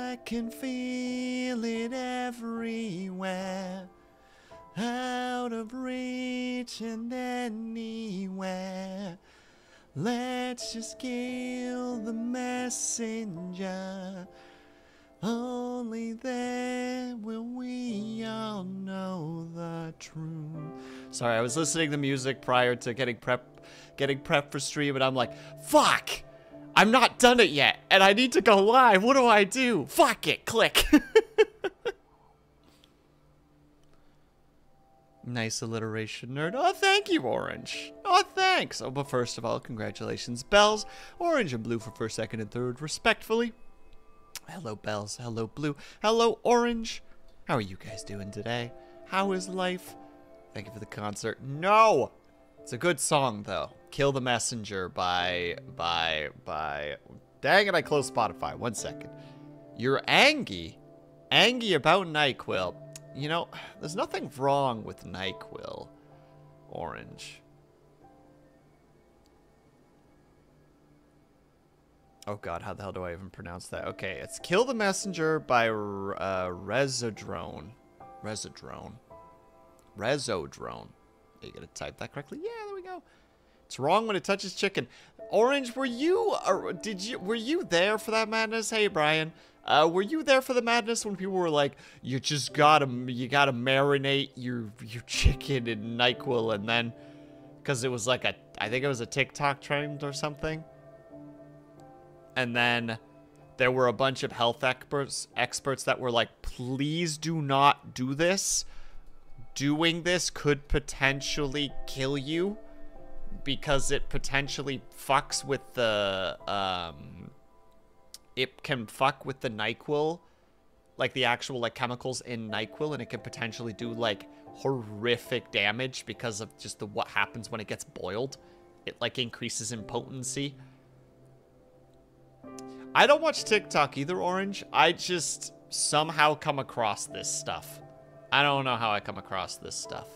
I can feel it everywhere, out of reach and anywhere. Let's just kill the messenger. Only then will we all know the truth. Sorry, I was listening to music prior to getting prep for stream, and I'm like, fuck! I'm not done it yet, and I need to go live. What do I do? Fuck it, click. Nice alliteration, nerd. Oh, thank you, Orange. Oh, thanks. Oh, but first of all, congratulations, Bells. Orange and Blue for first, second, and third, respectfully. Hello, Bells. Hello, Blue. Hello, Orange. How are you guys doing today? How is life? Thank you for the concert. No! It's a good song, though. Kill the Messenger by... Dang it, I closed Spotify. 1 second. You're angry? Angry about NyQuil. You know, there's nothing wrong with NyQuil, Orange. Oh god, how the hell do I even pronounce that? Okay, it's Kill the Messenger by Rezodrone. Rezodrone. Are you gonna type that correctly? Yeah, there we go. It's wrong when it touches chicken. Orange, were you there for that madness? Hey, Brian. Were you there for the madness when people were like, you gotta marinate your chicken in NyQuil, and then, because it was like I think it was a TikTok trend or something, and then there were a bunch of health experts that were like, please do not do this. Doing this could potentially kill you because it potentially fucks with the it can fuck with the NyQuil, like the actual like chemicals in NyQuil, and it can potentially do like horrific damage because of just what happens when it gets boiled. It like increases in potency. I don't watch TikTok either, Orange. I just somehow come across this stuff. I don't know how I come across this stuff.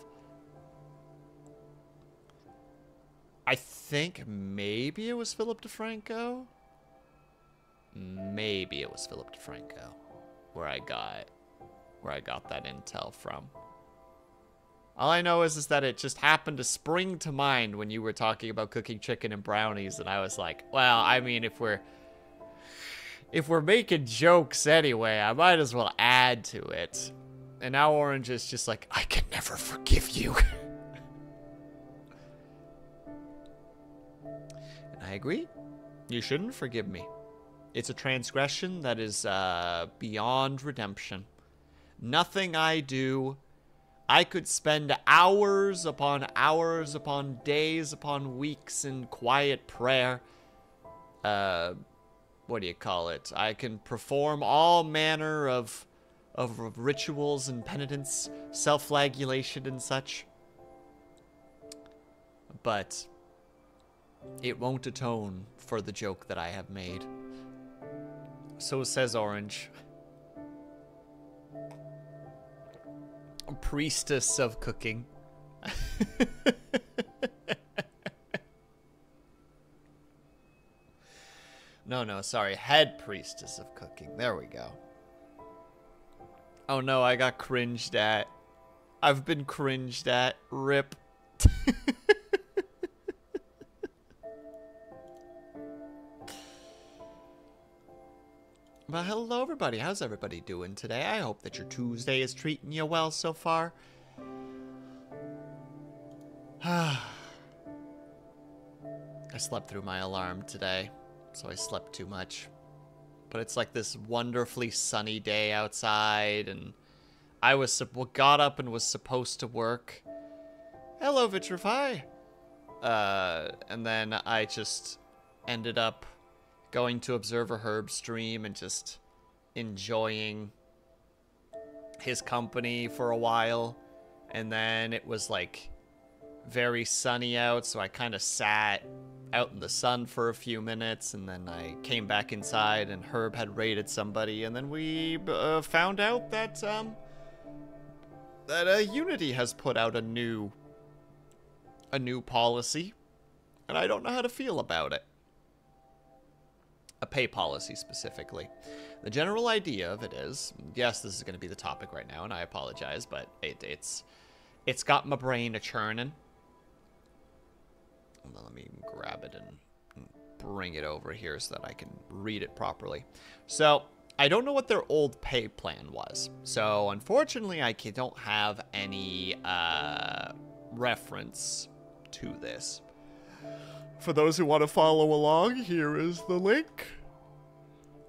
I think maybe it was Philip DeFranco. Maybe it was Philip DeFranco where I got that intel from. All I know is that it just happened to spring to mind when you were talking about cooking chicken and brownies, and I was like, well, I mean, if we're making jokes anyway, I might as well add to it. And now Orange is just like, I can never forgive you. And I agree. You shouldn't forgive me. It's a transgression that is beyond redemption. Nothing I do. I could spend hours upon days upon weeks in quiet prayer. What do you call it? I can perform all manner of rituals and penitence, self-flagellation and such. But it won't atone for the joke that I have made. So says Orange. Priestess of cooking. No, sorry. Head priestess of cooking. There we go. Oh no, I got cringed at. I've been cringed at. Rip. Well, hello everybody. How's everybody doing today? I hope that your Tuesday is treating you well so far. I slept through my alarm today, so I slept too much. But it's like this wonderfully sunny day outside, and I got up and was supposed to work. Hello, Vitrify. And then I just ended up going to Observer Herb's stream and just enjoying his company for a while. And then it was like very sunny out, so I kind of sat out in the sun for a few minutes, and then I came back inside and Herb had raided somebody, and then we found out that Unity has put out a new policy, and I don't know how to feel about it. pay policy specifically. The general idea of it is, yes, this is going to be the topic right now, and I apologize, but it's got my brain a-churning. Let me grab it and bring it over here so that I can read it properly. So, I don't know what their old pay plan was. So, unfortunately, I don't have any reference to this. For those who want to follow along, here is the link.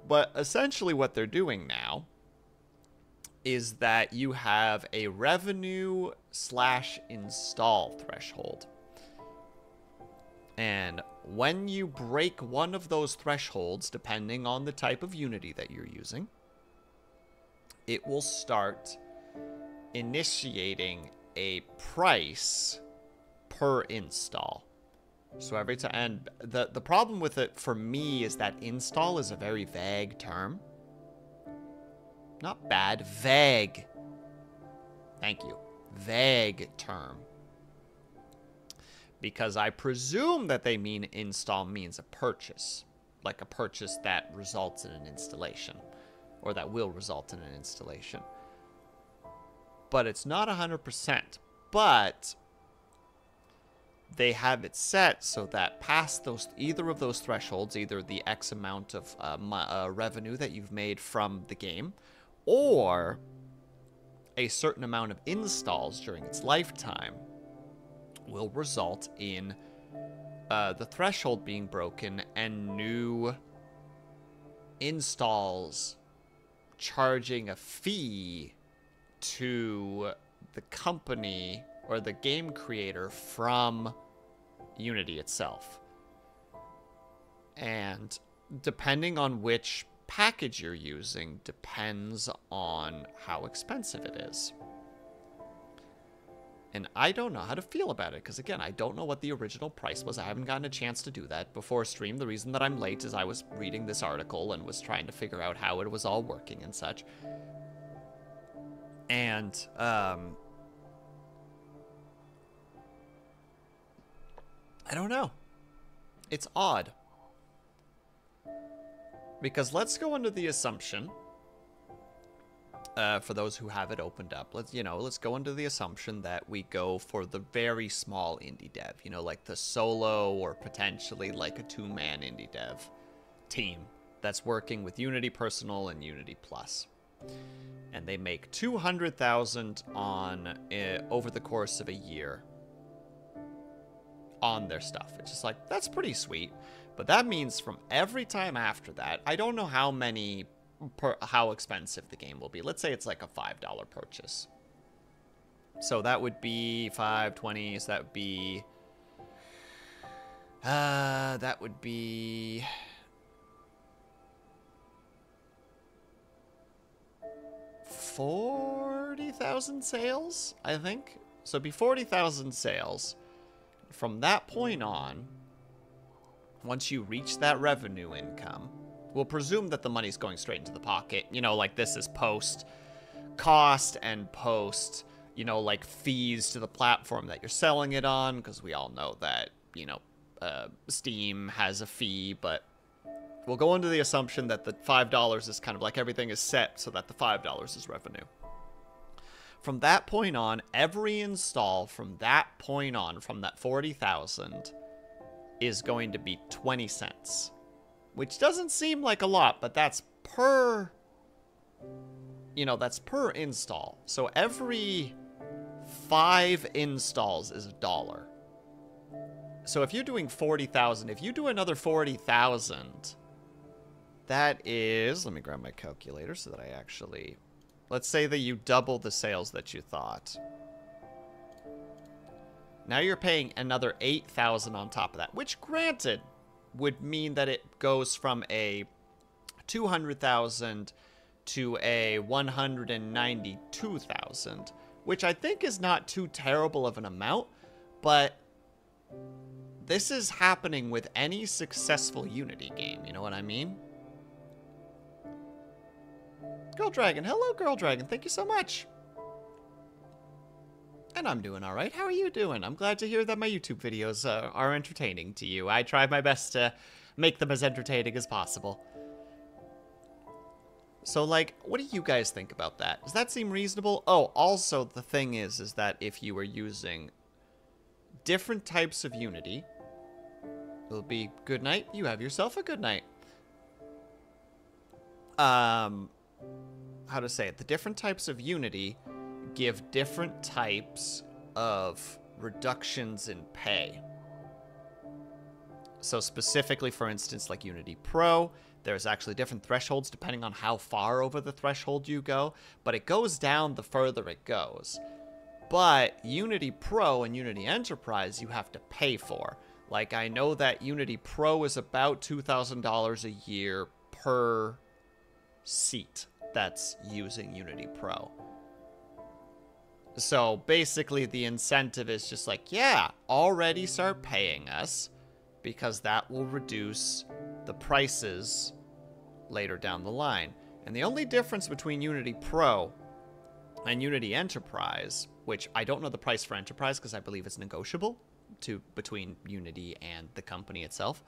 But essentially what they're doing now is that you have a revenue/install threshold. And when you break one of those thresholds, depending on the type of Unity that you're using, it will start initiating a price per install. So every time, and the problem with it for me is that install is a very vague term. Not bad, vague. Thank you. Vague term. Because I presume that they mean install means a purchase. Like a purchase that results in an installation. Or that will result in an installation. But it's not 100%. But they have it set so that past either of those thresholds, either the X amount of revenue that you've made from the game, or a certain amount of installs during its lifetime, will result in the threshold being broken and new installs charging a fee to the company or the game creator from Unity itself. And depending on which package you're using depends on how expensive it is. And I don't know how to feel about it, because again, I don't know what the original price was. I haven't gotten a chance to do that before stream. The reason that I'm late is I was reading this article and was trying to figure out how it was all working and such. And, I don't know. It's odd. Because let's go under the assumption, for those who have it opened up, let's go under the assumption that we go for the very small indie dev, like the solo or potentially like a 2-man indie dev team that's working with Unity Personal and Unity Plus. And they make 200,000 on over the course of a year on their stuff. It's just like, that's pretty sweet. But that means from every time after that, I don't know how expensive the game will be. Let's say it's like a $5 purchase. So that would be 520, so that would be 40,000 sales, I think. So it'd be 40,000 sales. From that point on, once you reach that revenue income, we'll presume that the money's going straight into the pocket. Like this is post cost and post, like fees to the platform that you're selling it on, because we all know that, Steam has a fee, but we'll go into the assumption that the $5 is kind of like everything is set so that the $5 is revenue. From that point on, every install from that point on, from that 40,000, is going to be 20 cents. Which doesn't seem like a lot, but that's per install. So every 5 installs is $1. So if you're doing 40,000, if you do another 40,000, that is, let me grab my calculator so that I actually, let's say that you double the sales that you thought. Now you're paying another 8,000 on top of that, which granted would mean that it goes from a 200,000 to a 192,000, which I think is not too terrible of an amount, but this is happening with any successful Unity game, you know what I mean? Girl Dragon, hello Girl Dragon, thank you so much. And I'm doing all right. How are you doing? I'm glad to hear that my YouTube videos are entertaining to you. I try my best to make them as entertaining as possible. So, like, what do you guys think about that? Does that seem reasonable? Oh, also, the thing is that if you are using different types of Unity, it'll be good night. You have yourself a good night. How to say it? The different types of Unity give different types of reductions in pay. So specifically, for instance, like Unity Pro, there's actually different thresholds depending on how far over the threshold you go, but it goes down the further it goes. But Unity Pro and Unity Enterprise, you have to pay for. Like, I know that Unity Pro is about $2,000 a year per seat that's using Unity Pro. So basically the incentive is just like, yeah, already start paying us, because that will reduce the prices later down the line. And the only difference between Unity Pro and Unity Enterprise, which I don't know the price for Enterprise because I believe it's negotiable between Unity and the company itself,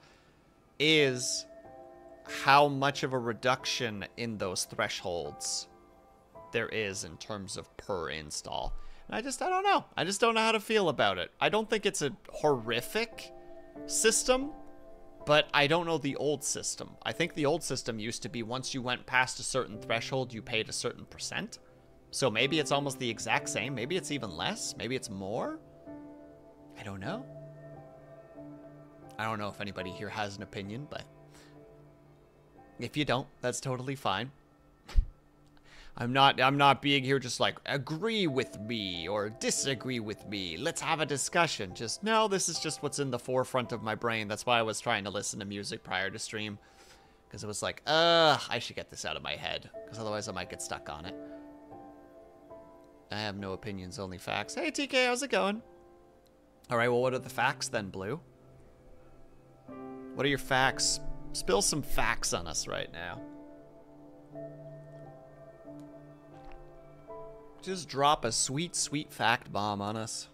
is how much of a reduction in those thresholds there is in terms of per install. And I don't know. I just don't know how to feel about it. I don't think it's a horrific system, but I don't know the old system. I think the old system used to be once you went past a certain threshold, you paid a certain percent. So maybe it's almost the exact same. Maybe it's even less. Maybe it's more. I don't know. I don't know if anybody here has an opinion, but if you don't, that's totally fine. I'm not being here just like, agree with me or disagree with me. Let's have a discussion. Just, no, this is just what's in the forefront of my brain. That's why I was trying to listen to music prior to stream. Because it was like, I should get this out of my head. Because otherwise I might get stuck on it. I have no opinions, only facts. Hey, TK, how's it going? Alright, well, what are the facts then, Blue? What are your facts? Spill some facts on us right now. Just drop a sweet, sweet fact bomb on us.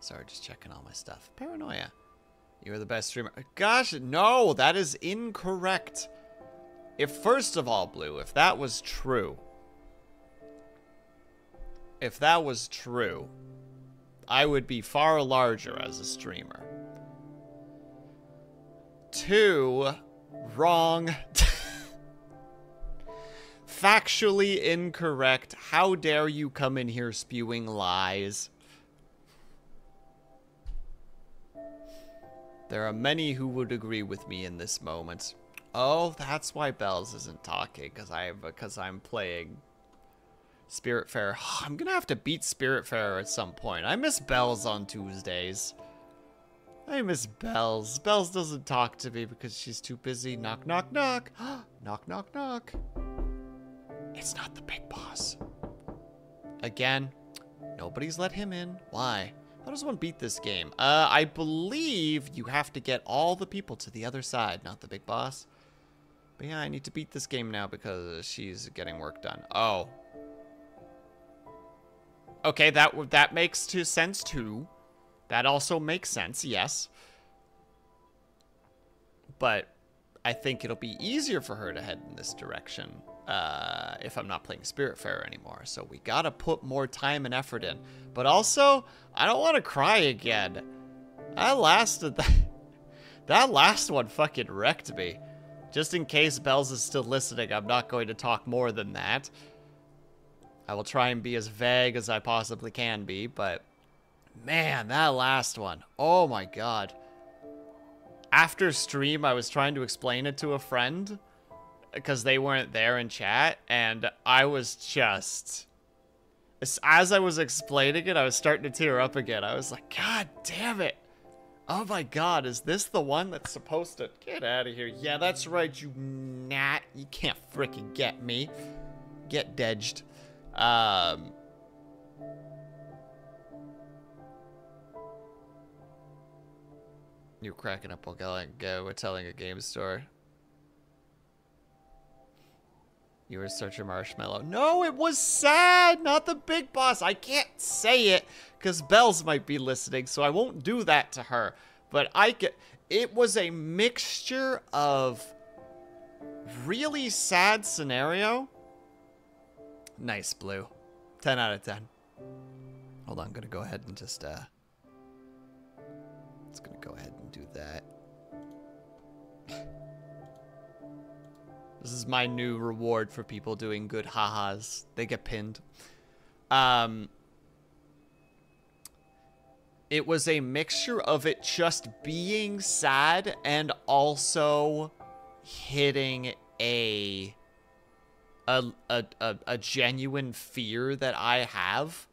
Sorry, just checking all my stuff. Paranoia. You're the best streamer. Gosh, no, that is incorrect. First of all, Blue, if that was true, I would be far larger as a streamer. 2, wrong. Factually incorrect. How dare you come in here spewing lies? There are many who would agree with me in this moment. Oh, that's why Bells isn't talking, because I'm playing Spiritfarer. I'm gonna have to beat Spiritfarer at some point. I miss Bells on Tuesdays. I miss Bells. Bells doesn't talk to me because she's too busy. Knock, knock, knock. Knock, knock, knock. It's not the big boss. Again, nobody's let him in. Why? How does one beat this game? I believe you have to get all the people to the other side, not the big boss. But yeah, I need to beat this game now because she's getting work done. Oh. Okay, that makes sense too. That also makes sense, yes. But I think it'll be easier for her to head in this direction if I'm not playing Spiritfarer anymore. So we gotta put more time and effort in. But also, I don't want to cry again. That last one fucking wrecked me. Just in case Bells is still listening, I'm not going to talk more than that. I will try and be as vague as I possibly can be, but man, that last one. Oh my god. After stream, I was trying to explain it to a friend because they weren't there in chat, and I was just... As I was explaining it, I was starting to tear up again. I was like, God damn it. Oh my god, is this the one that's supposed to... Get out of here. Yeah, that's right, you gnat. You can't frickin' get me. Get dedged. You're cracking up while we're telling a game story. You were searching Marshmallow. No, it was Sad, not the big boss. I can't say it because Bells might be listening, so I won't do that to her. But it was a mixture of really sad scenario. Nice, Blue. 10 out of 10. Hold on, I'm gonna go ahead and just it's gonna go ahead and do that. This is my new reward for people doing good ha-has. They get pinned. It was a mixture of it just being sad and also hitting a genuine fear that I have.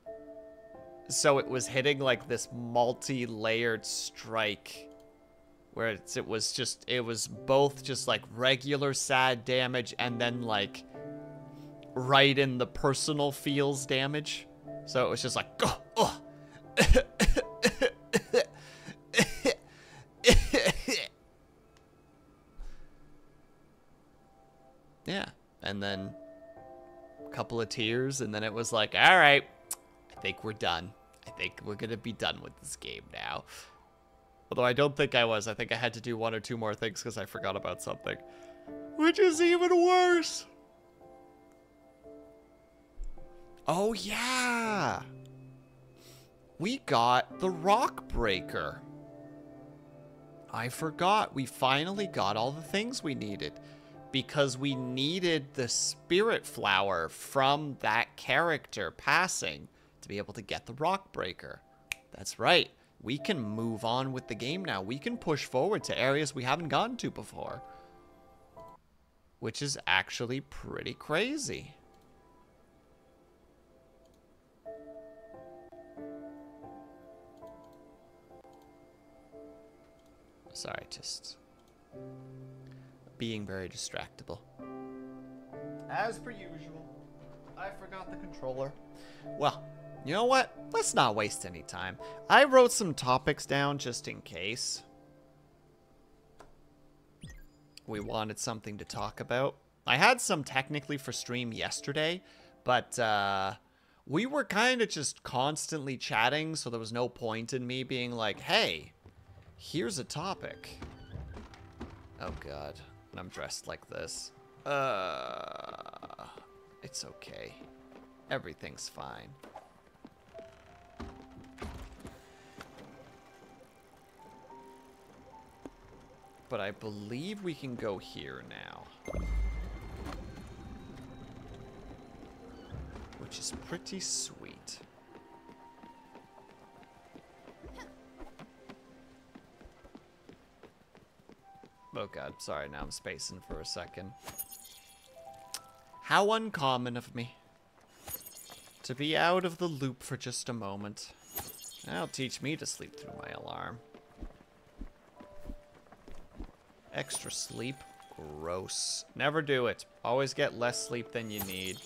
So it was hitting like this multi-layered strike where it was both just like regular sad damage and then like right in the personal feels damage. So it was just like, oh. Yeah, and then a couple of tears, and then it was like, all right, I think we're done. I think we're gonna be done with this game now. Although I don't think I was. I think I had to do 1 or 2 more things because I forgot about something, which is even worse. Oh yeah, we got the Rock Breaker. I forgot. We finally got all the things we needed. Because we needed the Spiritfarer from that character passing to be able to get the Rock Breaker. That's right. We can move on with the game now. We can push forward to areas we haven't gotten to before. Which is actually pretty crazy. Sorry, just being very distractible. As per usual, I forgot the controller. Well, you know what? Let's not waste any time. I wrote some topics down just in case we wanted something to talk about. I had some technically for stream yesterday, but we were kind of just constantly chatting, so there was no point in me being like, hey, here's a topic. Oh god. And I'm dressed like this. It's okay. Everything's fine. But I believe we can go here now. Which is pretty sweet. Oh god, sorry, now I'm spacing for a second. How uncommon of me to be out of the loop for just a moment. That'll teach me to sleep through my alarm. Extra sleep? Gross. Never do it. Always get less sleep than you need.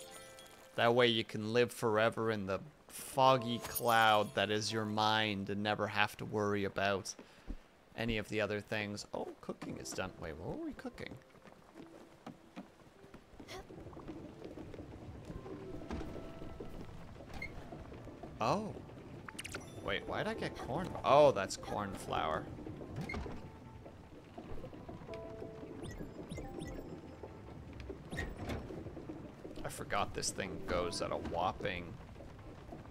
That way you can live forever in the foggy cloud that is your mind and never have to worry about any of the other things. Oh, cooking is done. Wait, what were we cooking? Oh. Wait, why'd I get corn? Oh, that's corn flour. I forgot this thing goes at a whopping...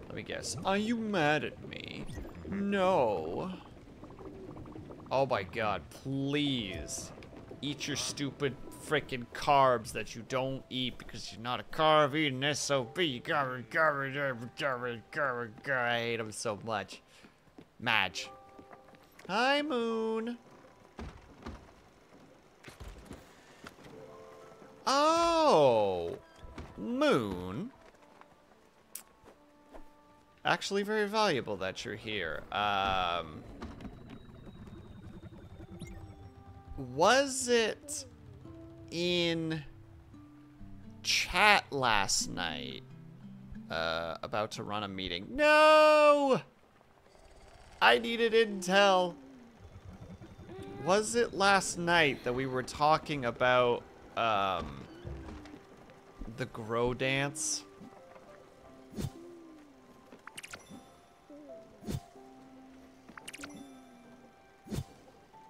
Let me guess. Are you mad at me? No. Oh my god, please. Eat your stupid frickin' carbs that you don't eat because you're not a carb-eating SOB. I hate them so much. Madge. Hi, Moon. Oh. Moon. Actually very valuable that you're here. Was it in chat last night about to run a meeting? No! I needed intel. Was it last night that we were talking about The grow dance.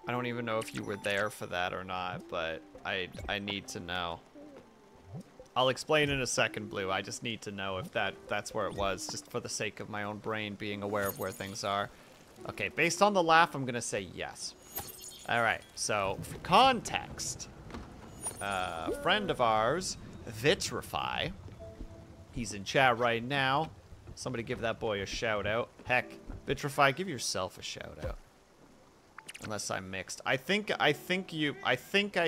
I don't even know if you were there for that or not, but I need to know. I'll explain in a second, Blue. I just need to know if that's where it was, just for the sake of my own brain being aware of where things are. Okay, based on the laugh, I'm gonna say yes. All right, so for context, a friend of ours, Vitrify, he's in chat right now. Somebody give that boy a shout out. Heck, Vitrify, give yourself a shout out. Unless I'm mixed. I think I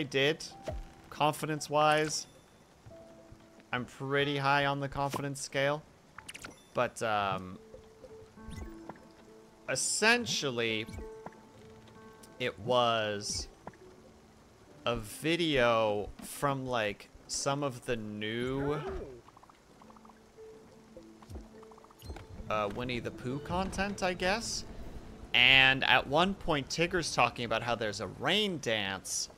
did, confidence-wise. I'm pretty high on the confidence scale. But, essentially, it was a video from, like, some of the new Winnie the Pooh content, I guess. And at one point, Tigger's talking about how there's a rain dance,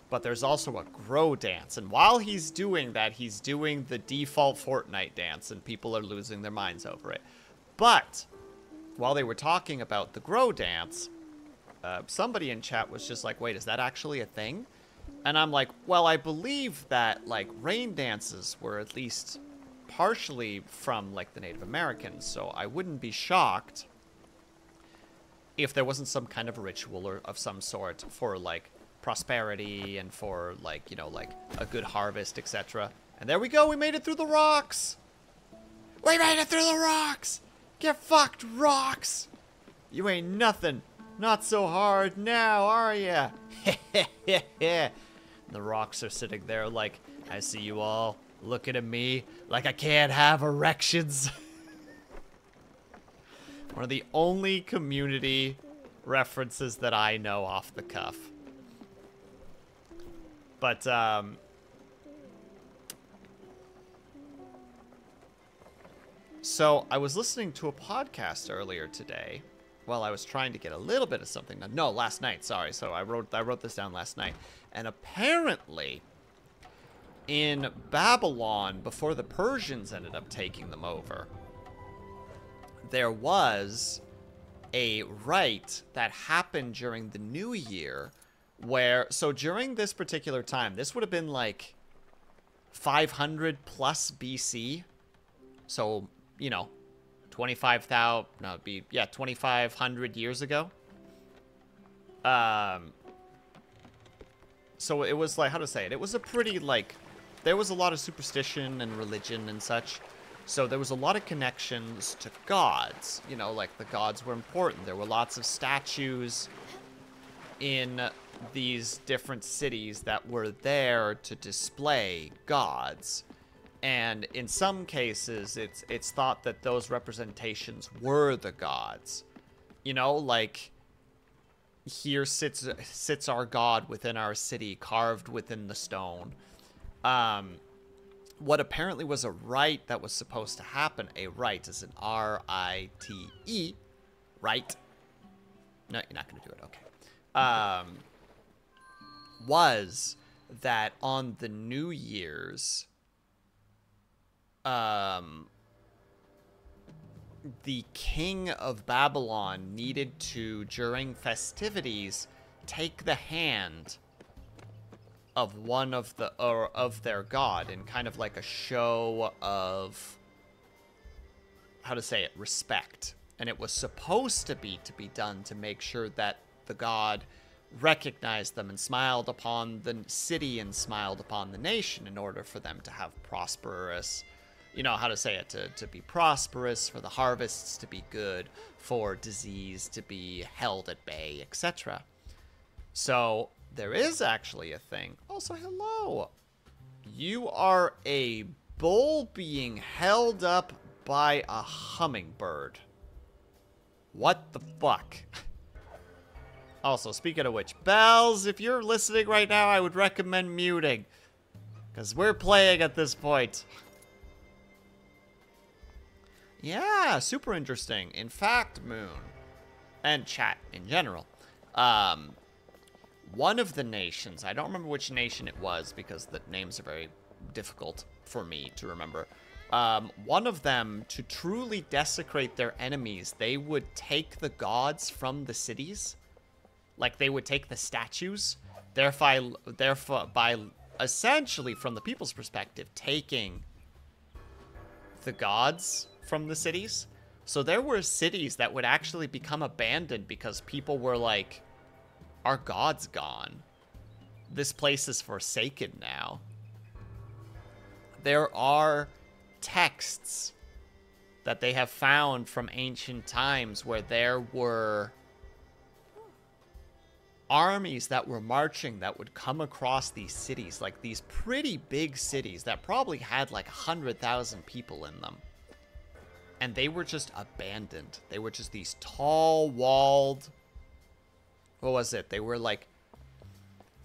but there's also a grow dance. And while he's doing that, he's doing the default Fortnite dance, and people are losing their minds over it. But while they were talking about the grow dance, somebody in chat was just like, wait, is that actually a thing? And I'm like, well, I believe that, like, rain dances were at least partially from, like, the Native Americans, so I wouldn't be shocked if there wasn't some kind of ritual or of some sort for, like, prosperity and for, like, you know, like, a good harvest, etc. And there we go, we made it through the rocks! We made it through the rocks! Get fucked, rocks! You ain't nothing. Not so hard now, are ya? The rocks are sitting there like, I see you all looking at me like I can't have erections. One of the only community references that I know off the cuff. But, so I was listening to a podcast earlier today while I was trying to get a little bit of something done. No, last night, sorry. So I wrote this down last night. And apparently, in Babylon, before the Persians ended up taking them over, there was a rite that happened during the New Year where, so during this particular time, this would have been like 500 plus BC. So, you know, 25,000, no, it'd be, yeah, 2,500 years ago. So it was like, how to say it? It was a pretty, like, there was a lot of superstition and religion and such. So there was a lot of connections to gods. You know, like, the gods were important. There were lots of statues in these different cities that were there to display gods. And in some cases, it's thought that those representations were the gods. You know, like, here sits our god within our city, carved within the stone. What apparently was a rite that was supposed to happen, a rite is an R-I-T-E, rite. No, you're not going to do it, okay. Was that on the New Year's, the king of Babylon needed to, during festivities, take the hand of one of the, or of their god, in kind of like a show of, how to say it, respect. And it was supposed to be done to make sure that the god recognized them and smiled upon the city and smiled upon the nation in order for them to have prosperous, you know, how to say it, to be prosperous, for the harvests to be good, for disease to be held at bay, etc. So there is actually a thing. Also, hello. You are a bull being held up by a hummingbird. What the fuck? Also, speaking of which, Bells, if you're listening right now, I would recommend muting. Because we're playing at this point. Yeah, super interesting. In fact, Moon, and chat in general, one of the nations, I don't remember which nation it was because the names are very difficult, for me to remember. One of them, to truly desecrate their enemies, they would take the gods from the cities. Like, they would take the statues, therefore by essentially, from the people's perspective, taking the gods from the cities. So there were cities that would actually become abandoned because people were like, our god's gone. This place is forsaken now. There are texts that they have found from ancient times where there were armies that were marching that would come across these cities, like these pretty big cities that probably had like 100,000 people in them. And they were just abandoned. They were just these tall, walled... What was it? They were like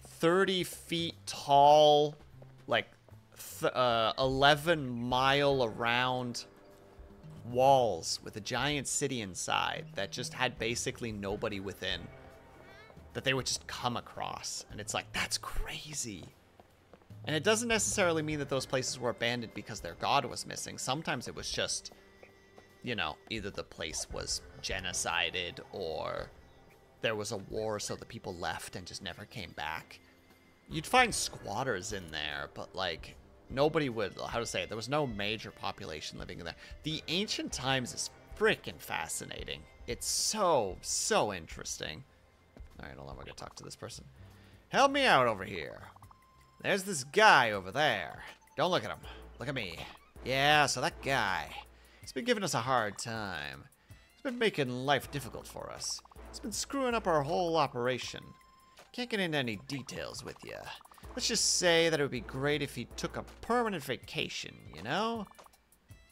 30 feet tall, like 11-mile around walls with a giant city inside that just had basically nobody within. That they would just come across. And it's like, that's crazy. And it doesn't necessarily mean that those places were abandoned because their god was missing. Sometimes it was just, you know, either the place was genocided or there was a war so the people left and just never came back. You'd find squatters in there, but like nobody would, how to say it, there was no major population living in there. The ancient times is freaking fascinating. It's so interesting. Alright, hold on, we're gonna talk to this person. Help me out over here. There's this guy over there. Don't look at him. Look at me. Yeah, so that guy. He's been giving us a hard time. He's been making life difficult for us. He's been screwing up our whole operation. Can't get into any details with you. Let's just say that it would be great if he took a permanent vacation, you know?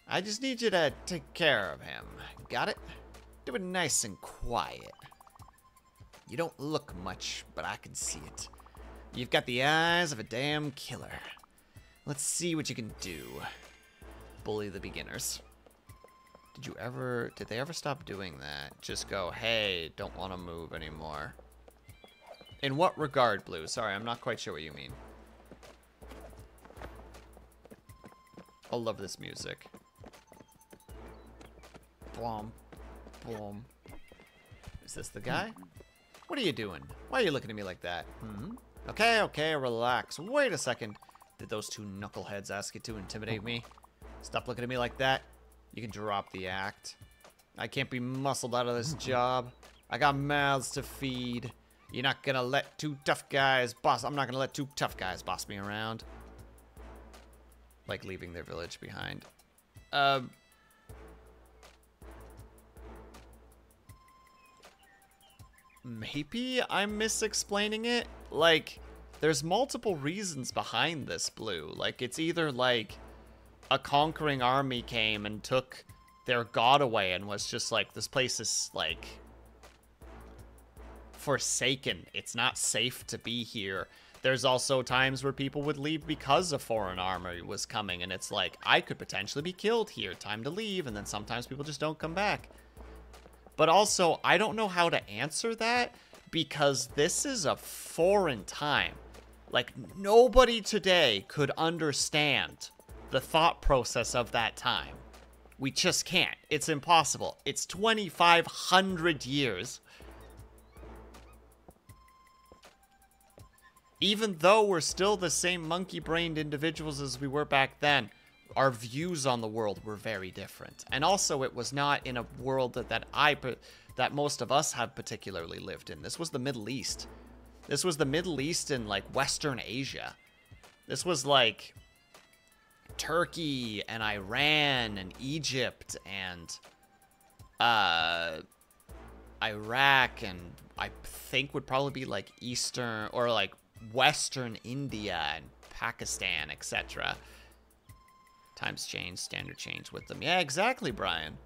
I just need you to take care of him. Got it? Do it nice and quiet. You don't look much, but I can see it. You've got the eyes of a damn killer. Let's see what you can do. Bully the beginners. Did they ever stop doing that? Just go, hey, don't want to move anymore. In what regard, Blue? Sorry, I'm not quite sure what you mean. I love this music. Blom. Blom. Is this the guy? What are you doing? Why are you looking at me like that? Okay, relax. Wait a second. Did those two knuckleheads ask you to intimidate me? Stop looking at me like that. You can drop the act. I can't be muscled out of this job. I got mouths to feed. You're not gonna let two tough guys boss... I'm not gonna let two tough guys boss me around. Like leaving their village behind. Maybe I'm misexplaining it? Like, there's multiple reasons behind this, Blue. Like, it's either like a conquering army came and took their god away and was just like, this place is like forsaken. It's not safe to be here. There's also times where people would leave because a foreign army was coming and it's like, I could potentially be killed here. Time to leave. And then sometimes people just don't come back. But also, I don't know how to answer that because this is a foreign time. Like, nobody today could understand the thought process of that time. We just can't. It's impossible. It's 2,500 years. Even though we're still the same monkey-brained individuals as we were back then, our views on the world were very different. And also, it was not in a world that most of us have particularly lived in. This was the Middle East. This was the Middle East and, like, Western Asia. This was, like, Turkey and Iran and Egypt and Iraq and I think would probably be, like, Eastern or, like, Western India and Pakistan, etc. Times change, standard change with them. Yeah, exactly, Brian.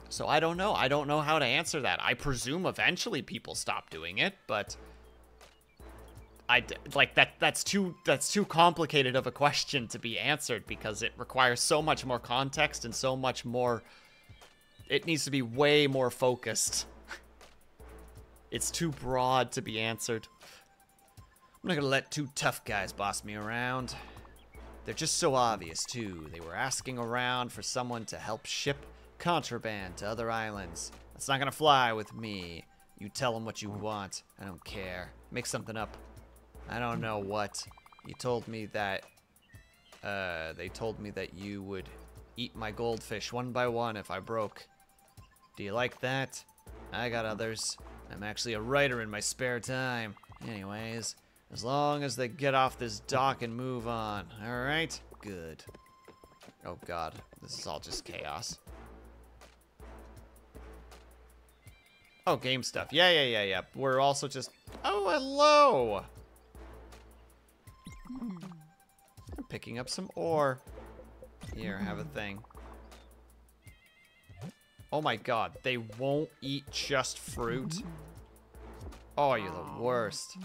So I don't know. I don't know how to answer that. I presume eventually people stop doing it, but that's too complicated of a question to be answered because it requires so much more context and so much more. It needs to be way more focused. It's too broad to be answered. I'm not gonna let two tough guys boss me around. They're just so obvious, too. They were asking around for someone to help ship contraband to other islands. That's not gonna fly with me. You tell them what you want. I don't care. Make something up. I don't know what. You told me that... they told me that you would eat my goldfish one by one if I broke. Do you like that? I got others. I'm actually a writer in my spare time. Anyways, as long as they get off this dock and move on. Alright? Good. Oh god, this is all just chaos. Oh, game stuff. Yeah. We're also just... Oh, hello! I'm picking up some ore. Here, have a thing. Oh my god, they won't eat just fruit? Oh, you're the worst.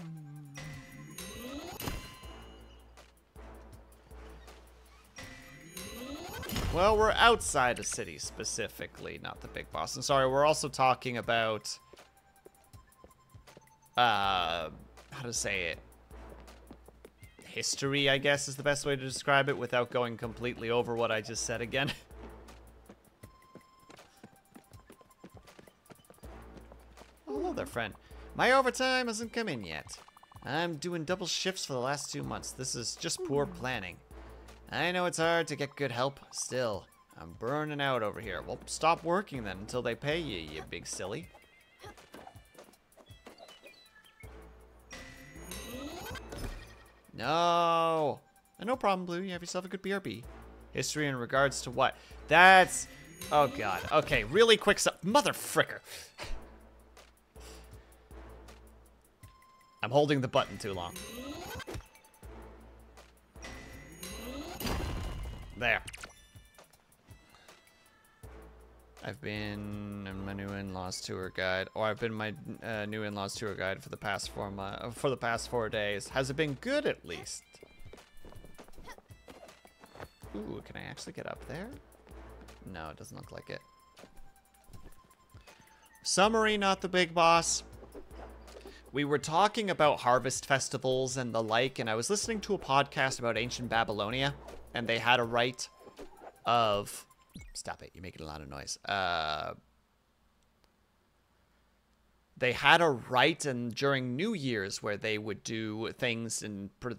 Well, we're outside a city specifically, not the big boss. And sorry, we're also talking about... how to say it? History, I guess, is the best way to describe it without going completely over what I just said again. Oh, hello there, friend. My overtime hasn't come in yet. I'm doing double shifts for the last 2 months. This is just poor planning. I know it's hard to get good help. Still, I'm burning out over here. Well, stop working then until they pay you, you big silly. No. No problem, Blue. You have yourself a good BRB. History in regards to what? That's... Oh, God. Okay, really quick stuff. Mother fricker. I'm holding the button too long. There. I've been my new in-laws tour guide, or I've been my new in-laws tour guide for the past 4 days. Has it been good at least? Ooh, can I actually get up there? No, it doesn't look like it. Summary, not the big boss. We were talking about harvest festivals and the like, and I was listening to a podcast about ancient Babylonia, and they had a rite of... Stop it, you're making a lot of noise. They had a rite and during New Year's where they would do things in from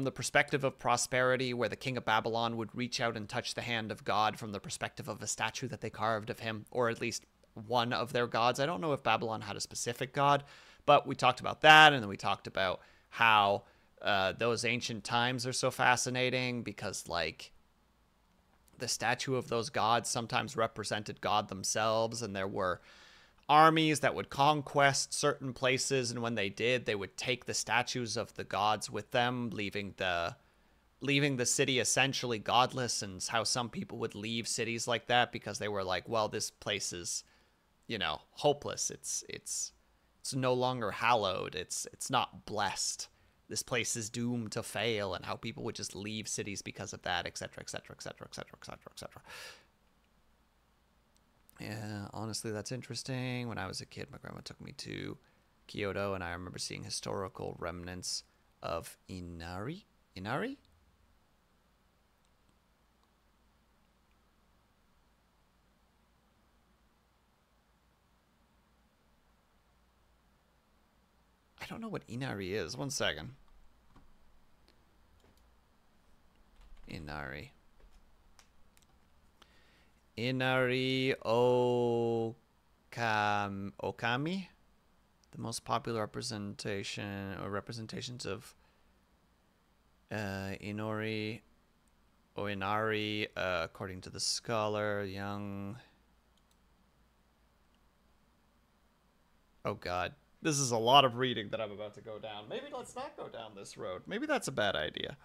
the perspective of prosperity, where the king of Babylon would reach out and touch the hand of God from the perspective of a statue that they carved of him, or at least one of their gods. I don't know if Babylon had a specific god, but we talked about that, and then we talked about how those ancient times are so fascinating because, like, the statue of those gods sometimes represented God themselves, and there were armies that would conquest certain places, and when they did, they would take the statues of the gods with them, leaving the city essentially godless. And how some people would leave cities like that because they were like, well, this place is, you know, hopeless. It's no longer hallowed. It's not blessed. This place is doomed to fail, and how people would just leave cities because of that, etc., etc., etc., etc., etc., etc. Yeah, honestly, that's interesting. When I was a kid, my grandma took me to Kyoto, and I remember seeing historical remnants of Inari? Inari? I don't know what Inari is. One second. Inari. Inari Okami? The most popular representation or representations of Inori or Inari, according to the scholar, young. Oh god. This is a lot of reading that I'm about to go down. Maybe let's not go down this road. Maybe that's a bad idea.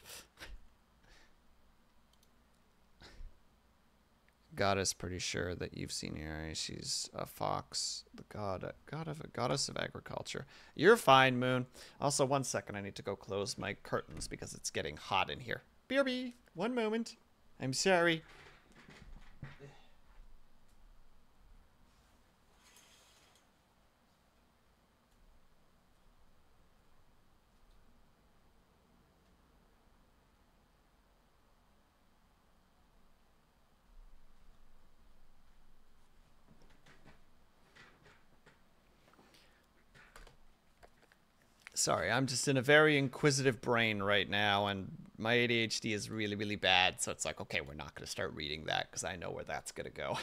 Goddess, pretty sure that you've seen her. She's a fox, the goddess of agriculture. You're fine, Moon. Also, 1 second, I need to go close my curtains because it's getting hot in here. BRB, 1 moment. I'm sorry. Sorry, I'm just in a very inquisitive brain right now, and my ADHD is really, really bad. So it's like, okay, we're not going to start reading that because I know where that's going to go.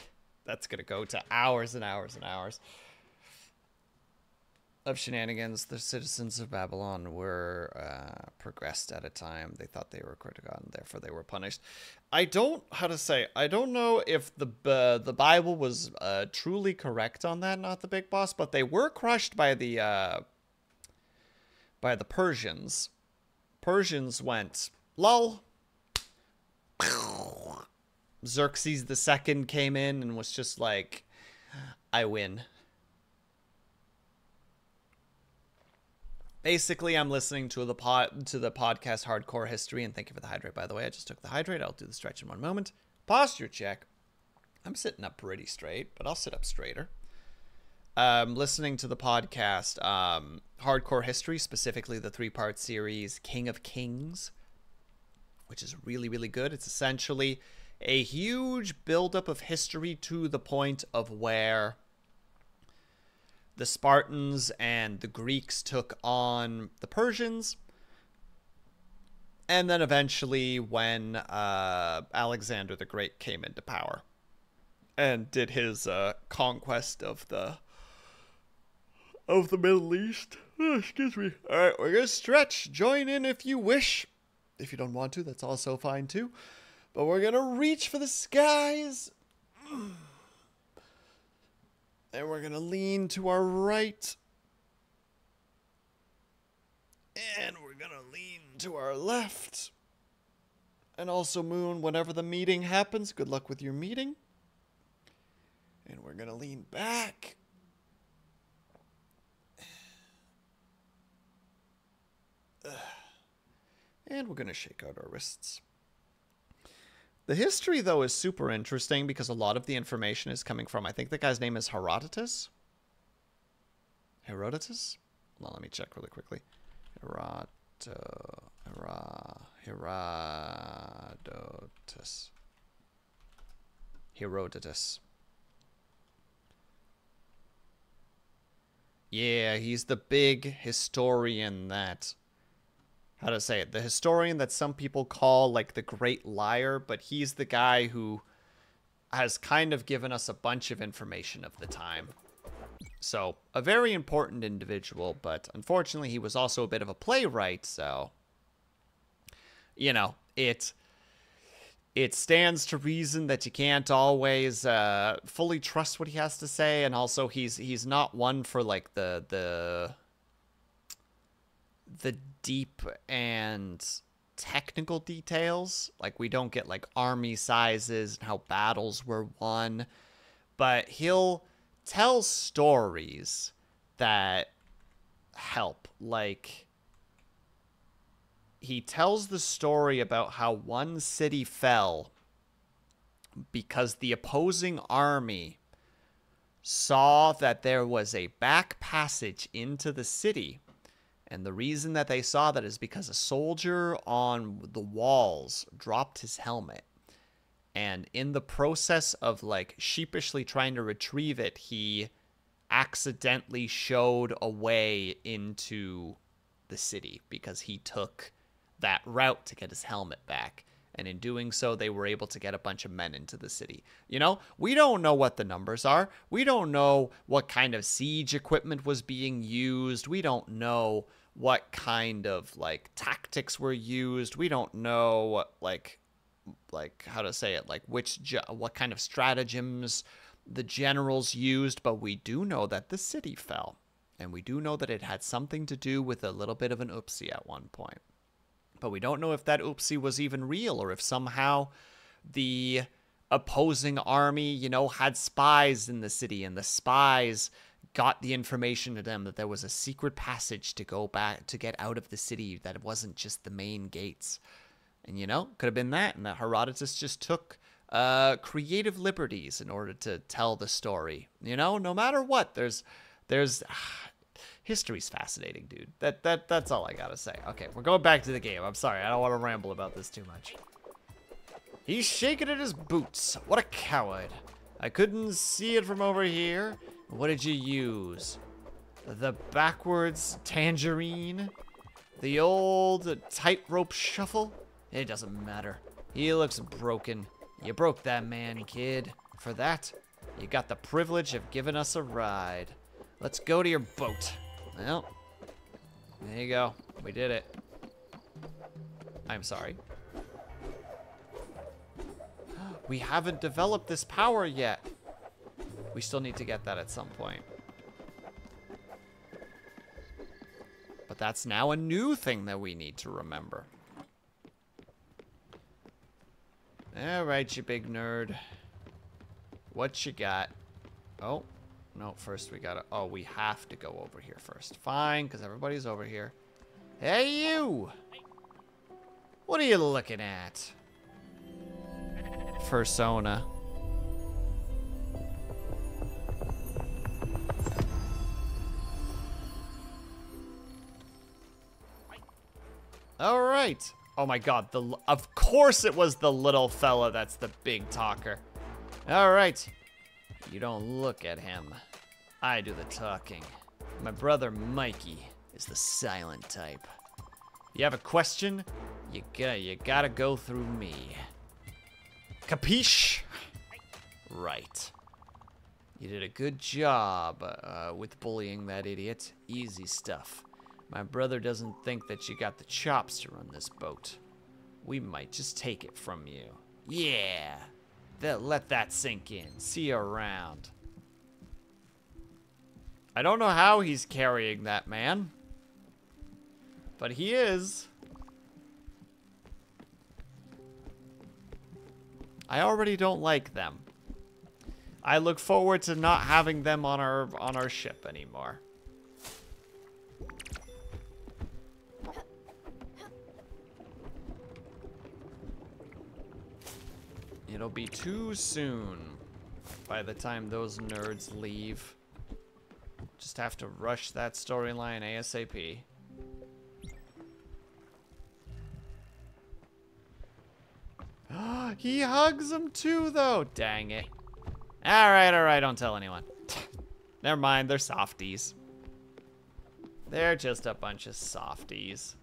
That's going to go to hours and hours and hours of shenanigans. The citizens of Babylon were progressed at a time. They thought they were forgotten, therefore they were punished. I don't know if the Bible was truly correct on that, not the big boss, but they were crushed by the Persians. Persians went, lol. Xerxes II came in and was just like, I win. Basically, I'm listening to the podcast Hardcore History, and thank you for the hydrate, by the way. I just took the hydrate. I'll do the stretch in one moment. Posture check. I'm sitting up pretty straight, but I'll sit up straighter. Listening to the podcast Hardcore History, specifically the 3-part series King of Kings, which is really, really good. It's essentially a huge buildup of history to the point of where the Spartans and the Greeks took on the Persians. And then eventually when Alexander the Great came into power and did his conquest of the Middle East. Oh, excuse me. All right, we're going to stretch. Join in if you wish. If you don't want to, that's also fine too. But we're going to reach for the skies. And we're going to lean to our right. And we're going to lean to our left. And also, Moon, whenever the meeting happens, good luck with your meeting. And we're going to lean back. And we're going to shake out our wrists. The history, though, is super interesting because a lot of the information is coming from, I think the guy's name is Herodotus. Herodotus? Hold on, let me check really quickly. Herodotus. Herodotus. Yeah, he's the big historian that... How to say it? The historian that some people call, like, the great liar, but he's the guy who has kind of given us a bunch of information of the time. So, a very important individual, but unfortunately he was also a bit of a playwright, so... You know, it stands to reason that you can't always fully trust what he has to say, and also he's not one for, like, the deep and technical details. Like, we don't get, like, army sizes and how battles were won, but he'll tell stories that help. Like, he tells the story about how one city fell because the opposing army saw that there was a back passage into the city. And the reason that they saw that is because a soldier on the walls dropped his helmet. And in the process of, like, sheepishly trying to retrieve it, he accidentally showed a way into the city because he took that route to get his helmet back. And in doing so, they were able to get a bunch of men into the city. You know, we don't know what the numbers are. We don't know what kind of siege equipment was being used. We don't know what kind of, like, tactics were used. We don't know, like how to say it, like, what kind of stratagems the generals used, but we do know that the city fell. And we do know that it had something to do with a little bit of an oopsie at one point. But we don't know if that oopsie was even real, or if somehow the opposing army, you know, had spies in the city, and the spies got the information to them that there was a secret passage to go back to get out of the city, that it wasn't just the main gates. And, you know, could have been that, and that Herodotus just took creative liberties in order to tell the story. You know, no matter what, there's history's fascinating, dude. That's all I gotta say. Okay, we're going back to the game. I'm sorry, I don't want to ramble about this too much. He's shaking at his boots. What a coward. I couldn't see it from over here. What did you use? the backwards tangerine, the old tightrope shuffle. It doesn't matter. He looks broken. You broke that man, kid. For that, you got the privilege of giving us a ride. Let's go to your boat. Well, there you go. We did it. I'm sorry. We haven't developed this power yet. We still need to get that at some point. But that's now a new thing that we need to remember. All right, you big nerd. What you got? Oh, no, first we gotta, oh, we have to go over here first. Fine, because everybody's over here. Hey, you! What are you looking at? Persona. All right. Oh my God, of course it was the little fella that's the big talker. All right. You don't look at him. I do the talking. My brother Mikey is the silent type. You have a question? You gotta go through me. Capiche? Right. You did a good job with bullying that idiot. Easy stuff. My brother doesn't think that you got the chops to run this boat. We might just take it from you. Yeah. Let that sink in. See you around. I don't know how he's carrying that man, but he is. I already don't like them. I look forward to not having them on our ship anymore. It'll be too soon by the time those nerds leave. Just have to rush that storyline ASAP. He hugs him too, though. Dang it. All right, don't tell anyone. Never mind, they're softies. They're just a bunch of softies.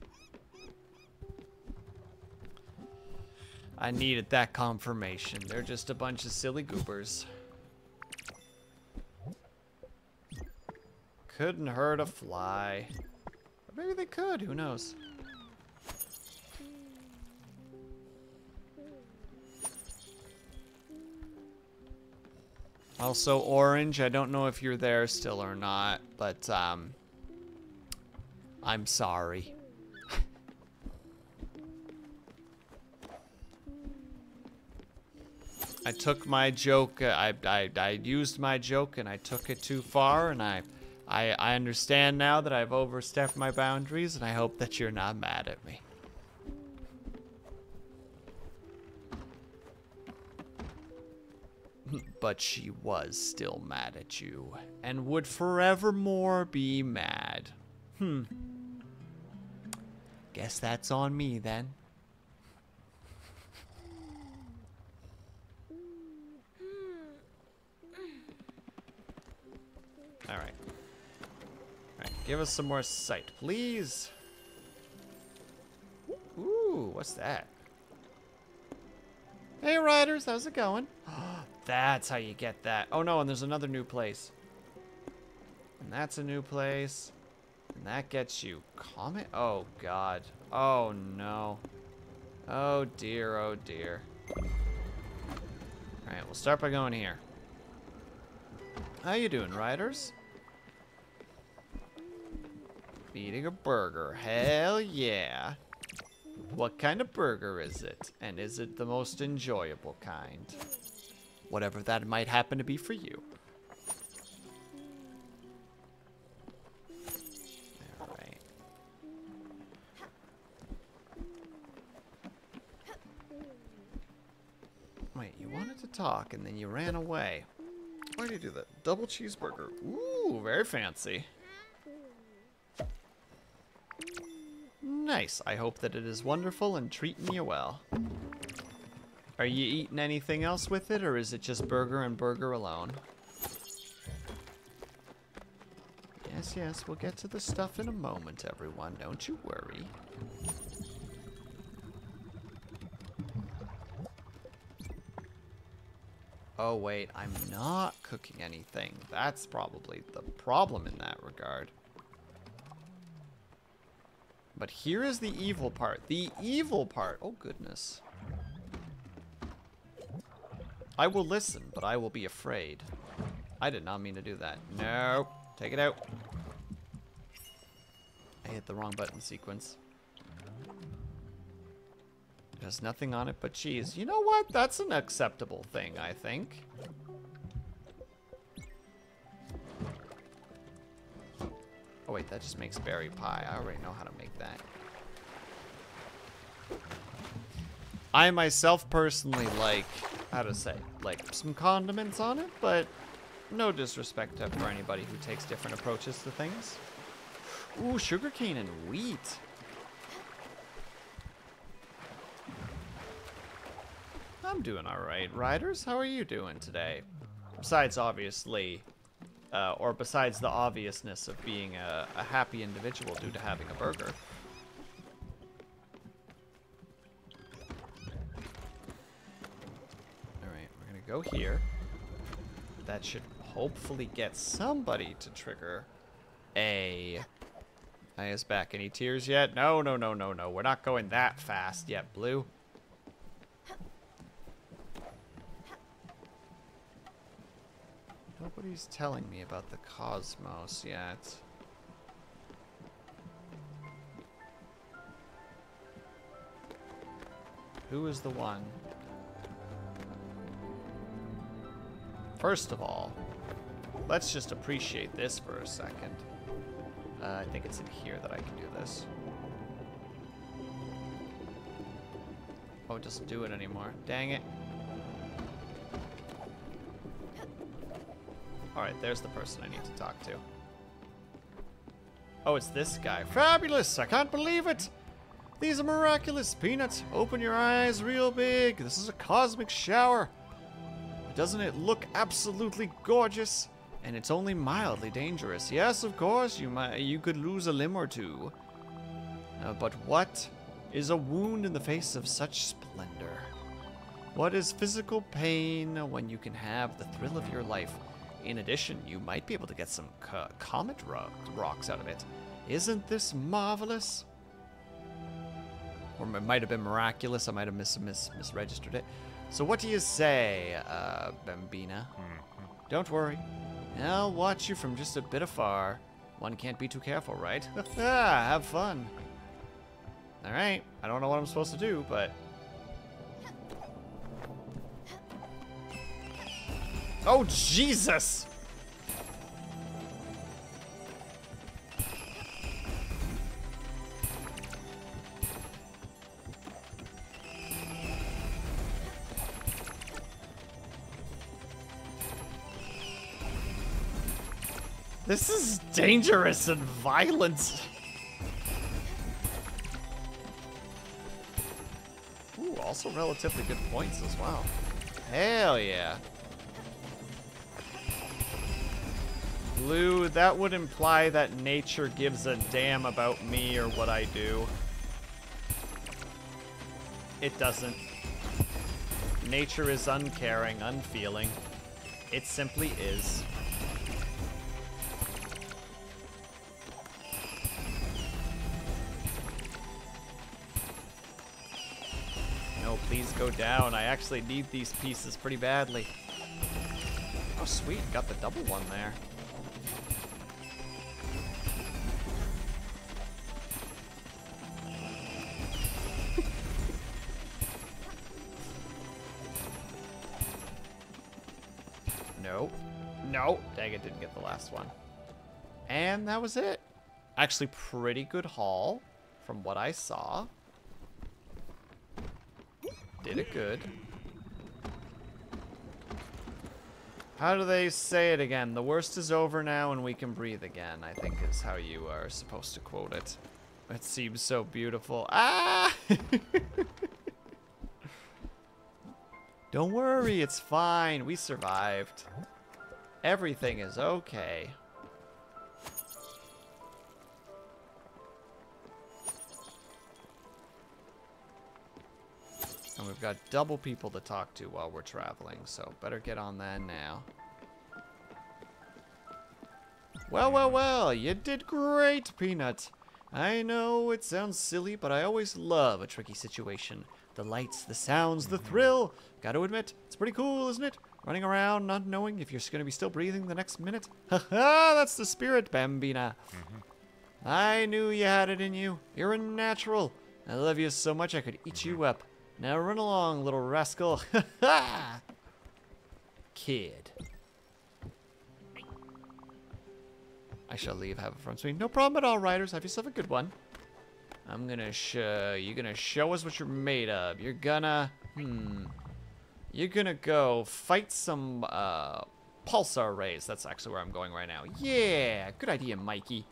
I needed that confirmation. They're just a bunch of silly goobers. Couldn't hurt a fly. Or maybe they could, who knows? Also, Orange, I don't know if you're there still or not, but I'm sorry. I took my joke, I used my joke and I took it too far, and I understand now that I've overstepped my boundaries, and I hope that you're not mad at me. But she was still mad at you, and would forevermore be mad. Guess that's on me then. Alright. Alright, give us some more sight, please. Ooh, what's that? Hey, riders, how's it going? That's how you get that. Oh, no, and there's another new place. And that's a new place. And that gets you Comet? Oh, God. Oh, no. Oh, dear, oh, dear. Alright, we'll start by going here. How you doing, riders? Eating a burger. Hell yeah. What kind of burger is it? And is it the most enjoyable kind? Whatever that might happen to be for you. Alright. Wait, you wanted to talk and then you ran away. Why did you do that? Double cheeseburger. Ooh, very fancy. Nice. I hope that it is wonderful and treating you well. Are you eating anything else with it, or is it just burger and burger alone? Yes, yes, we'll get to the stuff in a moment, everyone. Don't you worry. Oh, wait, I'm not cooking anything. That's probably the problem in that regard. But here is the evil part. The evil part. Oh, goodness. I will listen, but I will be afraid. I did not mean to do that. No. Take it out. I hit the wrong button sequence. There's nothing on it but cheese. You know what? That's an acceptable thing, I think. Oh, wait, that just makes berry pie. I already know how to make that. I myself personally like, how to say, like some condiments on it, but no disrespect for anybody who takes different approaches to things. Ooh, sugarcane and wheat. I'm doing all right, riders. How are you doing today? Besides, obviously, or besides the obviousness of being a happy individual due to having a burger. All right, we're gonna go here. That should hopefully get somebody to trigger a... I is back. Any tears yet? No, no, no, no, no. We're not going that fast yet, Blue. Nobody's telling me about the cosmos yet. Who is the one? First of all, let's just appreciate this for a second. I think it's in here that I can do this. Oh, it doesn't do it anymore. Dang it. Alright, there's the person I need to talk to. Oh, it's this guy. Fabulous! I can't believe it! These are miraculous, Peanuts. Open your eyes real big. This is a cosmic shower. Doesn't it look absolutely gorgeous? And it's only mildly dangerous. Yes, of course, you could lose a limb or two. But what is a wound in the face of such splendor? What is physical pain when you can have the thrill of your life? In addition, you might be able to get some comet rocks out of it. Isn't this marvelous? Or it might have been miraculous. I might have misregistered it. So what do you say, Bambina? Don't worry. I'll watch you from just a bit afar. One can't be too careful, right? Have fun. Alright. I don't know what I'm supposed to do, but... Oh, Jesus! This is dangerous and violent. Ooh, also relatively good points as well. Hell yeah. Blue, that would imply that nature gives a damn about me or what I do. It doesn't. Nature is uncaring, unfeeling. It simply is. No, please go down. I actually need these pieces pretty badly. Oh, sweet. Got the double one there. No. No. Dang it, didn't get the last one. And that was it. Actually, pretty good haul from what I saw. Did it good. How do they say it again? The worst is over now and we can breathe again, I think is how you are supposed to quote it. It seems so beautiful. Ah! Don't worry, it's fine. We survived. Everything is okay. And we've got double people to talk to while we're traveling, so better get on that now. Well, well, well, you did great, Peanut. I know it sounds silly, but I always love a tricky situation. The lights, the sounds, the thrill. Gotta admit, it's pretty cool, isn't it? Running around not knowing if you're going to be still breathing the next minute. Haha, that's the spirit, Bambina. I knew you had it in you. You're a natural. I love you so much I could eat you up. Now run along, little rascal. Ha! Kid. I shall leave. Have a fun swing. No problem at all, riders. Have yourself a good one. I'm gonna you're gonna show us what you're made of. You're gonna, You're gonna go fight some, pulsar rays. That's actually where I'm going right now. Yeah, good idea, Mikey.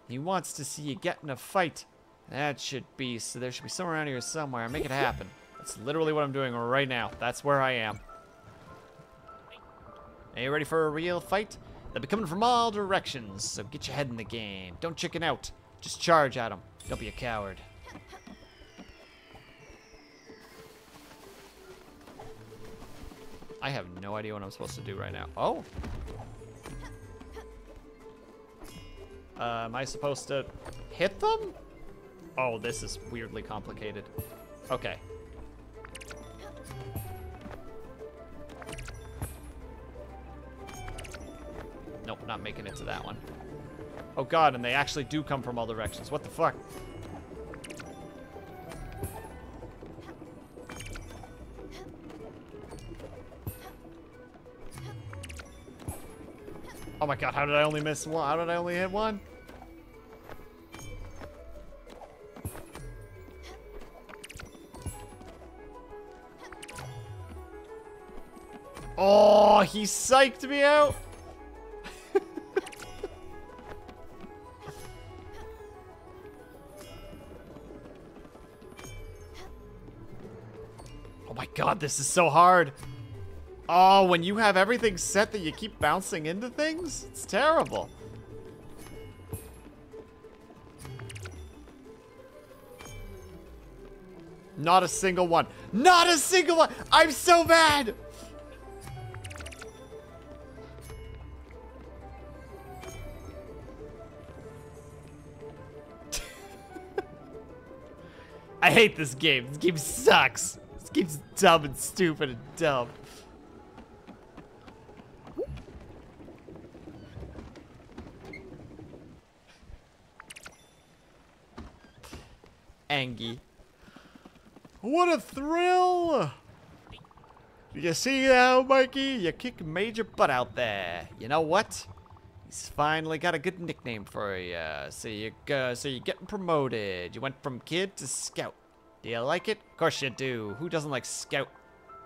He wants to see you get in a fight. That should be, so there should be somewhere around here somewhere. Make it happen. That's literally what I'm doing right now. That's where I am. Are you ready for a real fight? They'll be coming from all directions, so get your head in the game. Don't chicken out. Just charge at them. Don't be a coward. I have no idea what I'm supposed to do right now. Oh. Am I supposed to hit them? Oh, this is weirdly complicated. Okay. Nope, not making it to that one. Oh god, and they actually do come from all directions. What the fuck? Oh my god, how did I only miss one? How did I only hit one? Oh, he psyched me out. Oh my god, this is so hard. Oh, when you have everything set that you keep bouncing into things? It's terrible. Not a single one. Not a single one! I'm so mad! I hate this game. This game sucks. This game's dumb and stupid and dumb. Angie. What a thrill! You see now, Mikey? You kick major butt out there. You know what? He's finally got a good nickname for you. So you're getting promoted. You went from kid to scout. Do you like it? Of course you do. Who doesn't like scout?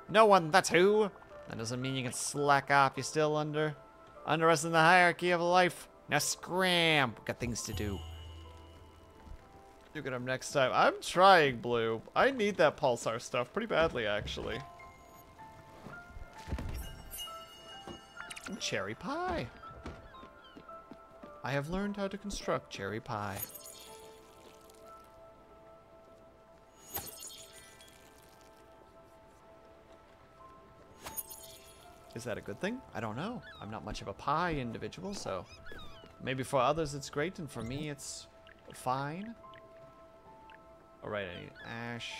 No one, that's who. That doesn't mean you can slack off. You're still under us in the hierarchy of life. Now scram. We've got things to do. Look at him next time. I'm trying, Blue. I need that pulsar stuff pretty badly, actually. Cherry pie. I have learned how to construct cherry pie. Is that a good thing? I don't know. I'm not much of a pie individual, so maybe for others it's great, and for me it's fine. Alright, I need ash.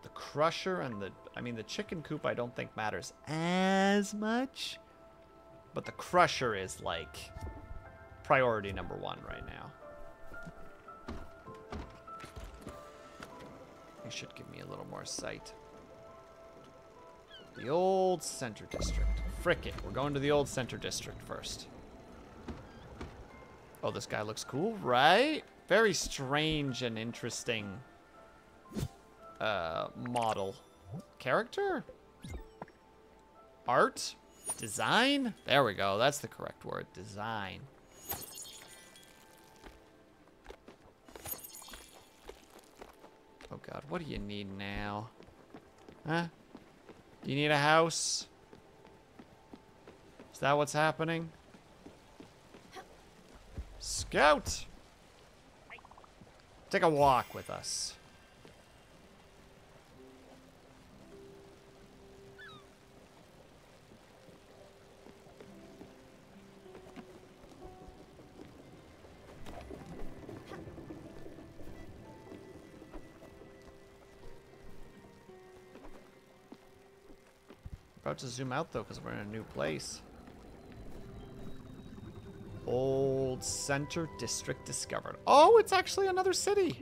The crusher and the chicken coop I don't think matters as much. But the crusher is like priority number 1 right now. It should give me a little more sight. The old center district. Frick it, we're going to the old center district first. Oh, this guy looks cool, right? Very strange and interesting model. Character? Art? Design? There we go. That's the correct word. Design. Oh god, what do you need now? Huh? Do you need a house? Is that what's happening? Scout! Take a walk with us. About to zoom out though, because we're in a new place. Old Center District discovered. Oh, it's actually another city.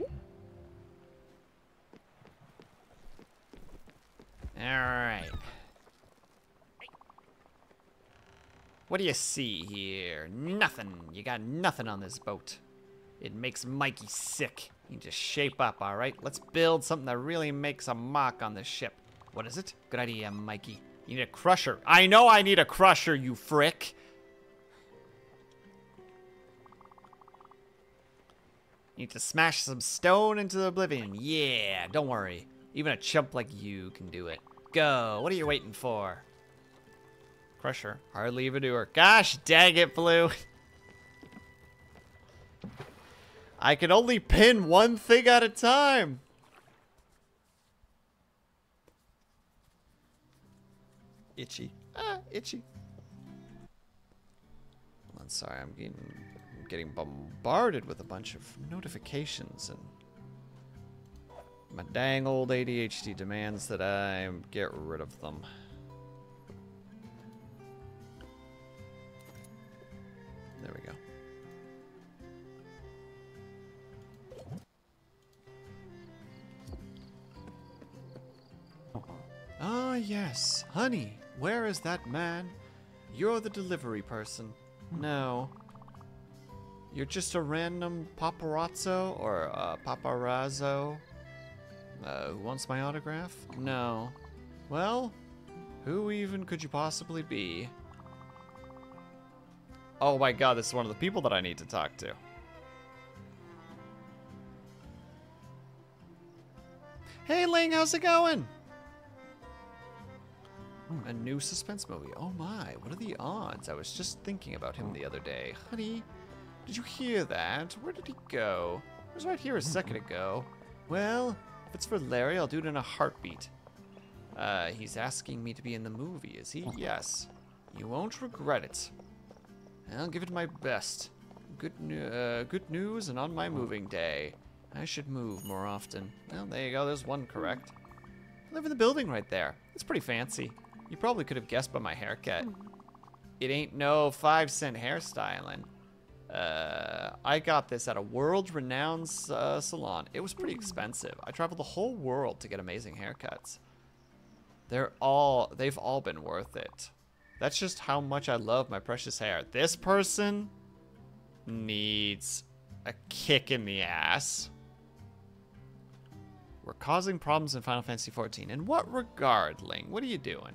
Alright. What do you see here? Nothing. You got nothing on this boat. It makes Mikey sick. You need to shape up, alright? Let's build something that really makes a mark on this ship. What is it? Good idea, Mikey. You need a crusher. I know I need a crusher, you frick. You need to smash some stone into oblivion. Yeah, don't worry. Even a chump like you can do it. Go. What are you waiting for? Crusher. Hardly even do her. Gosh dang it, Blue. I can only pin one thing at a time. Itchy. Ah, itchy. I'm sorry, I'm getting bombarded with a bunch of notifications, and my dang old ADHD demands that I get rid of them. There we go. Ah, yes. Honey, where is that man? You're the delivery person. No. You're just a random paparazzo or paparazzo who wants my autograph? No. Well, who even could you possibly be? Oh my god, this is one of the people that I need to talk to. Hey Ling, how's it going? A new suspense movie. Oh my, what are the odds? I was just thinking about him the other day. Honey, did you hear that? Where did he go? He was right here a second ago. Well, if it's for Larry, I'll do it in a heartbeat. He's asking me to be in the movie, is he? Yes. You won't regret it. I'll give it my best. Good news and on my moving day. I should move more often. Well, there you go. There's one correct. I live in the building right there. It's pretty fancy. You probably could have guessed by my haircut. It ain't no 5-cent hairstyling. I got this at a world-renowned salon. It was pretty expensive. I traveled the whole world to get amazing haircuts. They've all been worth it. That's just how much I love my precious hair. This person needs a kick in the ass. We're causing problems in Final Fantasy XIV. In what regard, Ling? What are you doing?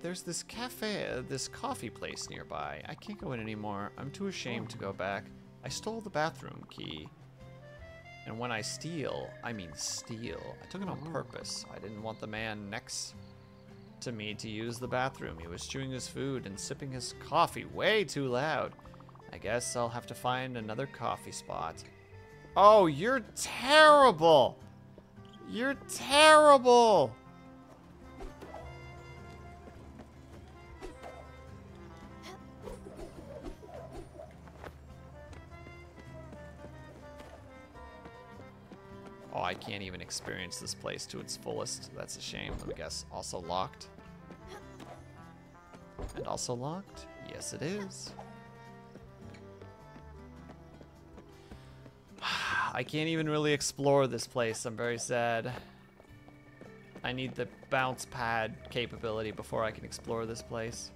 There's this cafe, this coffee place nearby. I can't go in anymore. I'm too ashamed to go back. I stole the bathroom key. And when I steal, I mean steal. I took it on purpose. I didn't want the man next to me to use the bathroom. He was chewing his food and sipping his coffee way too loud. I guess I'll have to find another coffee spot. Oh, you're terrible! You're terrible! Oh, I can't even experience this place to its fullest. That's a shame. Let me guess. Also locked? And also locked? Yes, it is. I can't even really explore this place. I'm very sad. I need the bounce pad capability before I can explore this place.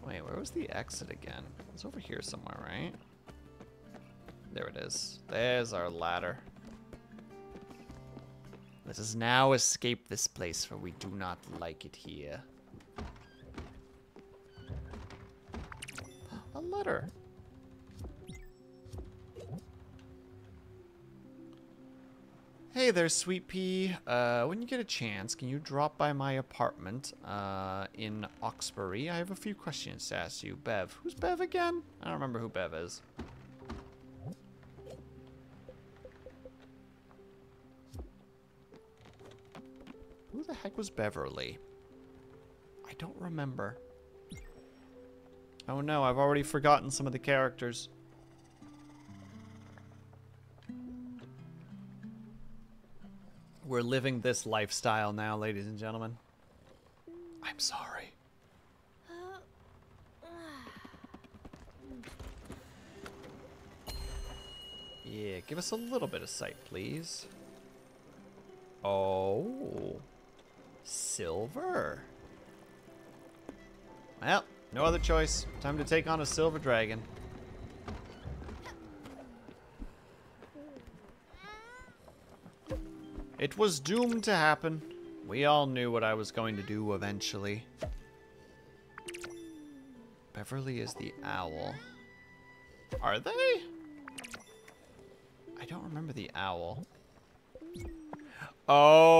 Wait, where was the exit again? It's over here somewhere, right? There it is. There's our ladder. Let us now escape this place, for we do not like it here. A letter. Hey there, Sweet Pea. When you get a chance, can you drop by my apartment in Oxbury? I have a few questions to ask you. Bev. Who's Bev again? I don't remember who Bev is. Who the heck was Beverly? I don't remember. Oh no, I've already forgotten some of the characters. We're living this lifestyle now, ladies and gentlemen. I'm sorry. Yeah, give us a little bit of sight, please. Oh. Silver. Well, no other choice. Time to take on a silver dragon. It was doomed to happen. We all knew what I was going to do eventually. Beverly is the owl. Are they? I don't remember the owl. Oh.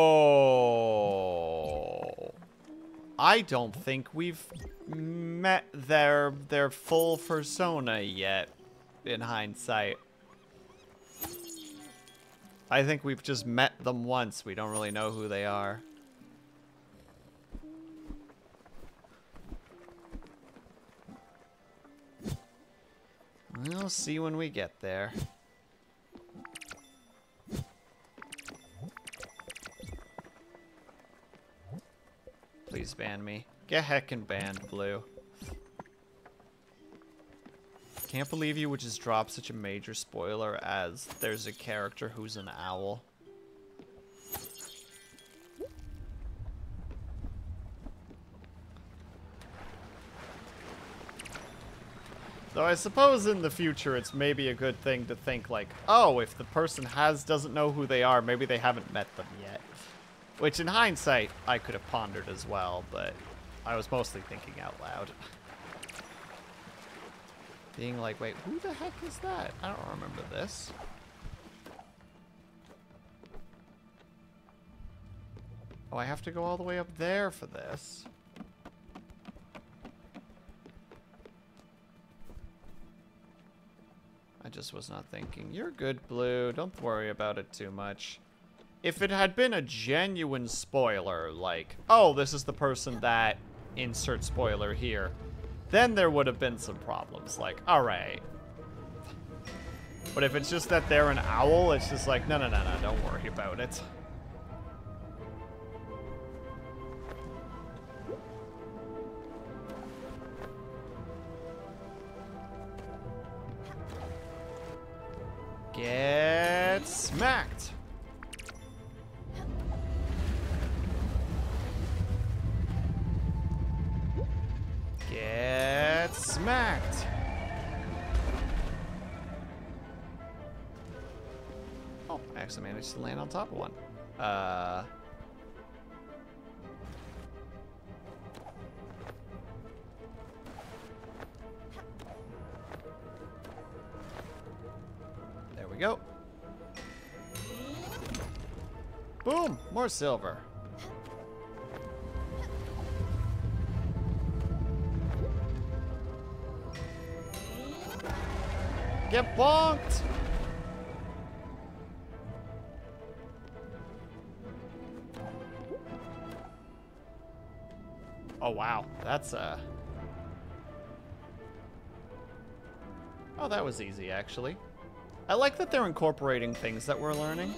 I don't think we've met their full persona yet, in hindsight. I think we've just met them once. We don't really know who they are. We'll see when we get there. Please ban me. Get heckin' banned, Blue. Can't believe you would just drop such a major spoiler as there's a character who's an owl. Though I suppose in the future it's maybe a good thing to think like, oh, if the person doesn't know who they are, maybe they haven't met them yet. Which in hindsight, I could have pondered as well, but I was mostly thinking out loud. Being like, wait, who the heck is that? I don't remember this. Oh, I have to go all the way up there for this. I just was not thinking. You're good, Blue. Don't worry about it too much. If it had been a genuine spoiler, like, oh, this is the person that insert spoiler here, then there would have been some problems. Like, all right. But if it's just that they're an owl, it's just like, no, don't worry about it. Get smacked. Get smacked. Oh, I actually managed to land on top of one. There we go. Boom! More silver. Get bonked! Oh, wow. That's, Oh, that was easy, actually. I like that they're incorporating things that we're learning.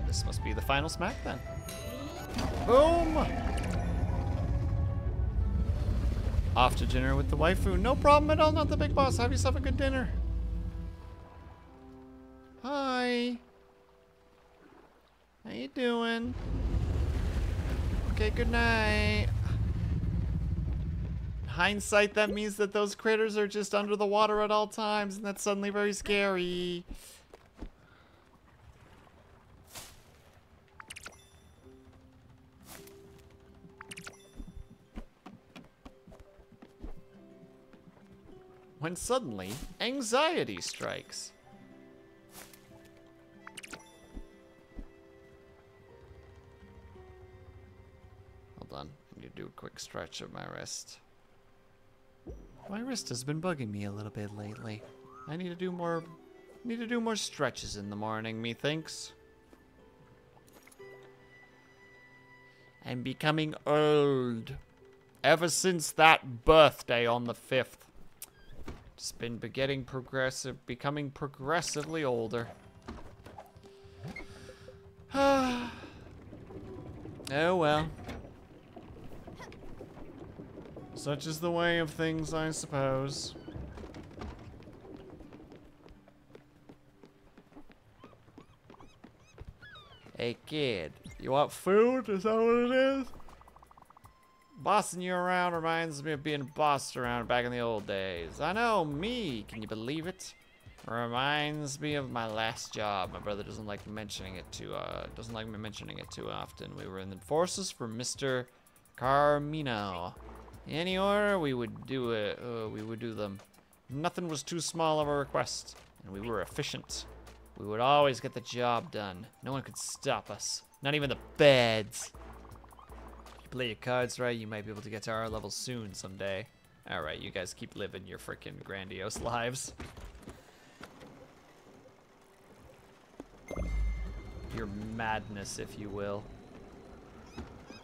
This must be the final smack, then. Boom! Off to dinner with the waifu. No problem at all, not the big boss. Have yourself a good dinner. Hi. How you doing? Okay, good night. In hindsight, that means that those critters are just under the water at all times, and that's suddenly very scary. When suddenly, anxiety strikes. Hold on, I need to do a quick stretch of my wrist. My wrist has been bugging me a little bit lately. I need to do more stretches in the morning, methinks. I'm becoming old. Ever since that birthday on the 5th. Just been becoming progressively older. Oh well. Such is the way of things, I suppose. Hey kid, you want food? Is that what it is? Bossing you around reminds me of being bossed around back in the old days. I know, me. Can you believe it? Reminds me of my last job. My brother doesn't like mentioning it too. Doesn't like me mentioning it too often. We were in the forces for Mr. Carmino. Any order, we would do it. We would do them. Nothing was too small of a request, and we were efficient. We would always get the job done. No one could stop us. Not even the beds. If you play your cards right, you might be able to get to our level soon someday. Alright, you guys keep living your freaking grandiose lives. Your madness, if you will.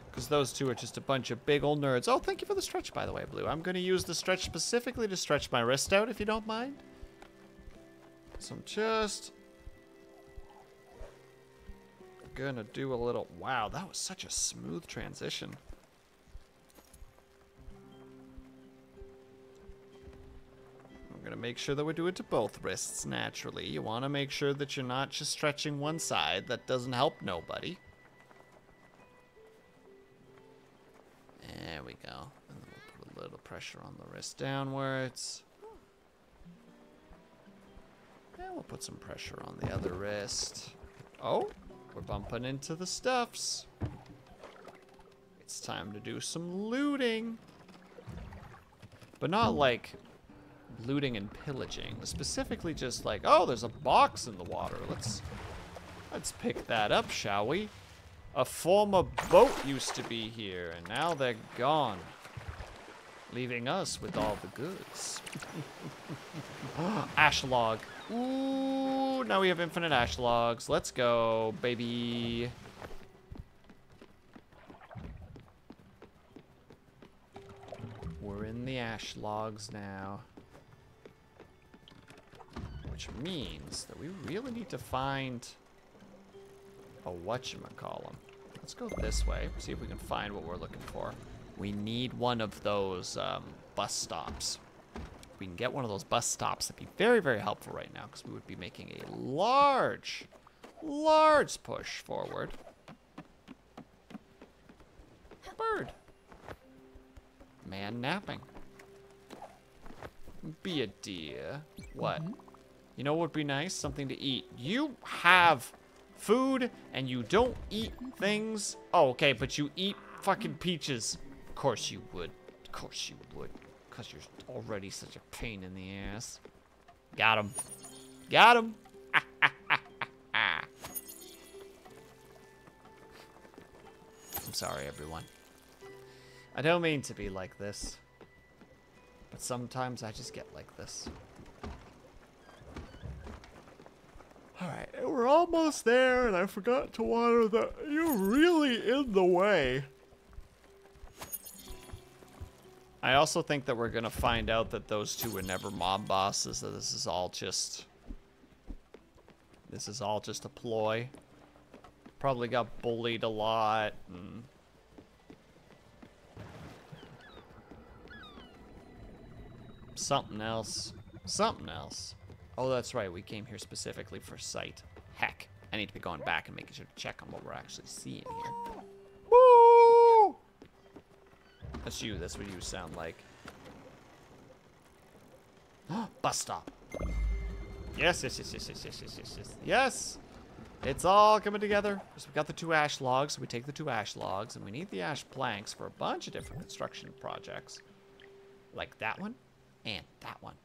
Because those two are just a bunch of big old nerds. Oh, thank you for the stretch, by the way, Blue. I'm going to use the stretch specifically to stretch my wrist out, if you don't mind. So I'm just gonna do a little... Wow, that was such a smooth transition. I'm gonna make sure that we do it to both wrists, naturally. You want to make sure that you're not just stretching one side. That doesn't help nobody. There we go. And then we'll put a little pressure on the wrist downwards. And we'll put some pressure on the other wrist. Oh, we're bumping into the stuffs. It's time to do some looting. But not like looting and pillaging. Specifically just like, oh, there's a box in the water. Let's pick that up, shall we? A former boat used to be here, and now they're gone. Leaving us with all the goods. Ash log. Ooh, now we have infinite ash logs. Let's go, baby. We're in the ash logs now. Which means that we really need to find a whatchamacallem. Let's go this way, see if we can find what we're looking for. We need one of those bus stops. If we can get one of those bus stops, that'd be very, very helpful right now, because we would be making a large push forward. Bird. Man napping. Be a dear. What? You know what would be nice? Something to eat. You have food and you don't eat things. Oh, okay, but you eat fucking peaches. Of course you would. Of course you would. Because you're already such a pain in the ass. Got him. Got him. I'm sorry, everyone. I don't mean to be like this. But sometimes I just get like this. Alright, we're almost there, and I forgot to water the... You're really in the way. I also think that we're gonna find out that those two were never mob bosses, that this is all just a ploy. Probably got bullied a lot, and... Something else. Something else. Oh, that's right. We came here specifically for sight. Heck. I need to be going back and making sure to check on what we're actually seeing here. Woo! That's you. That's what you sound like. Bus stop. Yes, yes, yes, yes, yes, yes, yes, yes, yes. Yes! It's all coming together. So we got the 2 ash logs. So we take the 2 ash logs, and we need the ash planks for a bunch of different construction projects. Like that one and that one.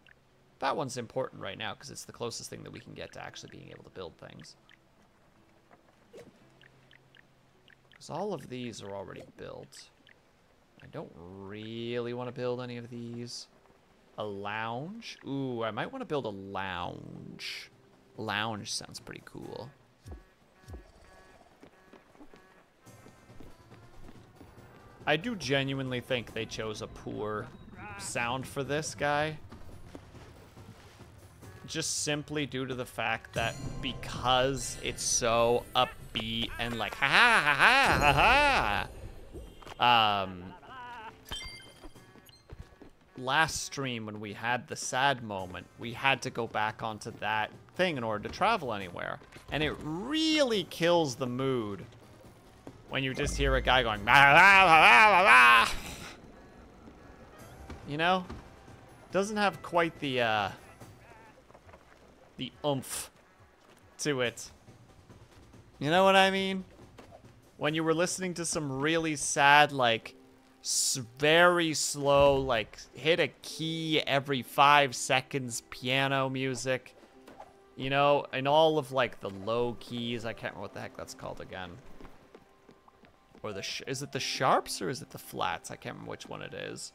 That one's important right now because it's the closest thing that we can get to actually being able to build things. Because all of these are already built. I don't really want to build any of these. A lounge? Ooh, I might want to build a lounge. Lounge sounds pretty cool. I do genuinely think they chose a poor sound for this guy. Just simply due to the fact that because it's so upbeat and like ha ha ha ha ha. Last stream when we had the sad moment, we had to go back onto that thing in order to travel anywhere. And it really kills the mood when you just hear a guy going, bah, bah, bah, bah, bah. You know? Doesn't have quite the oomph to it. You know what I mean? When you were listening to some really sad, like, very slow, like, hit a key every 5 seconds piano music. You know, and all of, like, the low keys. I can't remember what the heck that's called again. Or is it the sharps or is it the flats? I can't remember which one it is.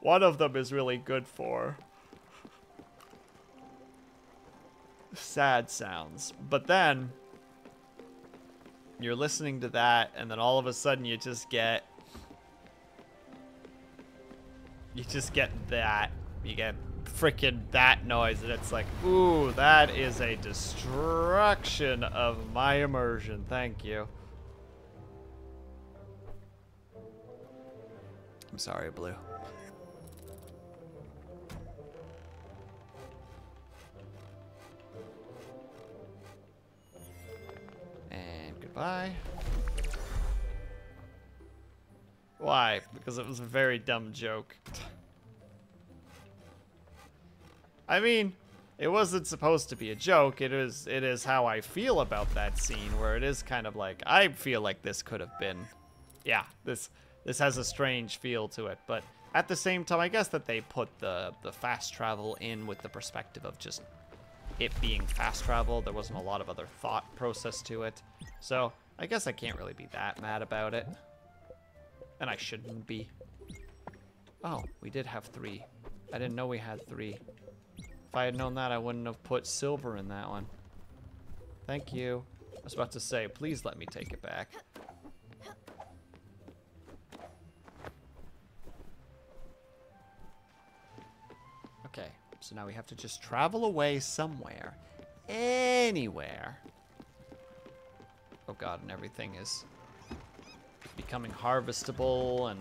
One of them is really good for sad sounds. But then you're listening to that and then all of a sudden you just get that. You get freaking that noise and it's like, ooh, that is a destruction of my immersion. Thank you. I'm sorry, Blue. And goodbye. Why? Because it was a very dumb joke. I mean, it wasn't supposed to be a joke. It is how I feel about that scene, where it is kind of like, I feel like this could have been, yeah, this has a strange feel to it. But at the same time, I guess that they put the fast travel in with the perspective of just it being fast travel. There wasn't a lot of other thought process to it. So I guess I can't really be that mad about it. And I shouldn't be. Oh, we did have 3. I didn't know we had 3. If I had known that, I wouldn't have put silver in that one. Thank you. I was about to say, please let me take it back. Okay, so now we have to just travel away somewhere. Anywhere. Oh god, and everything is becoming harvestable and...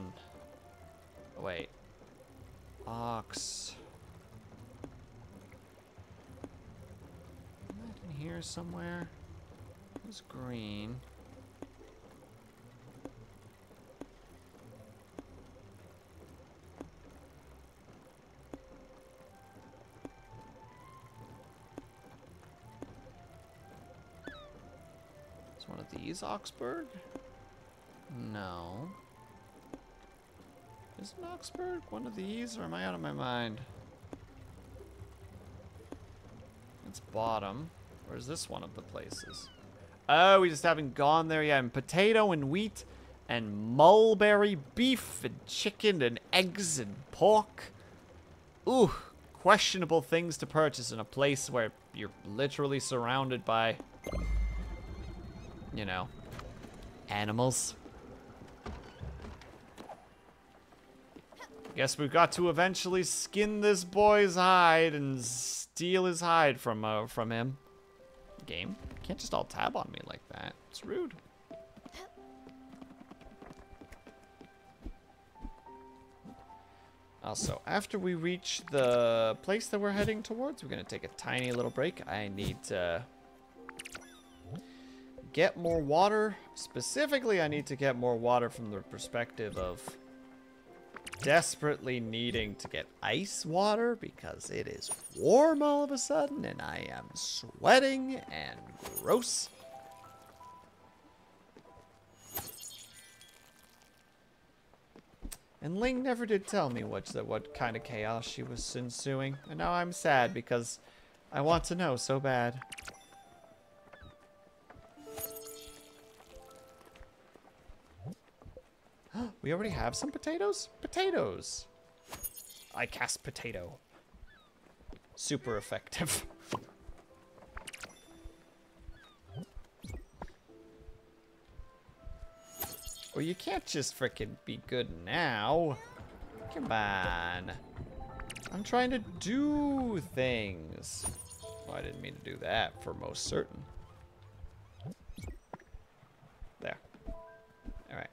Oh, wait. Ox. Isn't that in here somewhere? It's green. Is one of these Oxbird? No. Isn't Oxbird one of these, or am I out of my mind? It's bottom. Or is this one of the places? Oh, we just haven't gone there yet. And potato and wheat and mulberry beef and chicken and eggs and pork. Ooh, questionable things to purchase in a place where you're literally surrounded by, you know, animals. Guess we've got to eventually skin this boy's hide and steal his hide from him. Game, you can't just all tab on me like that. It's rude. Also, after we reach the place that we're heading towards, we're gonna take a tiny little break. I need to get more water. Specifically, I need to get more water from the perspective of desperately needing to get ice water because it is warm all of a sudden and I am sweating and gross. And Ling never did tell me what kind of chaos she was ensuing, and now I'm sad because I want to know so bad. We already have some potatoes? Potatoes! I cast potato. Super effective. Oh Well, you can't just frickin' be good now. Come on. I'm trying to do things. Oh, I didn't mean to do that for most certain. There. Alright.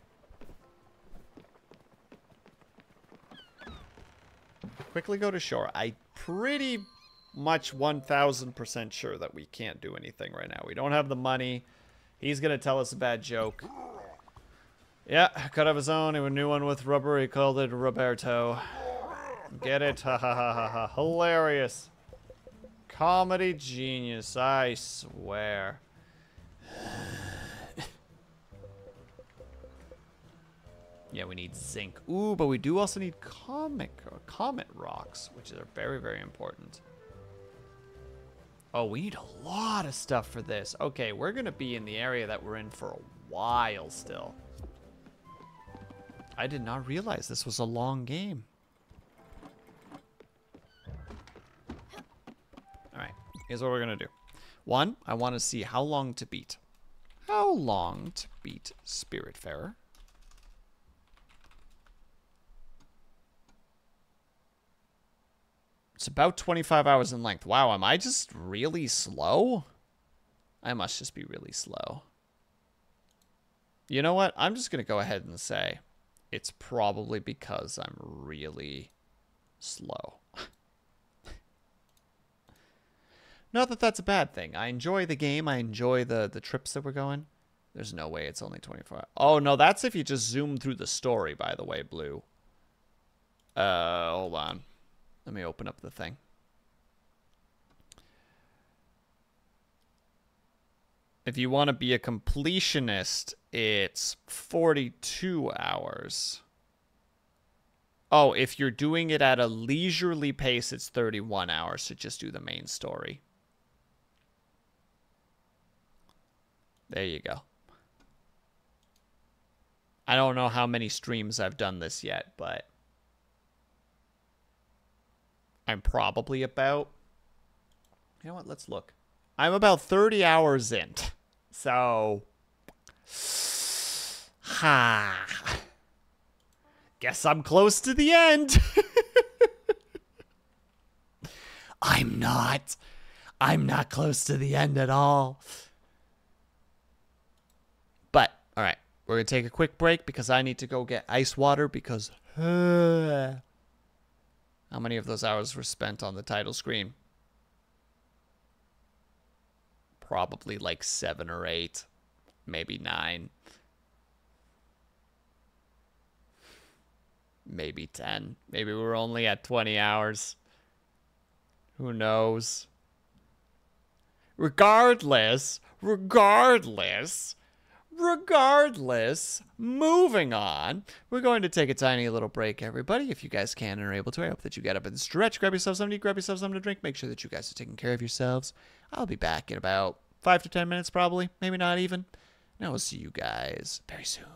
Quickly go to shore. I pretty much 1000% sure that we can't do anything right now. We don't have the money. He's gonna tell us a bad joke. Yeah, cut off his own. He was a new one with rubber. He called it Roberto. Get it? Ha ha ha ha ha. Hilarious. Comedy genius, I swear. Yeah, we need zinc. Ooh, but we do also need comet rocks, which are very, very important. Oh, we need a lot of stuff for this. Okay, we're going to be in the area that we're in for a while still. I did not realize this was a long game. Alright, here's what we're going to do. One, I want to see how long to beat. How long to beat Spiritfarer. It's about 25 hours in length. Wow, am I just really slow? I must just be really slow. You know what? I'm just going to go ahead and say it's probably because I'm really slow. Not that that's a bad thing. I enjoy the game. I enjoy the trips that we're going. There's no way it's only 24 hours. Oh, no, that's if you just zoom through the story, by the way, Blue. Hold on. Let me open up the thing. If you want to be a completionist, it's 42 hours. Oh, if you're doing it at a leisurely pace, it's 31 hours to just do the main story. There you go. I don't know how many streams I've done this yet, but I'm probably about... You know what? Let's look. I'm about 30 hours in. So... Ha. Guess I'm close to the end. I'm not. I'm not close to the end at all. But, all right. We're going to take a quick break because I need to go get ice water because... How many of those hours were spent on the title screen? Probably like 7 or 8. Maybe 9. Maybe 10. Maybe we're only at 20 hours. Who knows? Regardless, moving on. We're going to take a tiny little break, everybody. If you guys can and are able to, I hope that you get up and stretch, grab yourself something to eat, grab yourself something to drink. Make sure that you guys are taking care of yourselves. I'll be back in about 5 to 10 minutes, probably. Maybe not even. And I will see you guys very soon.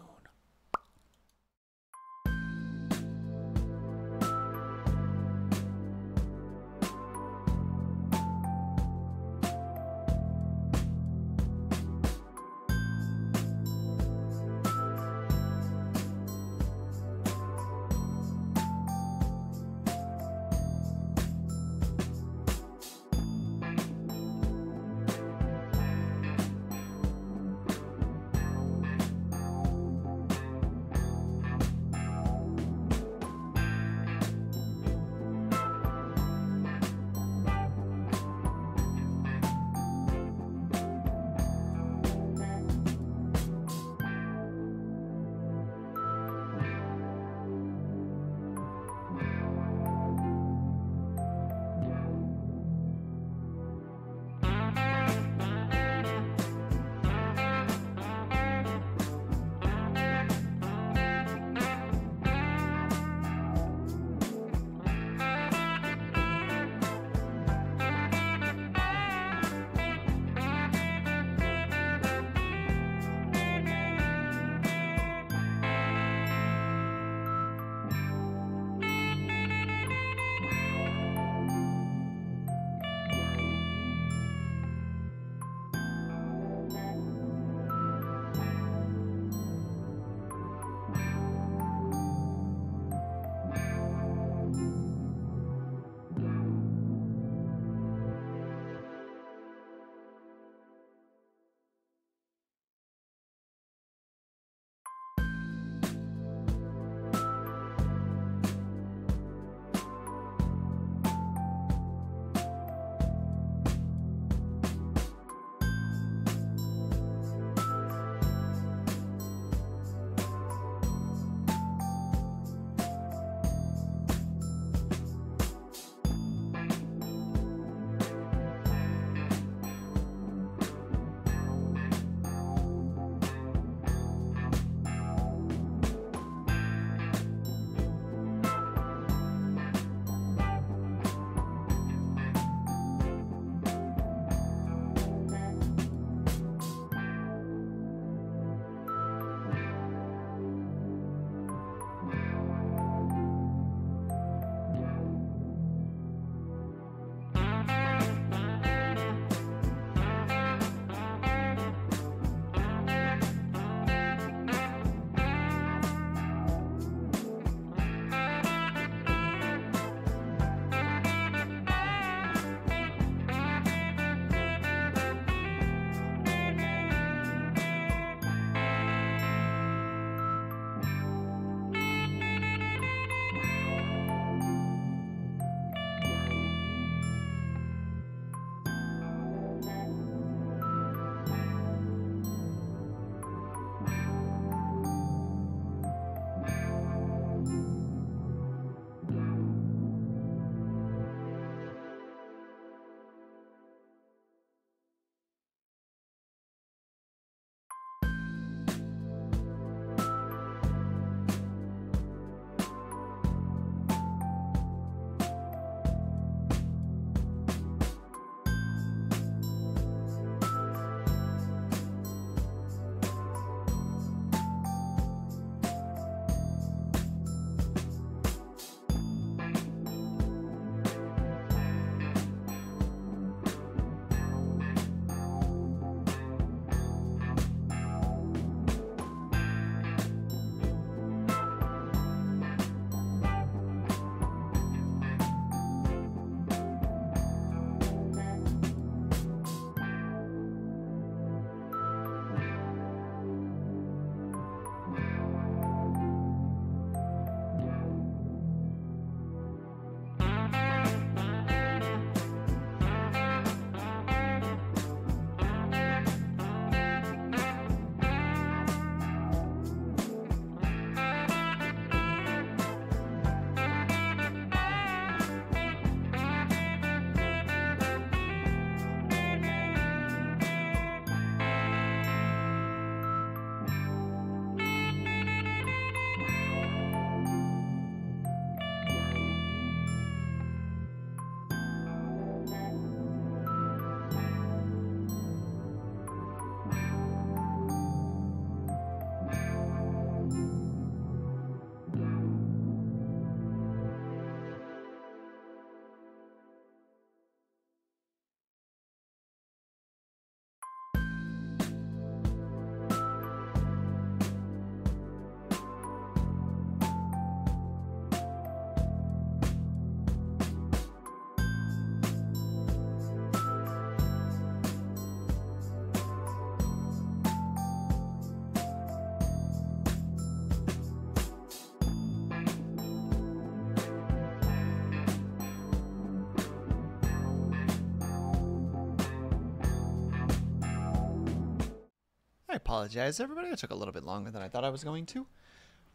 I apologize, everybody. It took a little bit longer than I thought I was going to.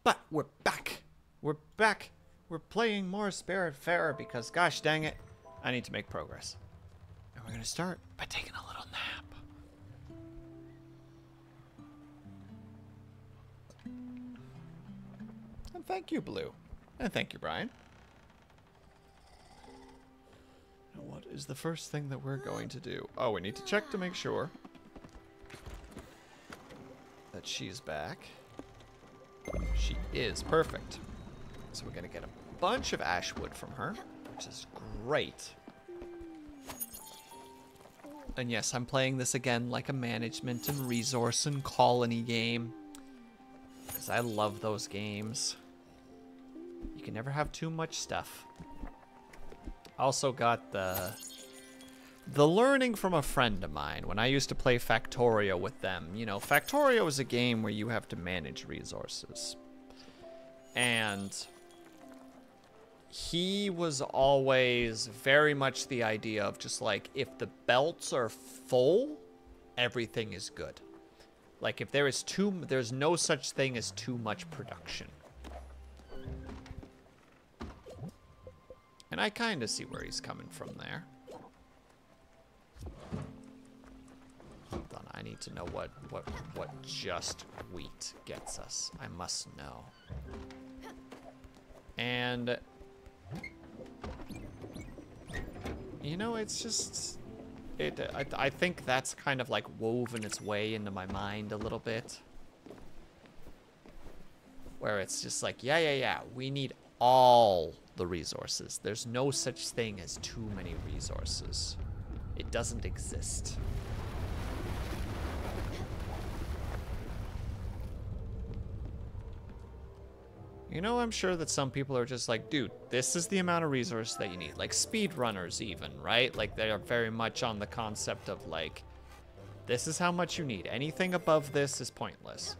But we're back. We're back. We're playing more Spiritfarer because, gosh dang it, I need to make progress. And we're going to start by taking a little nap. And thank you, Blue. And thank you, Brian. Now, what is the first thing that we're going to do? Oh, we need to check to make sure that she's back. She is. Perfect. So we're going to get a bunch of ash wood from her, which is great. And yes, I'm playing this again like a management and resource and colony game, because I love those games. You can never have too much stuff. Also got the learning from a friend of mine when I used to play Factorio with them. You know, Factorio is a game where you have to manage resources. And he was always very much the idea of just like, if the belts are full, everything is good. Like if there's no such thing as too much production. And I kind of see where he's coming from there. Hold on, I need to know what just wheat gets us. I must know. And you know, it's just I think that's kind of like woven its way into my mind a little bit. Where it's just like, yeah, we need all the resources. There's no such thing as too many resources. It doesn't exist. You know, I'm sure that some people are just like, dude, this is the amount of resource that you need. Like speedrunners even, right? Like they are very much on the concept of like, this is how much you need. Anything above this is pointless.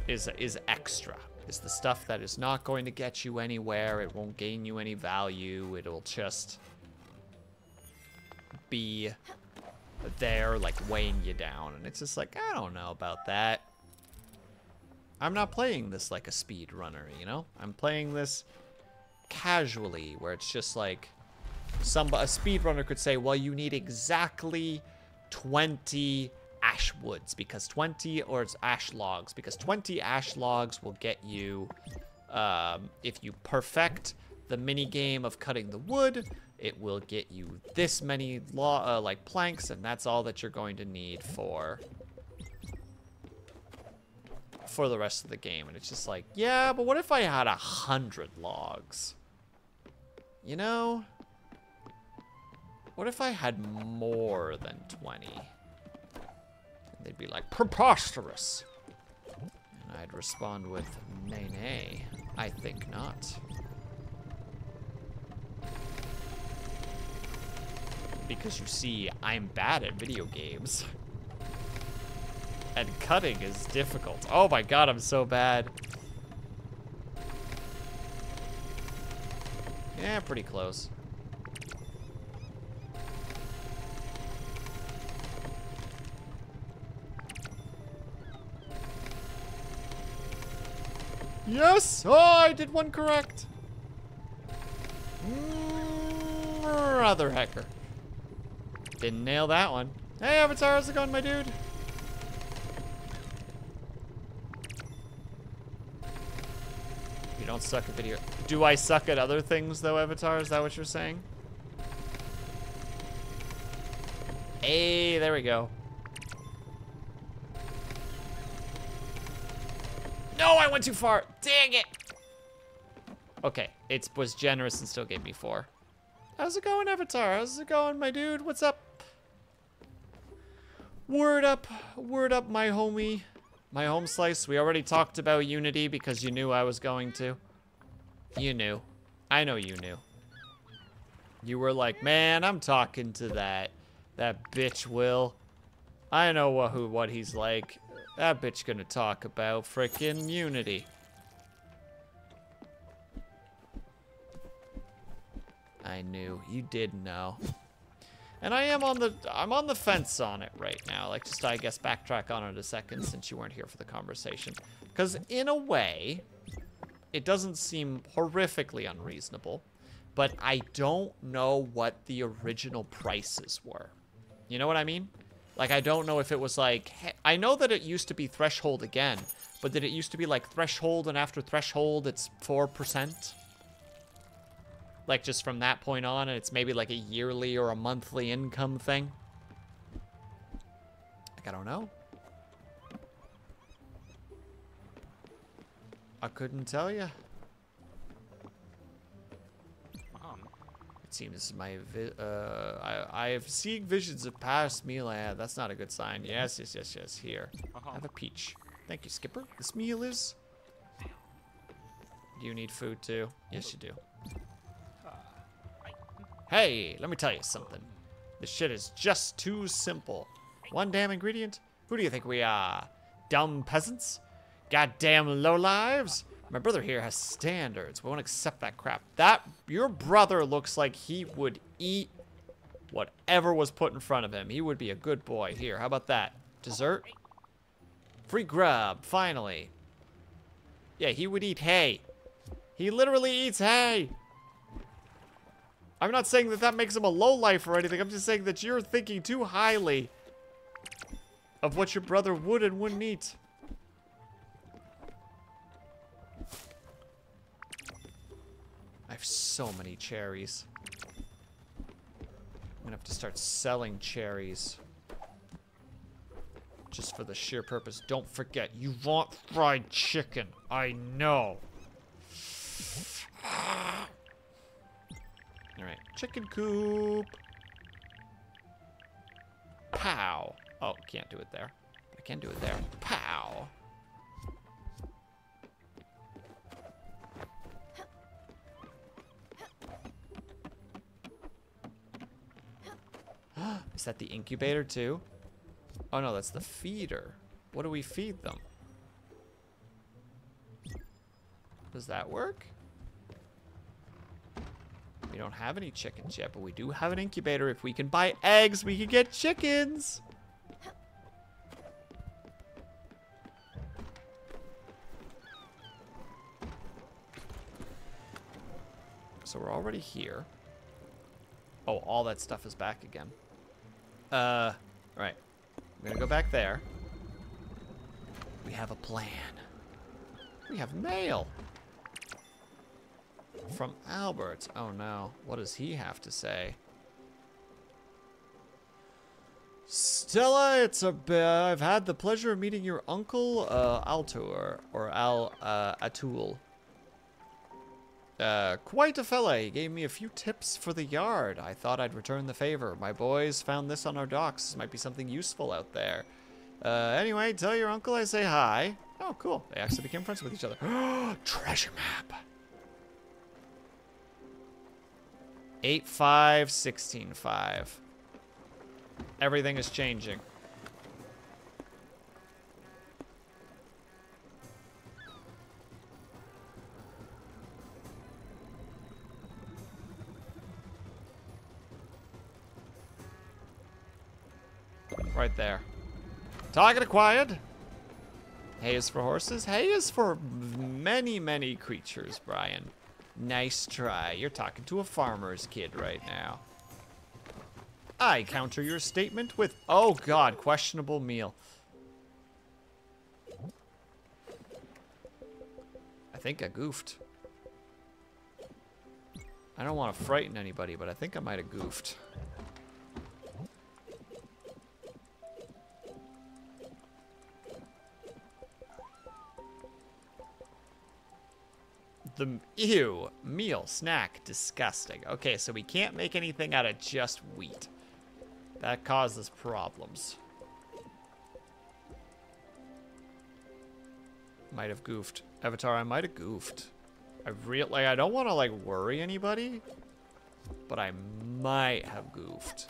Is extra. Is the stuff that is not going to get you anywhere. It won't gain you any value. It'll just be there, like weighing you down. And it's just like, I don't know about that. I'm not playing this like a speedrunner, you know? I'm playing this casually, where it's just like, a speedrunner could say, well, you need exactly 20 ash woods, because 20, or it's ash logs, because 20 ash logs will get you, if you perfect the mini game of cutting the wood, it will get you this many like planks, and that's all that you're going to need for the rest of the game. And it's just like, yeah, but what if I had 100 logs? You know? What if I had more than 20? And they'd be like, preposterous. And I'd respond with, nay, I think not. Because you see, I'm bad at video games. And cutting is difficult. Oh my god, I'm so bad. Yeah, pretty close. Yes! Oh, I did one correct. Brother hecker. Didn't nail that one. Hey, Avatar, how's it going, my dude? You don't suck at video. Do I suck at other things, though, Avatar? Is that what you're saying? Hey, there we go. No, I went too far. Dang it. Okay, it was generous and still gave me 4. How's it going, Avatar? How's it going, my dude? What's up? Word up, my homie. My home slice. We already talked about Unity because you knew I was going to. You knew. I know you knew. You were like, man, I'm talking to that bitch Will. I know what he's like. That bitch gonna talk about frickin' Unity. I knew. You did know. And I'm on the fence on it right now. Like, just, I guess, backtrack on it a second since you weren't here for the conversation. Because in a way, it doesn't seem horrifically unreasonable, but I don't know what the original prices were. You know what I mean? Like, I don't know if it was like, I know that it used to be threshold again, but did it used to be like threshold and after threshold it's 4%? Like, just from that point on, and it's maybe like a yearly or a monthly income thing? Like, I don't know. I couldn't tell you. It seems I have seen visions of past meal. That's not a good sign. Yes, yes, yes, yes. Here. Have a peach. Thank you, Skipper. This meal is... Do you need food too? Yes, you do. Hey, let me tell you something. This shit is just too simple. One damn ingredient? Who do you think we are? Dumb peasants? Goddamn lowlives? My brother here has standards. We won't accept that crap. Your brother looks like he would eat whatever was put in front of him. He would be a good boy. Here, how about that? Dessert? Free grub, finally. Yeah, he would eat hay. He literally eats hay. I'm not saying that that makes him a lowlife or anything. I'm just saying that you're thinking too highly of what your brother would and wouldn't eat. I have so many cherries. I'm gonna have to start selling cherries. Just for the sheer purpose. Don't forget, you want fried chicken. I know. Alright, chicken coop. Pow. Oh, can't do it there. I can do it there. Pow. Is that the incubator too? Oh no, that's the feeder. What do we feed them? Does that work? We don't have any chickens yet, but we do have an incubator. If we can buy eggs, we can get chickens. So we're already here. Oh, all that stuff is back again. Right. I'm gonna go back there. We have a plan. We have mail. From Albert. Oh no. What does he have to say? Stella, I've had the pleasure of meeting your uncle, Altor, or Atul. Quite a fella. He gave me a few tips for the yard. I thought I'd return the favor. My boys found this on our docks. This might be something useful out there. Anyway, tell your uncle I say hi. Oh, cool. They actually became friends with each other. Treasure map. 85165. Everything is changing. Right there. Target acquired. Hay is for horses. Hay is for many, many creatures, Brian. Nice try. You're talking to a farmer's kid right now. I counter your statement with, oh god, questionable meal. I think I goofed. I don't want to frighten anybody, but I think I might have goofed. Ew, meal, snack, disgusting. Okay, so we can't make anything out of just wheat. That causes problems. Might have goofed. Avatar, I might have goofed. I don't want to like worry anybody, but I might have goofed.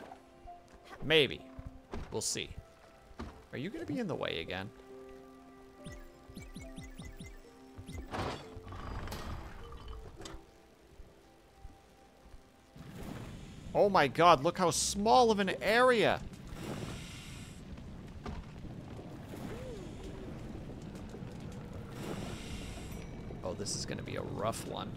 Maybe. We'll see. Are you gonna be in the way again? Oh my god, look how small of an area. Oh, this is gonna be a rough one.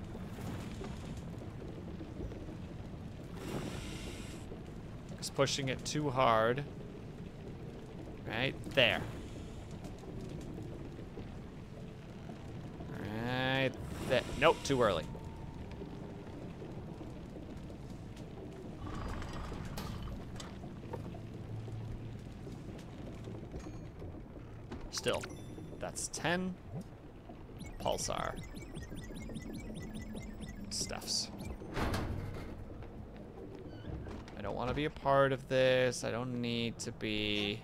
Just pushing it too hard. Right there. Right there. Nope, too early. Still, that's 10. Pulsar. Stuffs. I don't want to be a part of this. I don't need to be.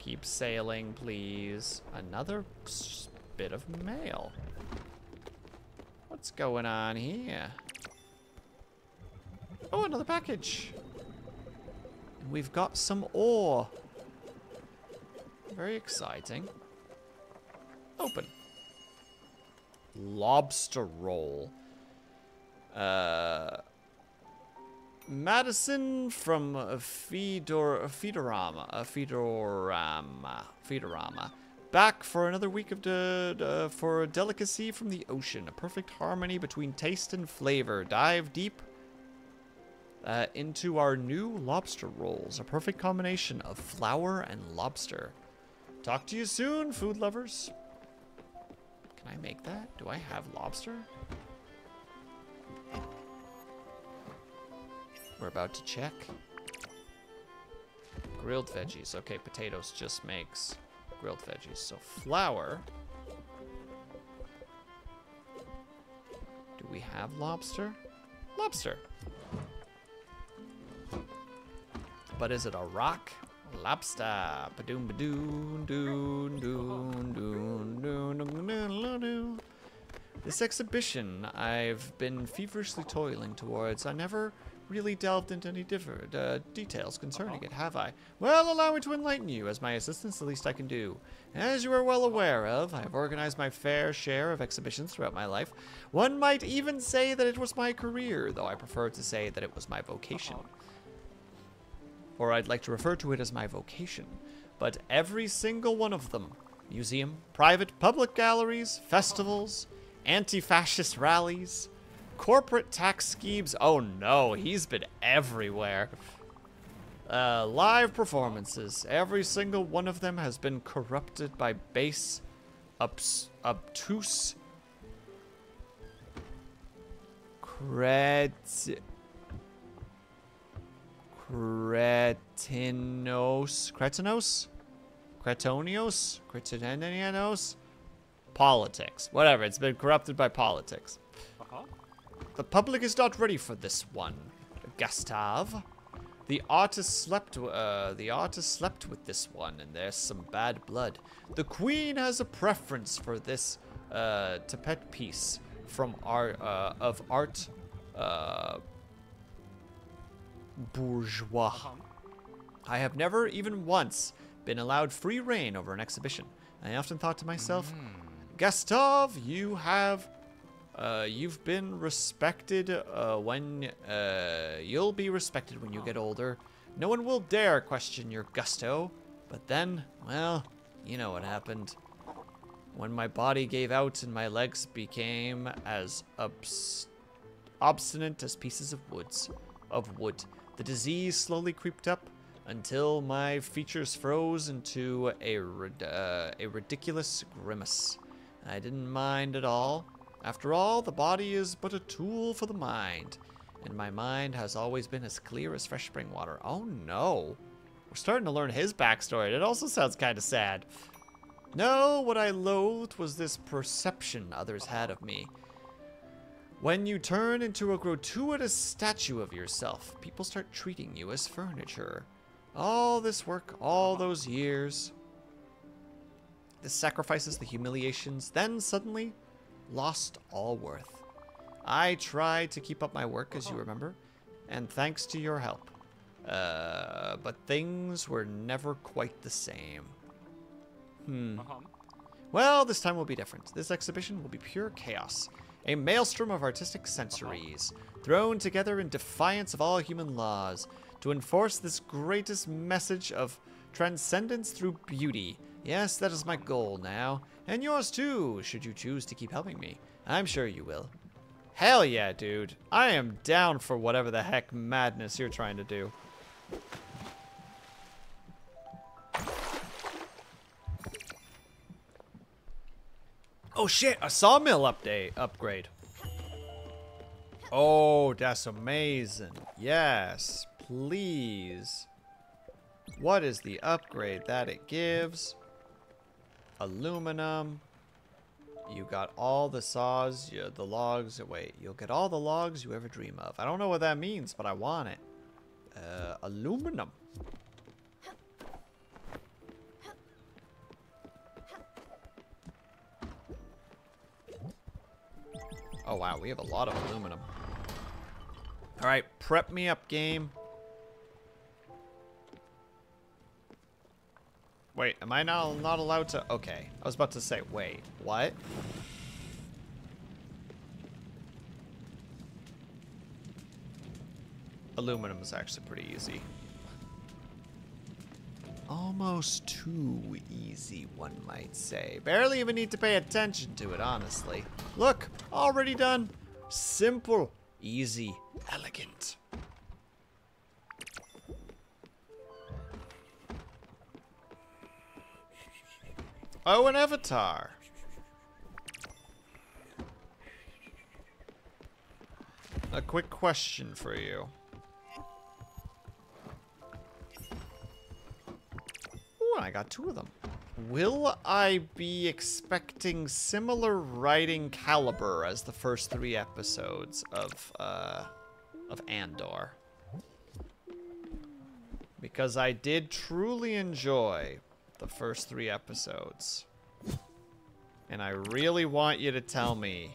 Keep sailing, please. Another bit of mail. What's going on here? Oh, another package. And we've got some ore. Very exciting. Open. Lobster roll. Madison from Feedorama. Back for another week of for a delicacy from the ocean. A perfect harmony between taste and flavor. Dive deep into our new lobster rolls. A perfect combination of flour and lobster. Talk to you soon, food lovers. Can I make that? Do I have lobster? We're about to check. Grilled veggies. Okay, potatoes just makes grilled veggies. So flour. Do we have lobster? Lobster. But is it a rock? Lobster. Ba-doom ba-doon doon doon doon doon doon doon. This exhibition I've been feverishly toiling towards. I never really delved into any different details concerning it, have I? Well, allow me to enlighten you. As my assistant's the least I can do. As you are well aware of, I have organized my fair share of exhibitions throughout my life. One might even say that it was my career, though I prefer to say that it was my vocation. Or I'd like to refer to it as my vocation. But every single one of them, museum, private, public galleries, festivals, anti-fascist rallies, corporate tax schemes. Oh no, he's been everywhere. Live performances. Every single one of them has been corrupted by base, obtuse, Cretonios? Politics. Whatever, it's been corrupted by politics. The public is not ready for this one, Gustav. The artist slept with this one, and there's some bad blood. The Queen has a preference for this tapete piece from art bourgeois. I have never even once been allowed free reign over an exhibition. I often thought to myself, Gustav, you've been respected you'll be respected when you get older. No one will dare question your gusto. But then, well, you know what happened. When my body gave out and my legs became as obstinate as pieces of wood, the disease slowly creeped up until my features froze into a ridiculous grimace. I didn't mind at all. After all, the body is but a tool for the mind, and my mind has always been as clear as fresh spring water. Oh no. We're starting to learn his backstory. It also sounds kind of sad. No, what I loathed was this perception others had of me. When you turn into a gratuitous statue of yourself, people start treating you as furniture. All this work, all those years, the sacrifices, the humiliations, then suddenly lost all worth. I tried to keep up my work, as you remember, and thanks to your help. But things were never quite the same. Well, this time will be different. This exhibition will be pure chaos. A maelstrom of artistic sensories, thrown together in defiance of all human laws, to enforce this greatest message of transcendence through beauty. Yes, that is my goal now. And yours too, should you choose to keep helping me. I'm sure you will. Hell yeah, dude. I am down for whatever the heck madness you're trying to do. Oh shit, a sawmill upgrade. Oh, that's amazing. Yes, please. What is the upgrade that it gives? Aluminum. You got all the saws, the logs. Wait, you'll get all the logs you ever dream of. I don't know what that means, but I want it. Aluminum. Oh wow, we have a lot of aluminum. Alright, prep me up, game. Wait, am I not allowed to? Okay, I was about to say, wait, what? Aluminum is actually pretty easy. Almost too easy, one might say. Barely even need to pay attention to it, honestly. Look, already done. Simple, easy, elegant. Oh, an avatar. A quick question for you. Ooh, I got 2 of them. Will I be expecting similar writing caliber as the first 3 episodes of Andor? Because I did truly enjoy the first 3 episodes. And I really want you to tell me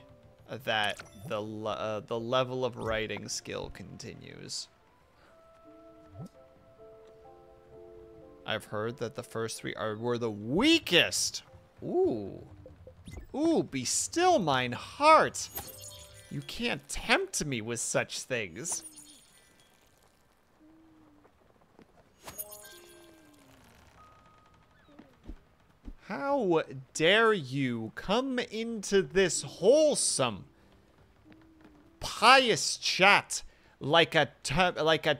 that the level of writing skill continues. I've heard that the first 3 were the weakest. Ooh. Ooh, be still mine heart. You can't tempt me with such things. How dare you come into this wholesome, pious chat like a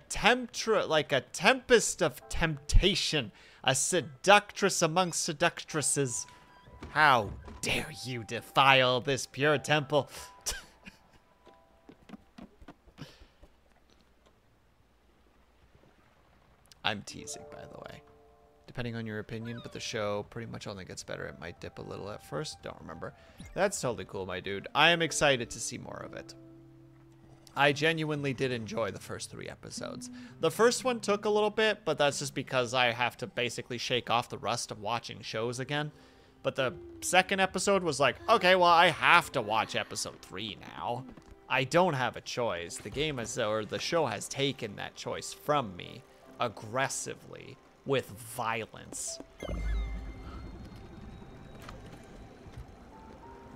tempest of temptation, a seductress amongst seductresses. How dare you defile this pure temple? I'm teasing, by the way. Depending on your opinion, but the show pretty much only gets better. It might dip a little at first. Don't remember. That's totally cool, my dude. I am excited to see more of it. I genuinely did enjoy the first 3 episodes. The first one took a little bit, but that's just because I have to basically shake off the rust of watching shows again. But the second episode was like, okay, well, I have to watch episode 3 now. I don't have a choice. The game has, or the show has taken that choice from me aggressively with violence.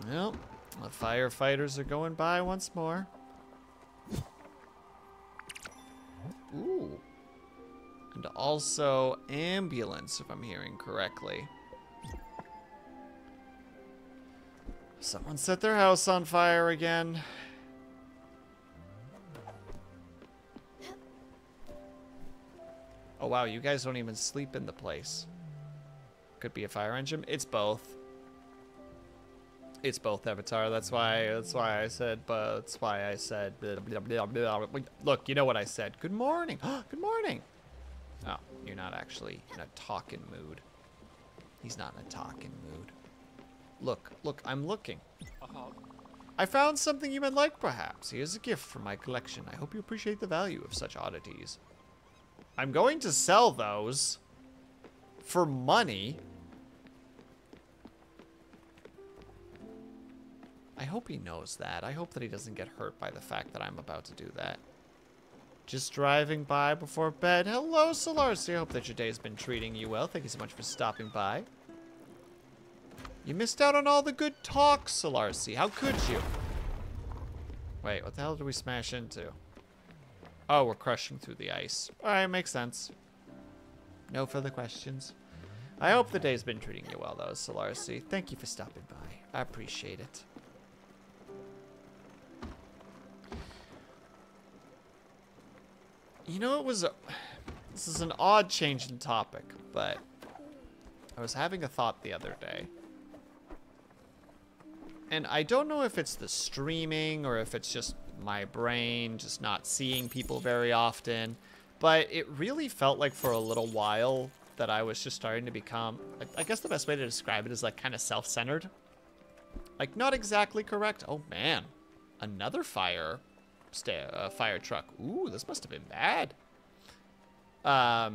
Well, the firefighters are going by once more. Ooh. And also ambulance, if I'm hearing correctly. Someone set their house on fire again. Oh wow, you guys don't even sleep in the place. Could be a fire engine. It's both. It's both, Avatar. That's why I said, but that's why I said. Look, you know what I said. Good morning. Good morning. Oh, you're not actually in a talking mood. He's not in a talking mood. Look, I'm looking. I found something you might like, perhaps. Here's a gift from my collection. I hope you appreciate the value of such oddities. I'm going to sell those for money. I hope he knows that. I hope that he doesn't get hurt by the fact that I'm about to do that. Just driving by before bed. Hello, Solarcy. I hope that your day has been treating you well. Thank you so much for stopping by. You missed out on all the good talk, Solarcy. How could you? Wait, what the hell did we smash into? Oh, we're crushing through the ice. Alright, makes sense. No further questions. I hope the day's been treating you well, though, Solarcy. Thank you for stopping by. I appreciate it. You know, this is an odd change in topic, but I was having a thought the other day. And I don't know if it's the streaming or if it's just my brain just not seeing people very often, but it really felt like for a little while that I was just starting to become, I guess the best way to describe it is like kind of self-centered. Like not exactly correct. Oh man, another fire truck. Ooh, this must have been bad. I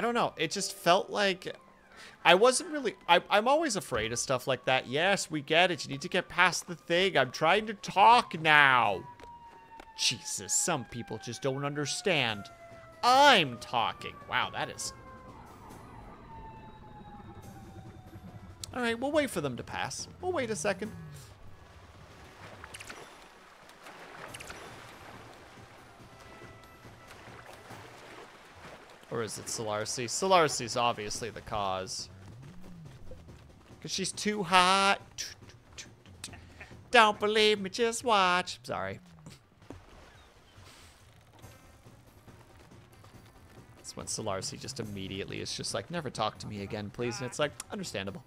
don't know. It just felt like I wasn't really... I'm always afraid of stuff like that. Yes, we get it. You need to get past the thing. I'm trying to talk now. Jesus, some people just don't understand. I'm talking. Wow, that is... Alright, we'll wait for them to pass. We'll wait a second. Or is it Solarcy? Solarcy's obviously the cause. Because she's too hot. Don't believe me, just watch. Sorry. That's when Solarcy just immediately is just like, never talk to me again, please. And it's like, understandable.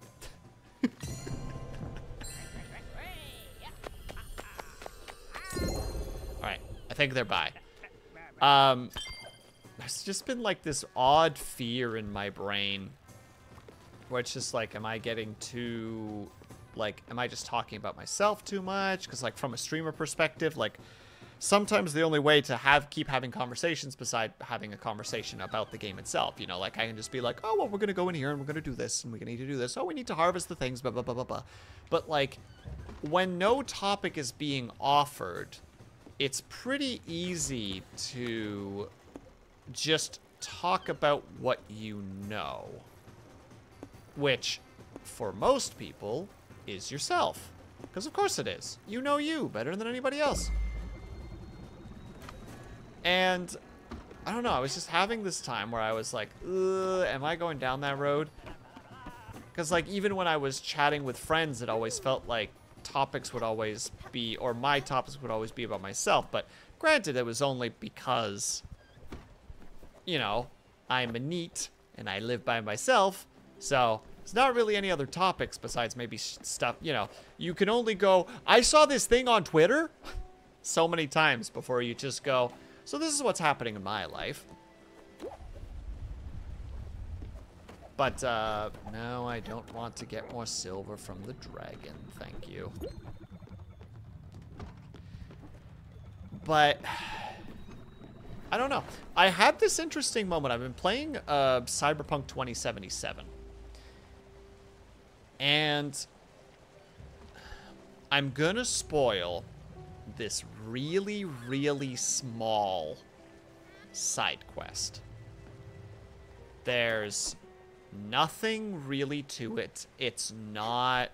Alright, I think they're by. There's just been like this odd fear in my brain where it's just like, am I getting too, like, am I just talking about myself too much? Because like from a streamer perspective, like sometimes the only way to keep having conversations beside having a conversation about the game itself, you know, like I can just be like, oh, well, we're going to go in here and we're going to do this and we need to do this. Oh, we need to harvest the things, blah, blah, blah, blah, blah. But like when no topic is being offered, it's pretty easy to just talk about what you know, which for most people is yourself, because of course it is. You know you better than anybody else. And I don't know, I was just having this time where I was like, am I going down that road? Because like even when I was chatting with friends, it always felt like topics would always be, or my topics would always be about myself. But granted, it was only because, you know, I'm a neat and I live by myself, so it's not really any other topics besides maybe stuff, you know. You can only go, I saw this thing on Twitter so many times before you just go, so this is what's happening in my life. But, no, I don't want to get more silver from the dragon, thank you. But I don't know. I had this interesting moment. I've been playing Cyberpunk 2077. And I'm gonna spoil this really, really small side quest. There's nothing really to it. It's not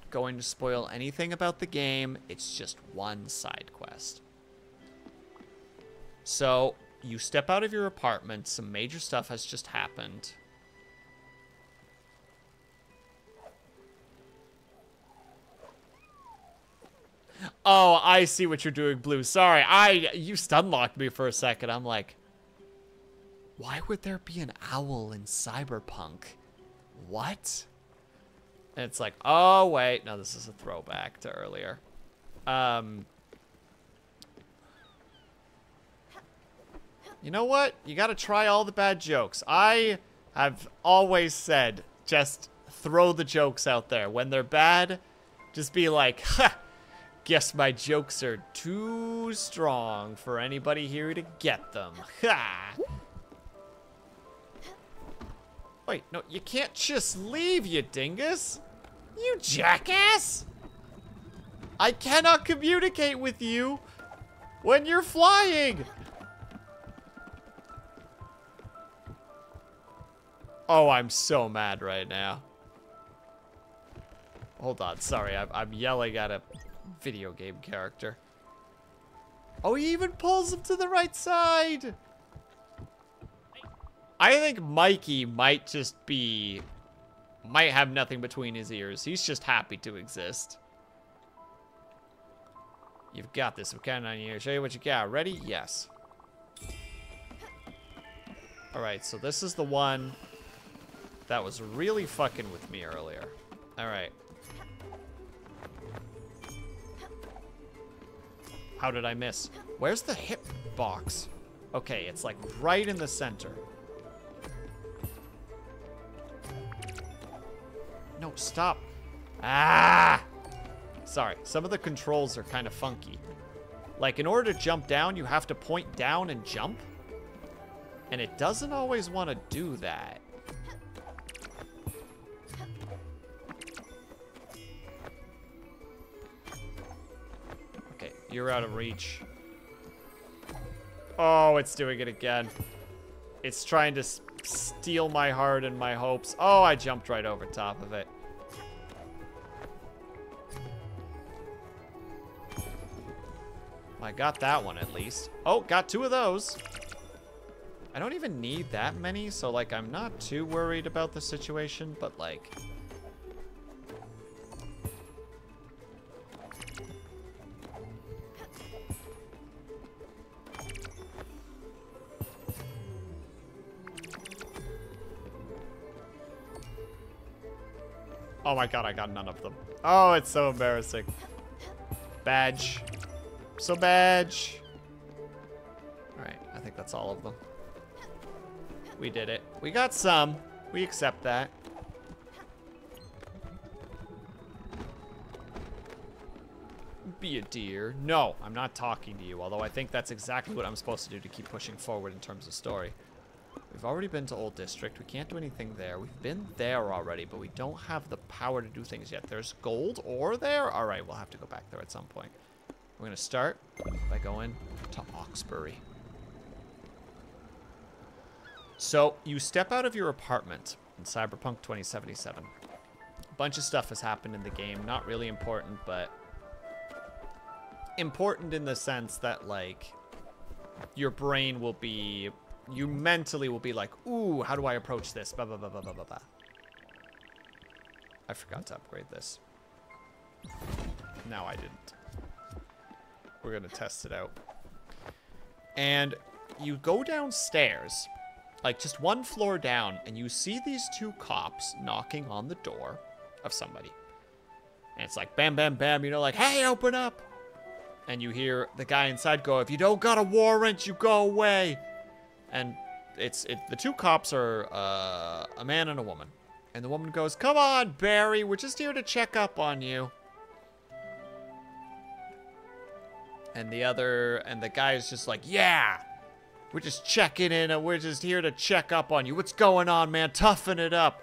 going to spoil anything about the game. It's just one side quest. So you step out of your apartment, some major stuff has just happened. Oh, I see what you're doing, Blue. Sorry, you stun-locked me for a second. I'm like, why would there be an owl in Cyberpunk? What? And it's like, oh, wait. No, this is a throwback to earlier. You know what? You gotta try all the bad jokes. I have always said, just throw the jokes out there. When they're bad, just be like, ha! Guess my jokes are too strong for anybody here to get them. Ha! Wait, no, you can't just leave, you dingus. You jackass! I cannot communicate with you when you're flying. Oh, I'm so mad right now. Hold on, sorry, I'm yelling at a video game character. Oh, he even pulls him to the right side! I think Mikey might just be... might have nothing between his ears. He's just happy to exist. You've got this. I'm counting on you. Show you what you got. Ready? Yes. Alright, so this is the one that was really fucking with me earlier. Alright. How did I miss? Where's the hip box? Okay, it's like right in the center. No, stop. Ah! Sorry, some of the controls are kind of funky. Like, in order to jump down, you have to point down and jump. And it doesn't always want to do that. Okay, you're out of reach. Oh, it's doing it again. It's trying to steal my heart and my hopes. Oh, I jumped right over top of it. I got that one at least. Oh, got 2 of those. I don't even need that many, so like I'm not too worried about the situation, but like... Oh my god, I got none of them. Oh, it's so embarrassing. Badge. So badge. Alright, I think that's all of them. We did it. We got some. We accept that. Be a dear. No, I'm not talking to you, although I think that's exactly what I'm supposed to do to keep pushing forward in terms of story. We've already been to Old District. We can't do anything there. We've been there already, but we don't have the power to do things yet. There's gold ore there? Alright, we'll have to go back there at some point. We're going to start by going to Oxbury. So, you step out of your apartment in Cyberpunk 2077. A bunch of stuff has happened in the game. Not really important, but important in the sense that, like, your brain will be... You mentally will be like, ooh, how do I approach this? Blah, blah, blah, blah, blah, blah, blah. I forgot to upgrade this. No, I didn't. We're going to test it out. And you go downstairs, like just one floor down, and you see these 2 cops knocking on the door of somebody. And it's like, bam, bam, bam, you know, like, hey, open up. And you hear the guy inside go, if you don't got a warrant, you go away. And the 2 cops are a man and a woman. And the woman goes, come on, Barry, we're just here to check up on you. And the guy is just like, yeah, we're just checking in and we're just here to check up on you. What's going on, man? Toughen it up.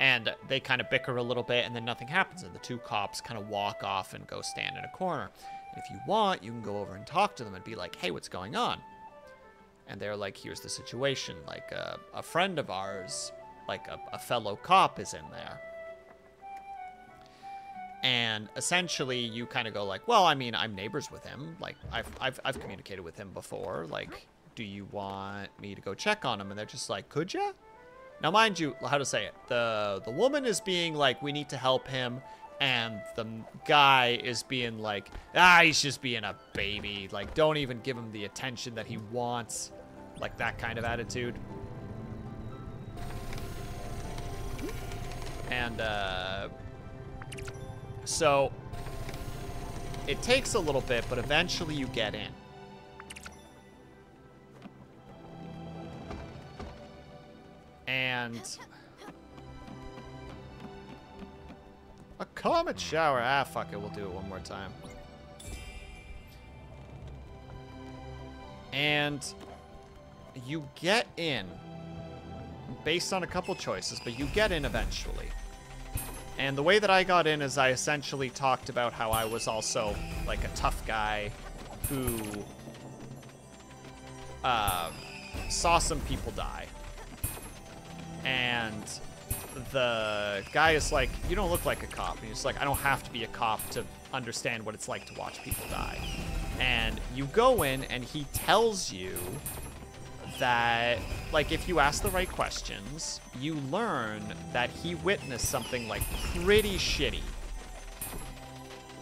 And they kind of bicker a little bit and then nothing happens. And the 2 cops kind of walk off and go stand in a corner. And if you want, you can go over and talk to them and be like, hey, what's going on? And they're like, here's the situation. Like a friend of ours, like a fellow cop is in there. And essentially you kind of go like, well, I mean, I'm neighbors with him. Like I've communicated with him before. Like, do you want me to go check on him? And they're just like, could ya? Now, mind you, how to say it? The woman is being like, we need to help him. And the guy is being like, he's just being a baby. Like, don't even give him the attention that he wants. Like that kind of attitude. And, so it takes a little bit, but eventually you get in. And a comet shower. Ah, fuck it. We'll do it one more time. And you get in based on a couple choices, but you get in eventually. And the way that I got in is I essentially talked about how I was also like a tough guy who saw some people die. And the guy is like, you don't look like a cop. And he's like, I don't have to be a cop to understand what it's like to watch people die. And you go in and he tells you that, like, if you ask the right questions, you learn that he witnessed something, like, pretty shitty.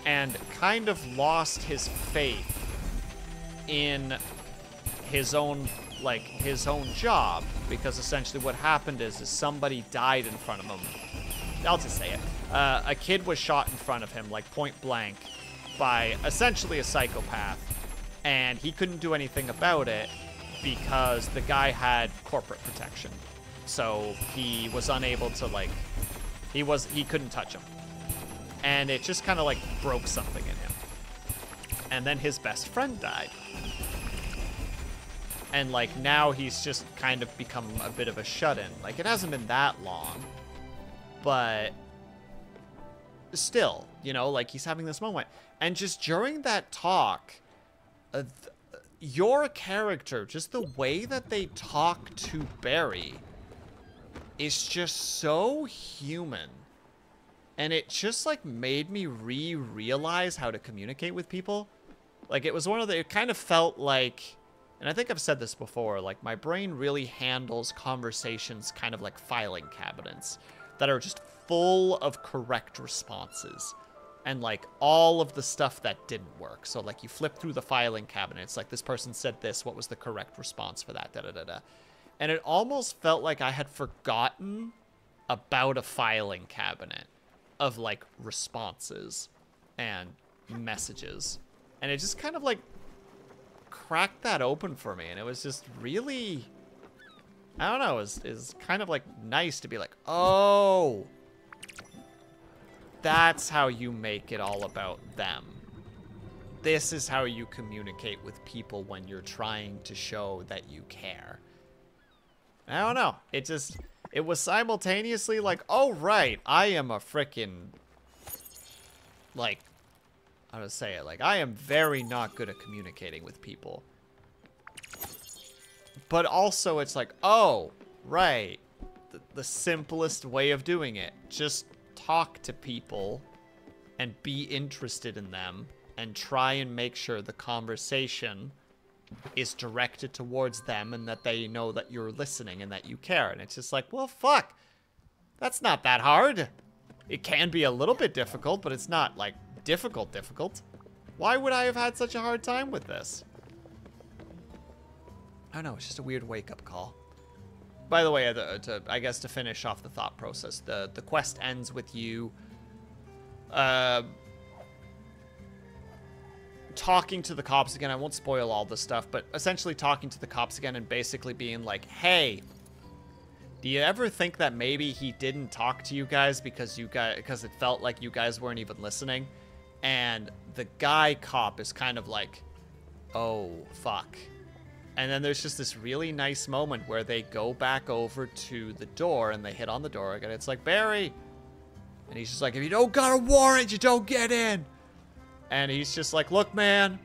And kind of lost his faith in his own, like, his own job. Because essentially what happened is somebody died in front of him. I'll just say it. A kid was shot in front of him, like, point blank, by essentially a psychopath. And he couldn't do anything about it because the guy had corporate protection. So he was unable to, like, he couldn't touch him. And it just kind of, like, broke something in him. And then his best friend died. And, like, now he's just kind of become a bit of a shut-in. Like, it hasn't been that long. But still, you know, like, he's having this moment. And just during that talk, your character, just the way that they talk to Barry is just so human. And it just, like, made me realize how to communicate with people. Like, it was one of the, it kind of felt like, and I think I've said this before, like, my brain really handles conversations kind of like filing cabinets that are just full of correct responses. And, like, all of the stuff that didn't work. So, like, you flip through the filing cabinet. It's like, this person said this. What was the correct response for that? Da-da-da-da. And it almost felt like I had forgotten about a filing cabinet of, like, responses and messages. And it just kind of, like, cracked that open for me. And it was just really, I don't know, it was kind of, like, nice to be like, oh, that's how you make it all about them. This is how you communicate with people when you're trying to show that you care. I don't know. It was simultaneously like, oh, right, I am a frickin', like, how to say it? Like, I am very not good at communicating with people. But also it's like, oh, right, the simplest way of doing it. Just talk to people and be interested in them and try and make sure the conversation is directed towards them and that they know that you're listening and that you care. And it's just like, well, fuck. That's not that hard. It can be a little bit difficult, but it's not, like, difficult. Why would I have had such a hard time with this? I don't know. It's just a weird wake-up call. By the way, I guess to finish off the thought process, the quest ends with you talking to the cops again. I won't spoil all this stuff, but essentially talking to the cops again and basically being like, hey, do you ever think that maybe he didn't talk to you guys because it felt like you guys weren't even listening? And the guy cop is kind of like, oh, fuck. And then there's just this really nice moment where they go back over to the door and they hit on the door again. It's like, Barry. And he's just like, if you don't got a warrant, you don't get in. And he's just like, look, man.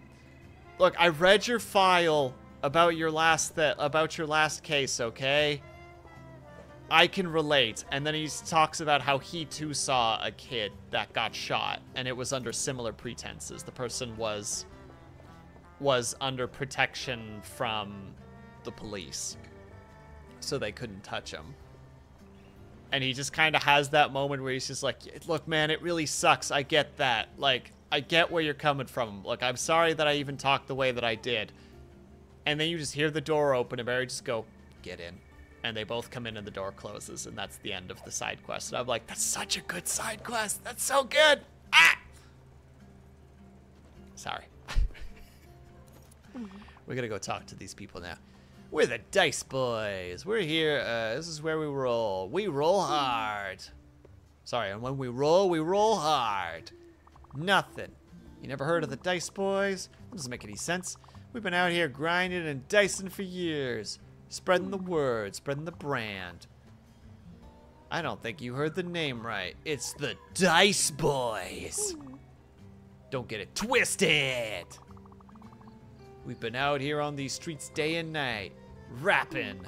Look, I read your file about your last case, okay? I can relate. And then he talks about how he too saw a kid that got shot. And it was under similar pretenses. The person was under protection from the police, so they couldn't touch him. And he just kind of has that moment where he's just like, look, man, it really sucks. I get that. Like, I get where you're coming from. Look, I'm sorry that I even talked the way that I did. And then you just hear the door open and Barry just go, get in. And they both come in and the door closes, and that's the end of the side quest. And I'm like, that's such a good side quest. That's so good. Ah! Sorry. We're gonna go talk to these people now. We're the Dice Boys. We're here. This is where we roll. We roll hard. Sorry, and when we roll hard. Nothing. You never heard of the Dice Boys? That doesn't make any sense. We've been out here grinding and dicing for years. Spreading the word, spreading the brand. I don't think you heard the name right. It's the Dice Boys. Don't get it twisted. We've been out here on these streets day and night, rapping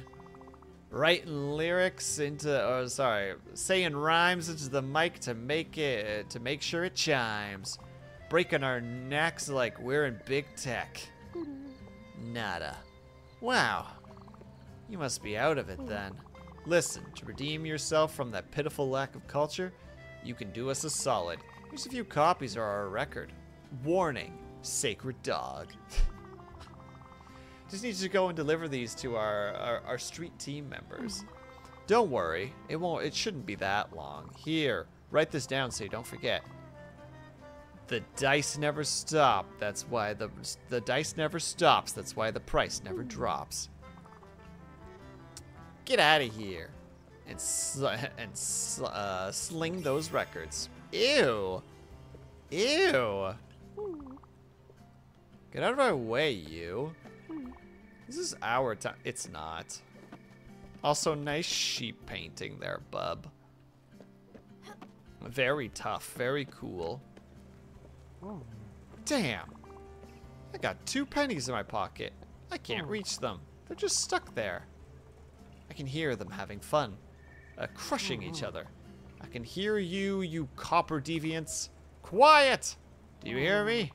writing lyrics into, or sorry, saying rhymes into the mic to make sure it chimes. Breaking our necks like we're in big tech. Nada. Wow. You must be out of it then. Listen, to redeem yourself from that pitiful lack of culture, you can do us a solid. Here's a few copies of our record. Warning, sacred dog. Just need to go and deliver these to our street team members. Don't worry, it shouldn't be that long. Here, write this down so you don't forget. The dice never stop. That's why the dice never stops. That's why the price never drops. Get out of here and sling those records. Ew. Ew. Get out of our way, you. This is our time. It's not. Also, nice sheep painting there, bub. Very tough. Very cool. Damn. I got 2 pennies in my pocket. I can't reach them. They're just stuck there. I can hear them having fun. Crushing each other. I can hear you, you copper deviants. Quiet! Do you hear me?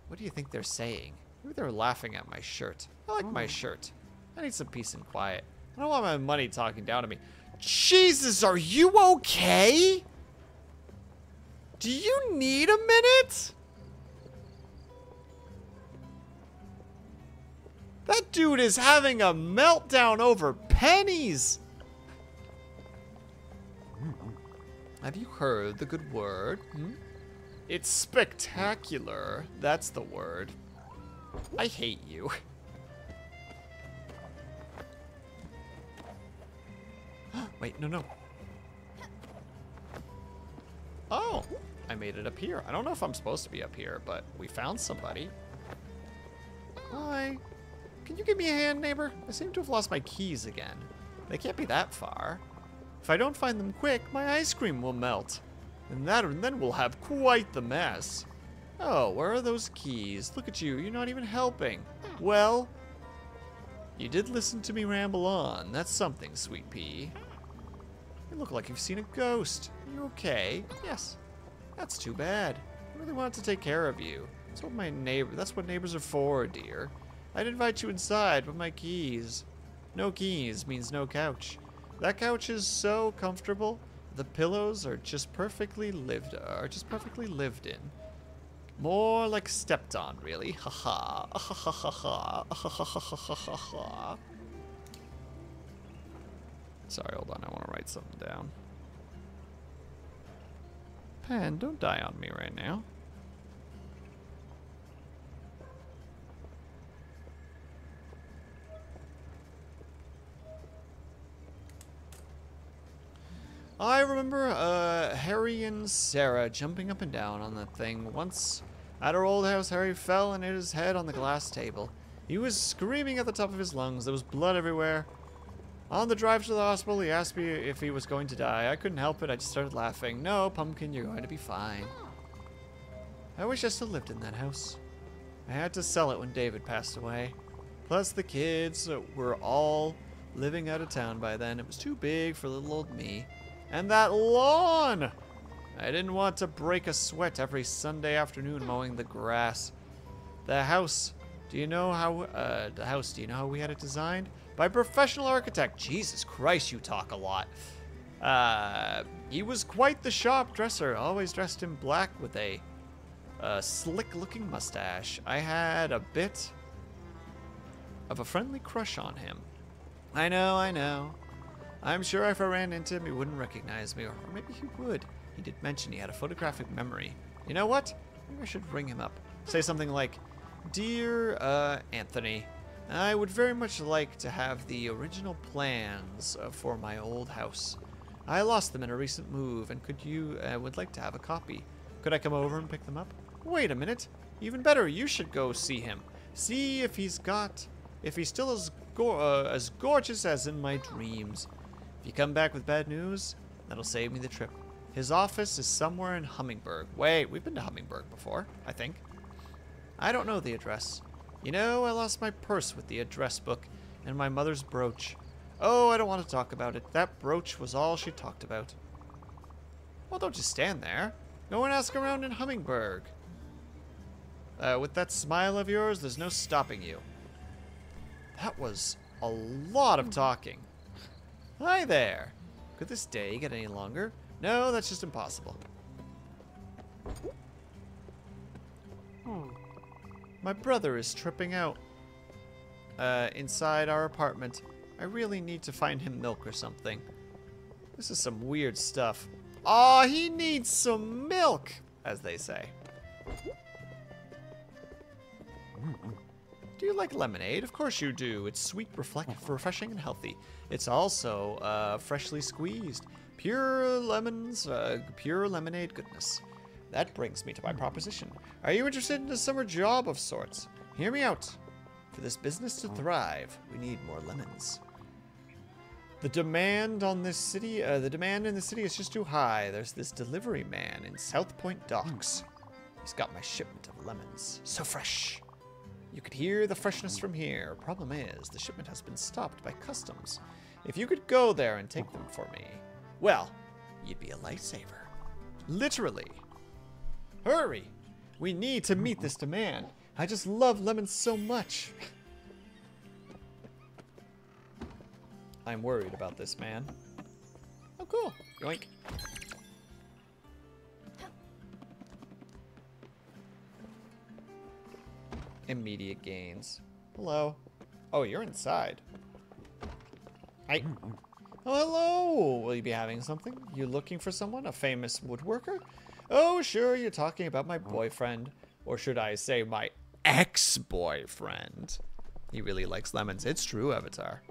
What do you think they're saying? Maybe they're laughing at my shirt. I like my shirt. I need some peace and quiet. I don't want my money talking down to me. Jesus, are you okay? Do you need a minute? That dude is having a meltdown over pennies. Have you heard the good word? It's spectacular. That's the word. I hate you. Wait, no. Oh, I made it up here. I don't know if I'm supposed to be up here, but we found somebody. Hi. Can you give me a hand, neighbor? I seem to have lost my keys again. They can't be that far. If I don't find them quick, my ice cream will melt. And then we'll have quite the mess. Oh, where are those keys? Look at you, you're not even helping. Well, you did listen to me ramble on. That's something, sweet pea. You look like you've seen a ghost. Are you okay? Yes. That's too bad. I really wanted to take care of you. That's what neighbors are for, dear. I'd invite you inside, but my keys. No keys means no couch. That couch is so comfortable. The pillows are just perfectly lived in. More like stepped on, really. Ha ha. Sorry, hold on. I want to write something down. Pen, don't die on me right now. I remember Harry and Sarah jumping up and down on that thing. Once at our old house, Harry fell and hit his head on the glass table. He was screaming at the top of his lungs. There was blood everywhere. On the drive to the hospital, he asked me if he was going to die. I couldn't help it. I just started laughing. No, Pumpkin, you're going to be fine. I wish I still lived in that house. I had to sell it when David passed away. Plus, the kids were all living out of town by then. It was too big for little old me. And that lawn! I didn't want to break a sweat every Sunday afternoon mowing the grass. The house, do you know how we had it designed? By a professional architect. Jesus Christ, you talk a lot. He was quite the sharp dresser, always dressed in black with a slick-looking mustache. I had a bit of a friendly crush on him. I know. I'm sure if I ran into him, he wouldn't recognize me, or maybe he would. He did mention he had a photographic memory. You know what? Maybe I should ring him up. Say something like, Dear Anthony, I would very much like to have the original plans for my old house. I lost them in a recent move, and would like to have a copy. Could I come over and pick them up? Wait a minute. Even better, you should go see him. See if he's still as gorgeous as in my dreams. If you come back with bad news, that'll save me the trip. His office is somewhere in Hummingbird. Wait, we've been to Hummingbird before, I think. I don't know the address. You know, I lost my purse with the address book and my mother's brooch. Oh, I don't want to talk about it. That brooch was all she talked about. Well, don't just stand there. Go and ask around in Hummingburg. With that smile of yours, there's no stopping you. That was a lot of talking. Hi there. Could this day get any longer? No, that's just impossible. My brother is tripping out. Inside our apartment. I really need to find him milk or something. This is some weird stuff. Aw, he needs some milk, as they say. Do you like lemonade? Of course you do. It's sweet, refreshing, and healthy. It's also freshly squeezed. Pure lemons, pure lemonade goodness. That brings me to my proposition. Are you interested in a summer job of sorts? Hear me out. For this business to thrive, we need more lemons. The demand in the city is just too high. There's this delivery man in South Point Docks. He's got my shipment of lemons. So fresh. You could hear the freshness from here. Problem is, the shipment has been stopped by customs. If you could go there and take them for me, well, you'd be a lifesaver. Literally. Hurry! We need to meet this demand. I just love lemons so much. I'm worried about this man. Oh, cool. Yoink. Immediate gains. Hello. Oh, you're inside. Hi. Oh, hello. Will you be having something? You looking for someone? A famous woodworker? Oh, sure. You're talking about my boyfriend. Or should I say my ex-boyfriend? He really likes lemons. It's true, Avatar.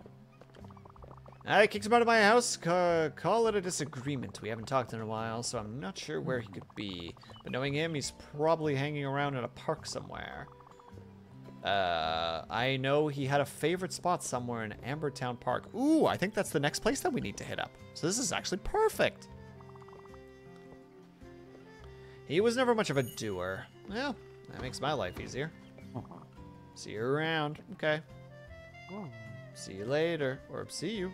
I kicked him out of my house. Call it a disagreement. We haven't talked in a while, so I'm not sure where he could be. But knowing him, he's probably hanging around in a park somewhere. I know he had a favorite spot somewhere in Ambertown Park. Ooh, I think that's the next place that we need to hit up. So this is actually perfect. He was never much of a doer. Well, that makes my life easier. See you around. Okay. See you later. Or see you.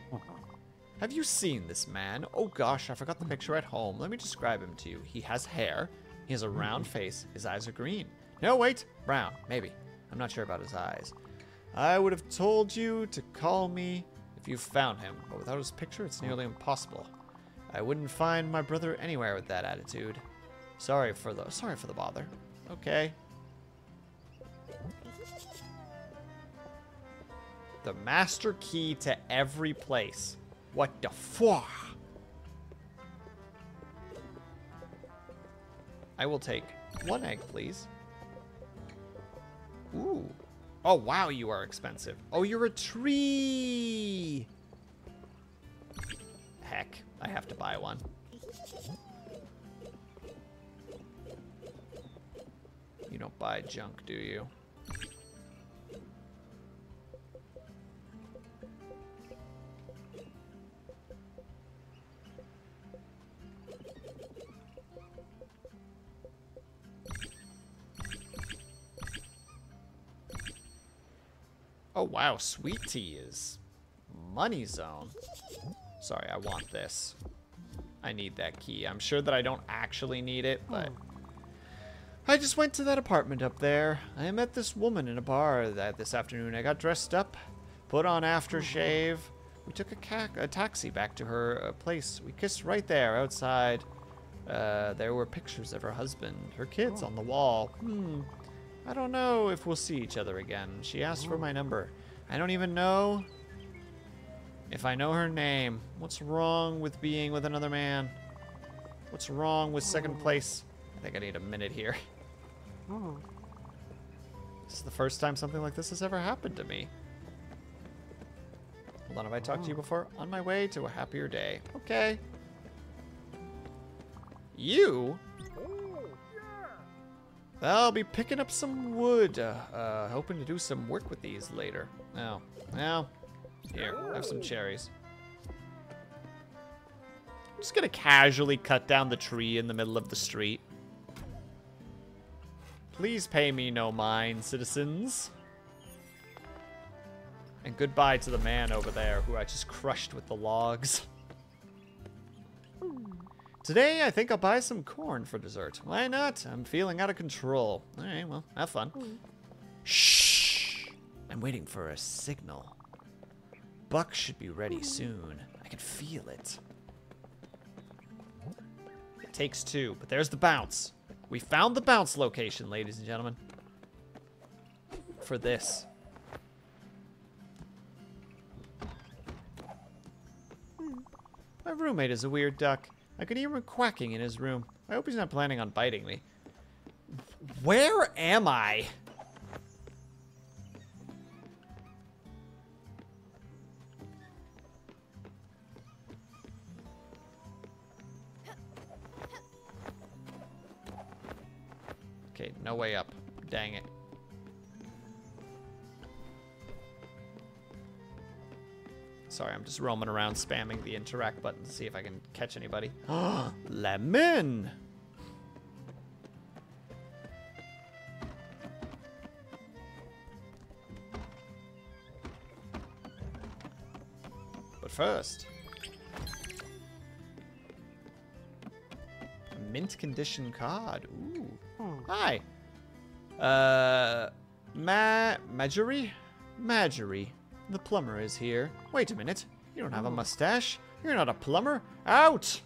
Have you seen this man? Oh gosh, I forgot the picture at home. Let me describe him to you. He has hair. He has a round face. His eyes are green. No, wait. Brown. Maybe. I'm not sure about his eyes. I would have told you to call me if you found him, but without his picture, it's nearly impossible. I wouldn't find my brother anywhere with that attitude. Sorry for the bother. Okay. The master key to every place. What the fuck? I will take 1 egg, please. Ooh. Oh, wow, you are expensive. Oh, you're a tree. Heck, I have to buy one. You don't buy junk, do you? Oh, wow, sweet tea is money zone. Sorry, I want this. I need that key. I'm sure that I don't actually need it, but I just went to that apartment up there. I met this woman in a bar this afternoon. I got dressed up, put on aftershave. We took a taxi back to her place. We kissed right there outside. There were pictures of her husband, her kids on the wall. I don't know if we'll see each other again. She asked for my number. I don't even know if I know her name. What's wrong with being with another man? What's wrong with second place? I think I need a minute here. This is the first time something like this has ever happened to me. Hold on, have I talked to you before? On my way to a happier day. Okay. You? I'll be picking up some wood. Hoping to do some work with these later. Oh, well, here, have some cherries. I'm just gonna casually cut down the tree in the middle of the street. Please pay me no mind, citizens. And goodbye to the man over there who I just crushed with the logs. Today, I think I'll buy some corn for dessert. Why not? I'm feeling out of control. Alright, well, have fun. Shh! I'm waiting for a signal. Buck should be ready soon. I can feel it. It takes two, but there's the bounce. We found the bounce location, ladies and gentlemen. For this. My roommate is a weird duck. I could hear him quacking in his room. I hope he's not planning on biting me. Where am I? Okay, no way up. Dang it. Sorry, I'm just roaming around spamming the interact button to see if I can catch anybody. Lemon! But first... a mint condition card. Ooh. Hi. Marjorie? Marjorie. The plumber is here. Wait a minute. You don't have a mustache. You're not a plumber. Out!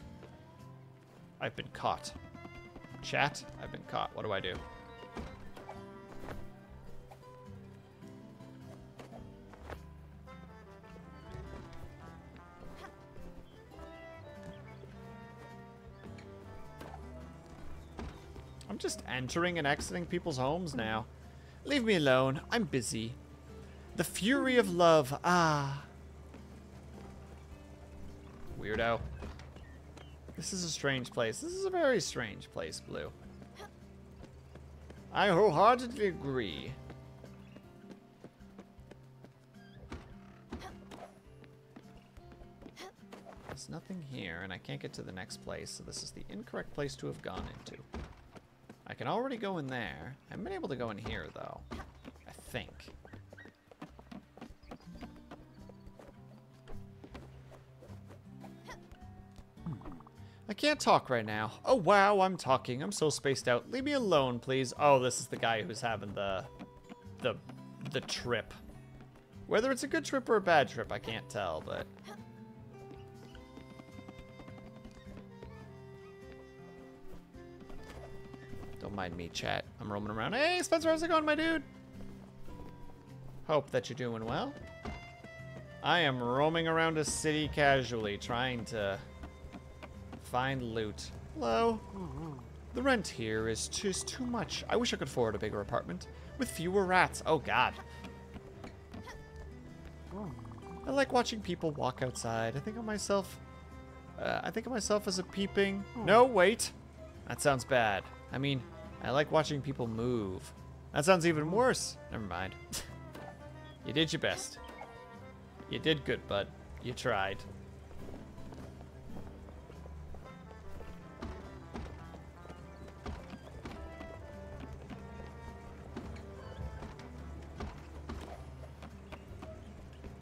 I've been caught. Chat, I've been caught. What do I do? I'm just entering and exiting people's homes now. Leave me alone. I'm busy. The fury of love. Ah. Weirdo. This is a strange place. This is a very strange place, Blue. I wholeheartedly agree. There's nothing here, and I can't get to the next place, so this is the incorrect place to have gone into. I can already go in there. I haven't been able to go in here, though. I think. I can't talk right now. Oh, wow, I'm talking. I'm so spaced out. Leave me alone, please. Oh, this is the guy who's having the trip. Whether it's a good trip or a bad trip, I can't tell, but... Don't mind me, chat. I'm roaming around. Hey, Spencer, how's it going, my dude? Hope that you're doing well. I am roaming around a city casually, trying to find loot. Hello? The rent here is just too much. I wish I could afford a bigger apartment with fewer rats. Oh, God. I like watching people walk outside. I think of myself as a peeping... No, wait. That sounds bad. I mean, I like watching people move. That sounds even worse. Never mind. You did your best. You did good, bud. You tried.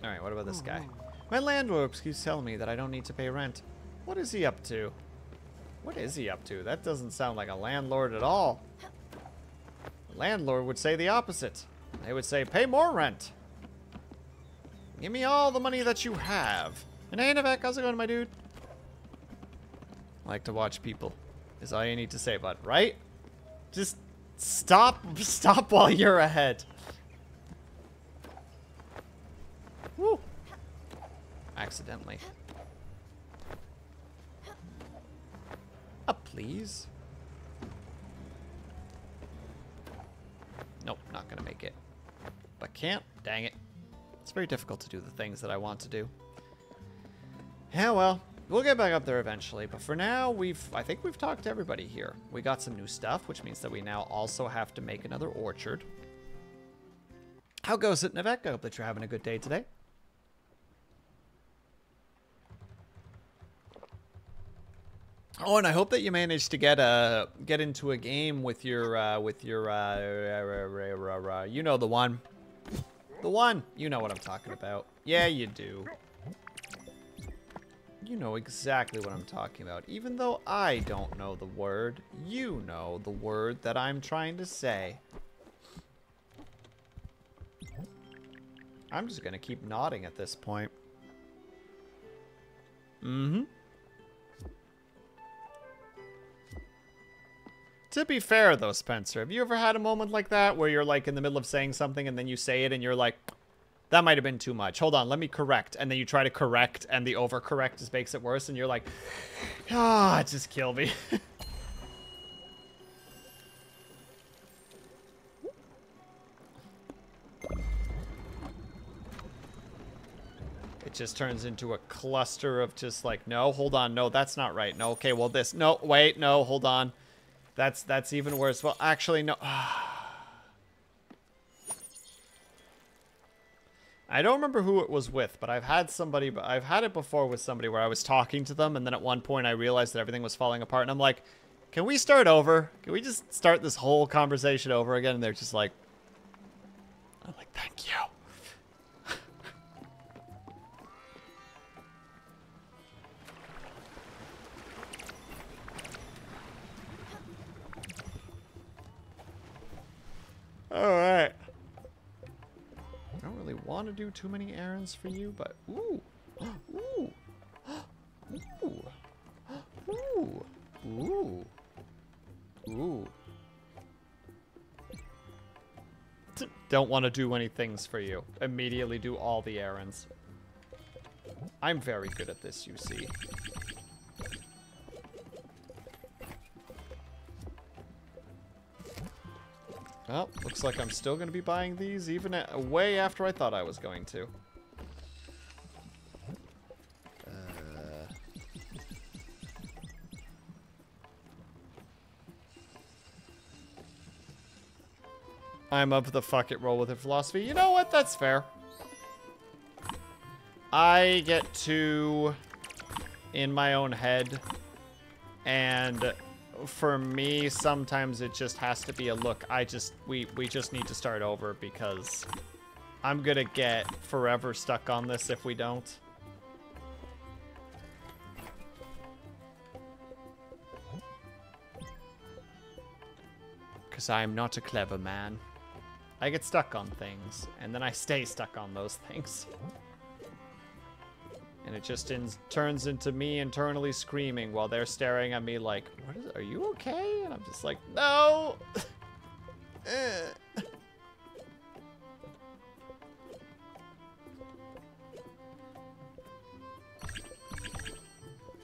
Alright, what about this guy? My landlord keeps telling me that I don't need to pay rent. What is he up to? What is he up to? That doesn't sound like a landlord at all. A landlord would say the opposite. They would say, pay more rent. Give me all the money that you have. And hey, Navek, how's it going, my dude? I like to watch people. Is all you need to say, bud, right? Just stop while you're ahead. Woo. Accidentally. Up, please. Nope, not gonna make it. But can't? Dang it. It's very difficult to do the things that I want to do. Yeah, well, we'll get back up there eventually. But for now, I think we've talked to everybody here. We got some new stuff, which means that we now also have to make another orchard. How goes it, Navek? I hope that you're having a good day today. Oh, and I hope that you managed to get into a game with your you know the one. The one. You know what I'm talking about. Yeah, you do. You know exactly what I'm talking about. Even though I don't know the word, you know the word that I'm trying to say. I'm just gonna keep nodding at this point. Mm-hmm. To be fair, though, Spencer, have you ever had a moment like that where you're, like, in the middle of saying something and then you say it and you're like, that might have been too much. Hold on, let me correct. And then you try to correct and the overcorrect just makes it worse and you're like, ah, it just killed me. It just turns into a cluster of just like, no, hold on, no, that's not right. No, okay, well this, no, wait, no, hold on. That's even worse. Well, actually, no. I don't remember who it was with, but I've had it before with somebody where I was talking to them, and then at one point I realized that everything was falling apart, and I'm like, can we start over? Can we just start this whole conversation over again? And they're just like, I'm like, thank you. Alright. I don't really want to do too many errands for you, but ooh. Ooh. Ooh. Ooh. Ooh. Ooh. Don't want to do any things for you. Immediately do all the errands. I'm very good at this, you see. Well, looks like I'm still going to be buying these even way after I thought I was going to. I'm of the fuck it, roll with it philosophy. You know what? That's fair. I get to in my own head, and for me, sometimes it just has to be a look. We just need to start over because I'm gonna get forever stuck on this if we don't. Because I'm not a clever man. I get stuck on things, and then I stay stuck on those things. And it just turns into me internally screaming while they're staring at me like, "What is it? Are you okay?" And I'm just like, no!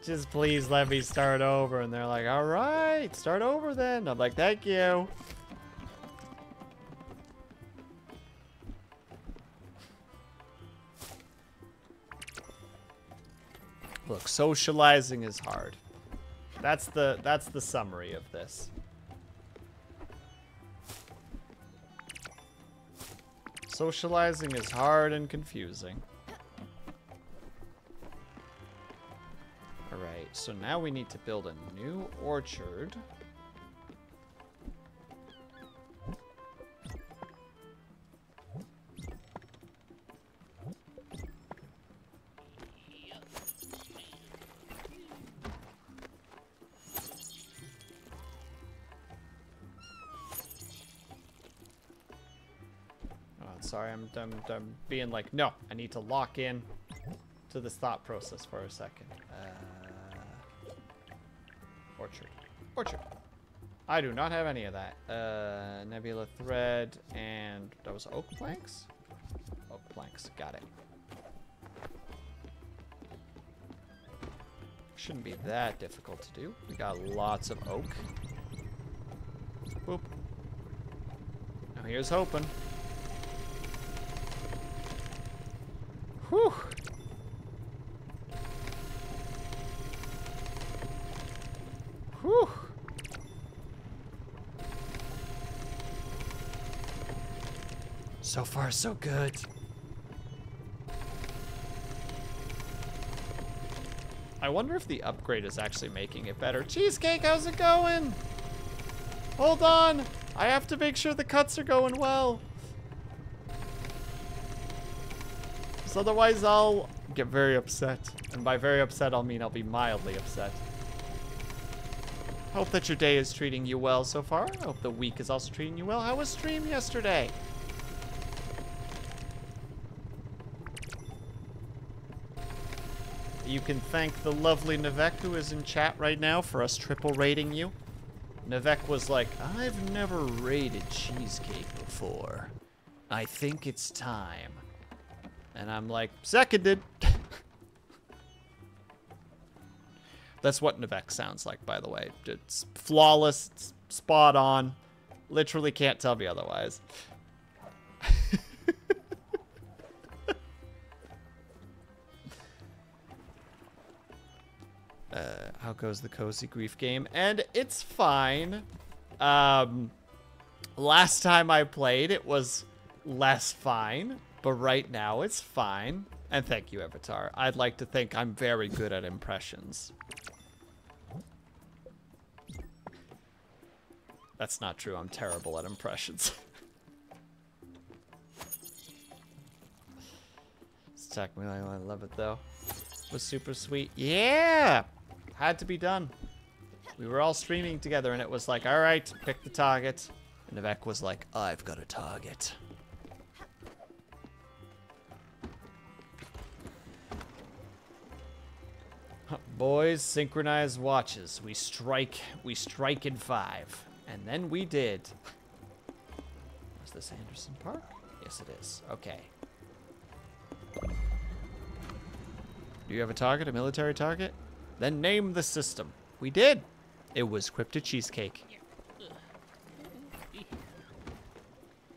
Just please let me start over. And they're like, all right, start over then. I'm like, thank you. Look, socializing is hard. That's the summary of this. Socializing is hard and confusing. Alright, so now we need to build a new orchard. Sorry, I'm being like, no, I need to lock in to this thought process for a second. Orchard. I do not have any of that. Nebula thread and those oak planks? Oak planks, got it. Shouldn't be that difficult to do. We got lots of oak. Boop. Now here's hoping. Whew. Whew. So far, so good. I wonder if the upgrade is actually making it better. Cheesecake, how's it going? Hold on. I have to make sure the cuts are going well. otherwise I'll get very upset. And by very upset, I'll mean I'll be mildly upset. Hope that your day is treating you well so far. I hope the week is also treating you well. How was stream yesterday? You can thank the lovely Nivek who is in chat right now for us triple rating you. Nivek was like, I've never rated cheesecake before. I think it's time. And I'm like, seconded. That's what Nivek sounds like, by the way. It's flawless, it's spot on. Literally can't tell me otherwise. How goes the Cozy Grief game? And it's fine. Last time I played, it was less fine. But right now, it's fine. And thank you, Avatar. I'd like to think I'm very good at impressions. That's not true. I'm terrible at impressions. It's attack me. I love it, though. It was super sweet. Yeah! Had to be done. We were all streaming together, and it was like, all right, pick the target. And Nivek was like, I've got a target. Boys, synchronized watches. We strike in 5. And then we did. Is this Anderson Park? Yes, it is. Okay. Do you have a target, a military target? Then name the system. We did. It was Cryptid Cheesecake.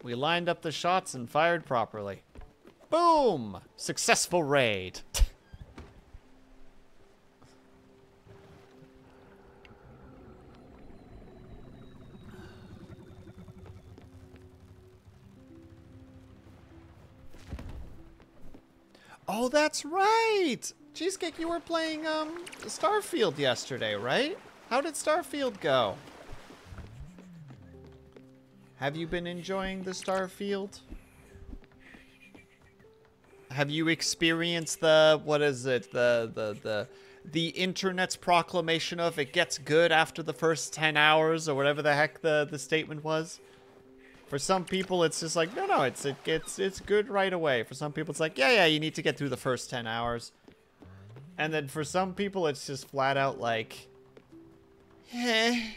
We lined up the shots and fired properly. Boom! Successful raid. Oh, that's right! Cheesecake, you were playing, Starfield yesterday, right? How did Starfield go? Have you been enjoying the Starfield? Have you experienced the, what is it, the internet's proclamation of it gets good after the first 10 hours, or whatever the heck the statement was? For some people, it's just like, no, it's good right away. For some people, it's like, yeah, you need to get through the first 10 hours. And then for some people, it's just flat out like, eh.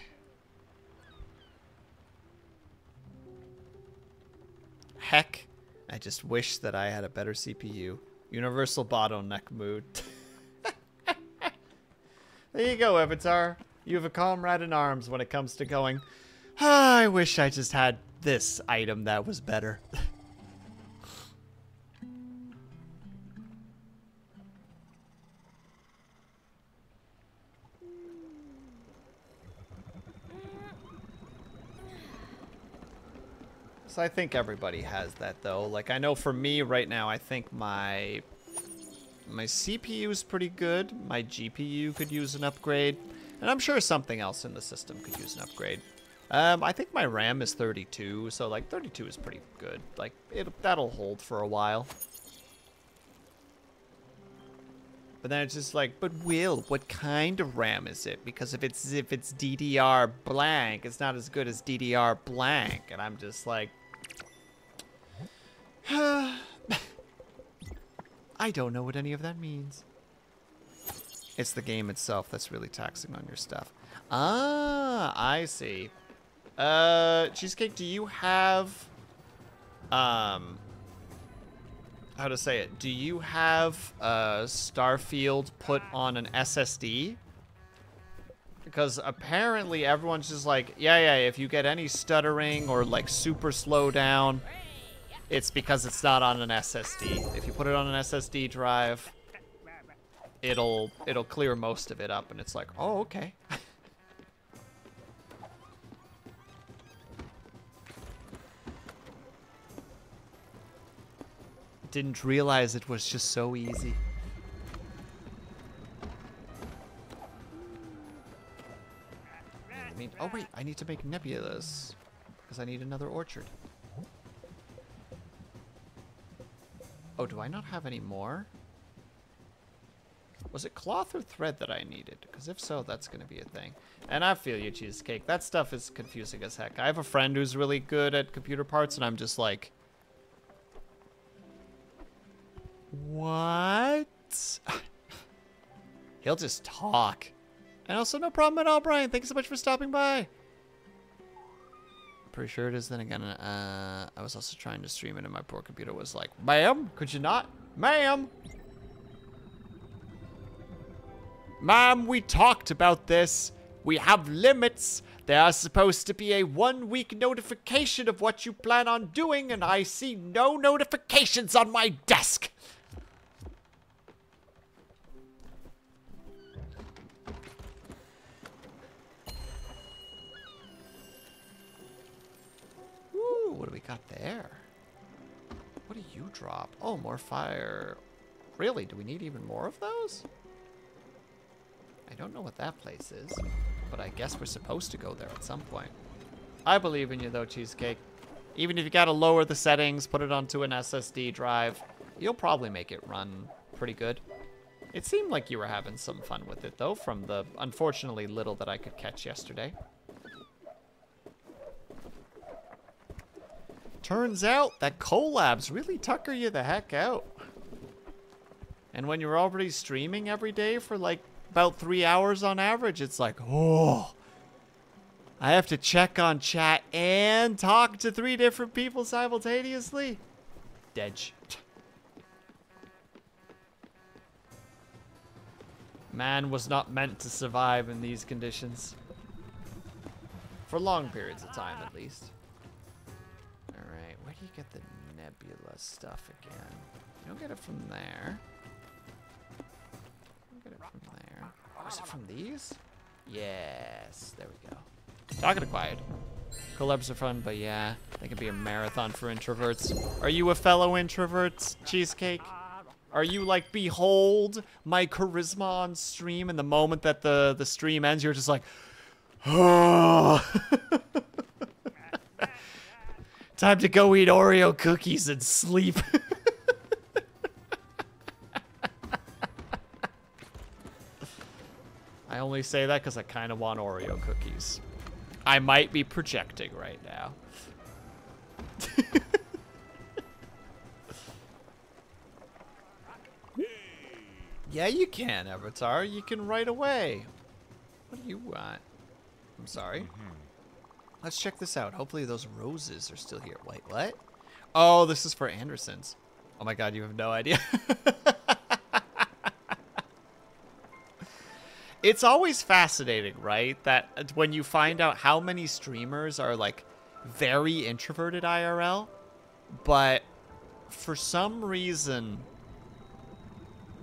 Heck, I just wish that I had a better CPU. Universal bottleneck mood. There you go, Avatar. You have a comrade in arms when it comes to going, I wish I just had this item that was better. So I think everybody has that, though. Like, I know for me right now, I think my CPU is pretty good. My GPU could use an upgrade. And I'm sure something else in the system could use an upgrade. I think my RAM is 32, so like 32 is pretty good. Like that'll hold for a while. But then it's just like, but Will, what kind of RAM is it? Because if it's DDR blank, it's not as good as DDR blank, and I'm just like, I don't know what any of that means. It's the game itself that's really taxing on your stuff. Ah, I see. Cheesecake, do you have, how to say it? Do you have, Starfield put on an SSD? Because apparently everyone's just like, yeah, if you get any stuttering or, like, super slow down, it's because it's not on an SSD. If you put it on an SSD drive, it'll clear most of it up, and it's like, oh, okay. Didn't realize it was just so easy. I mean, oh wait, I need to make nebulas because I need another orchard. Oh, do I not have any more? Was it cloth or thread that I needed? Because if so, that's going to be a thing. And I feel you, Cheesecake. That stuff is confusing as heck. I have a friend who's really good at computer parts, and I'm just like... What? He'll just talk. And also, no problem at all, Brian. Thank you so much for stopping by. Pretty sure it is. Then again, I was also trying to stream it, and my poor computer was like, ma'am, could you not? Ma'am! Ma'am, we talked about this. We have limits. There are supposed to be a 1-week notification of what you plan on doing, and I see no notifications on my desk. Ooh, what do we got there? What do you drop? Oh, more fire. Really? Do we need even more of those? I don't know what that place is, but I guess we're supposed to go there at some point. I believe in you, though, Cheesecake. Even if you gotta lower the settings, put it onto an SSD drive, you'll probably make it run pretty good. It seemed like you were having some fun with it, though, from the unfortunately little that I could catch yesterday. Turns out that collabs really tucker you the heck out. And when you're already streaming every day for like about 3 hours on average, it's like, oh, I have to check on chat and talk to 3 different people simultaneously. Dedge. Man was not meant to survive in these conditions. For long periods of time, at least. Alright, where do you get the nebula stuff again? You don't get it from there. Get it from there. Oh, is it from these? Yes, there we go. Talking to quiet. Collabs are fun, but yeah, they can be a marathon for introverts. Are you a fellow introvert, Cheesecake? Are you like, behold my charisma on stream, and the moment that the stream ends, you're just like, oh. Time to go eat Oreo cookies and sleep. I only say that because I kind of want Oreo cookies. I might be projecting right now. Yeah, you can, Avatar. You can right away. What do you want? I'm sorry. Let's check this out. Hopefully those roses are still here. Wait, what? Oh, this is for Anderson's. Oh my god, you have no idea. It's always fascinating, right? That when you find out how many streamers are like very introverted IRL, but for some reason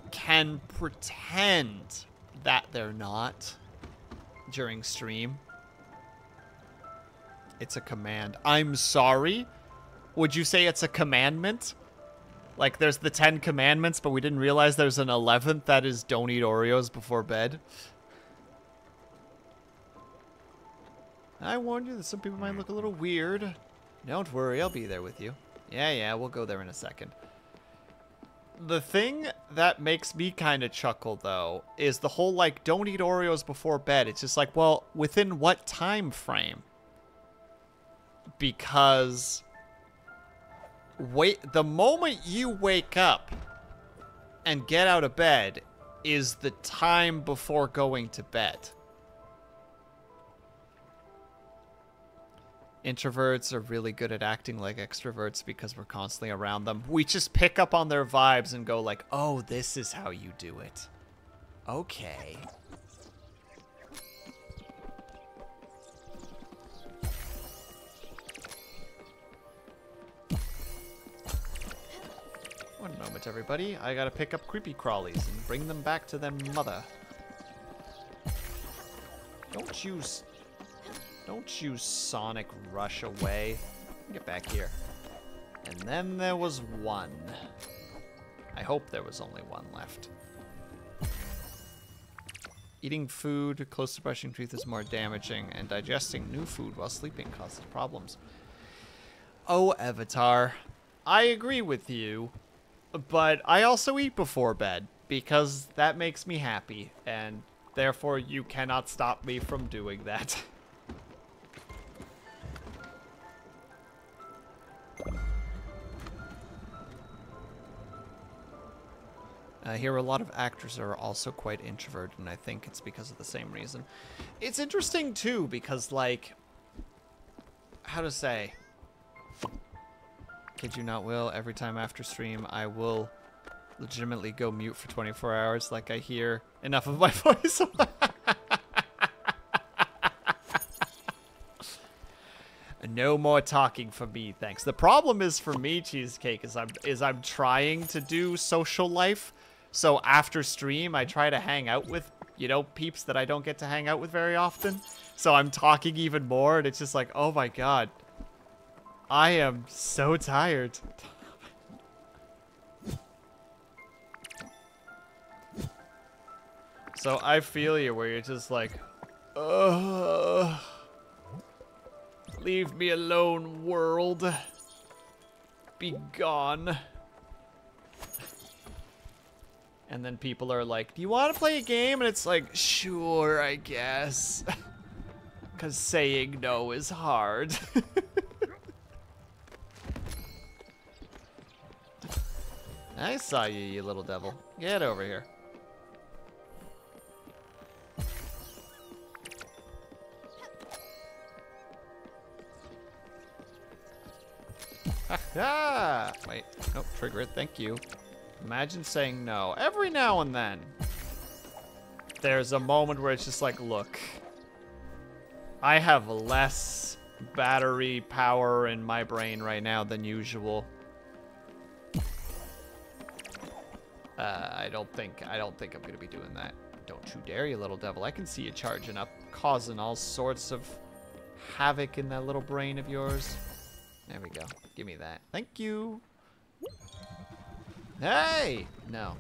can pretend that they're not during stream. It's a command. I'm sorry? Would you say it's a commandment? Like there's the 10 commandments, but we didn't realize there's an 11th that is don't eat Oreos before bed. I warned you that some people might look a little weird. Don't worry, I'll be there with you. Yeah, we'll go there in a second. The thing that makes me kind of chuckle, though, is the whole, like, don't eat Oreos before bed. It's just like, well, within what time frame? Because the moment you wake up and get out of bed is the time before going to bed. Introverts are really good at acting like extroverts because we're constantly around them. We just pick up on their vibes and go like, oh, this is how you do it. Okay. One moment, everybody. I gotta pick up creepy crawlies and bring them back to their mother. Don't you Sonic rush away. Get back here. And then there was one. I hope there was only one left. Eating food close to brushing teeth is more damaging, and digesting new food while sleeping causes problems. Oh, Avatar. I agree with you. But I also eat before bed because that makes me happy, and therefore you cannot stop me from doing that. I hear a lot of actors are also quite introverted, and I think it's because of the same reason. It's interesting, too, because, like, how to say? Kid you not, Will, every time after stream, I will legitimately go mute for 24 hours, like I hear enough of my voice. No more talking for me, thanks. The problem is for me, Cheesecake, is I'm trying to do social life. So after stream, I try to hang out with, you know, peeps that I don't get to hang out with very often. So I'm talking even more, and it's just like, oh my god. I am so tired. So I feel you where you're just like, ugh. Leave me alone, world. Be gone. And then people are like, do you want to play a game? And it's like, sure, I guess. Because saying no is hard. I saw you, you little devil. Get over here. Ha! Wait, nope, trigger it, thank you. Imagine saying no. Every now and then, there's a moment where it's just like, look, I have less battery power in my brain right now than usual. I don't think I'm gonna be doing that. Don't you dare, you little devil. I can see you charging up, causing all sorts of havoc in that little brain of yours. There we go. Give me that. Thank you. Hey! No.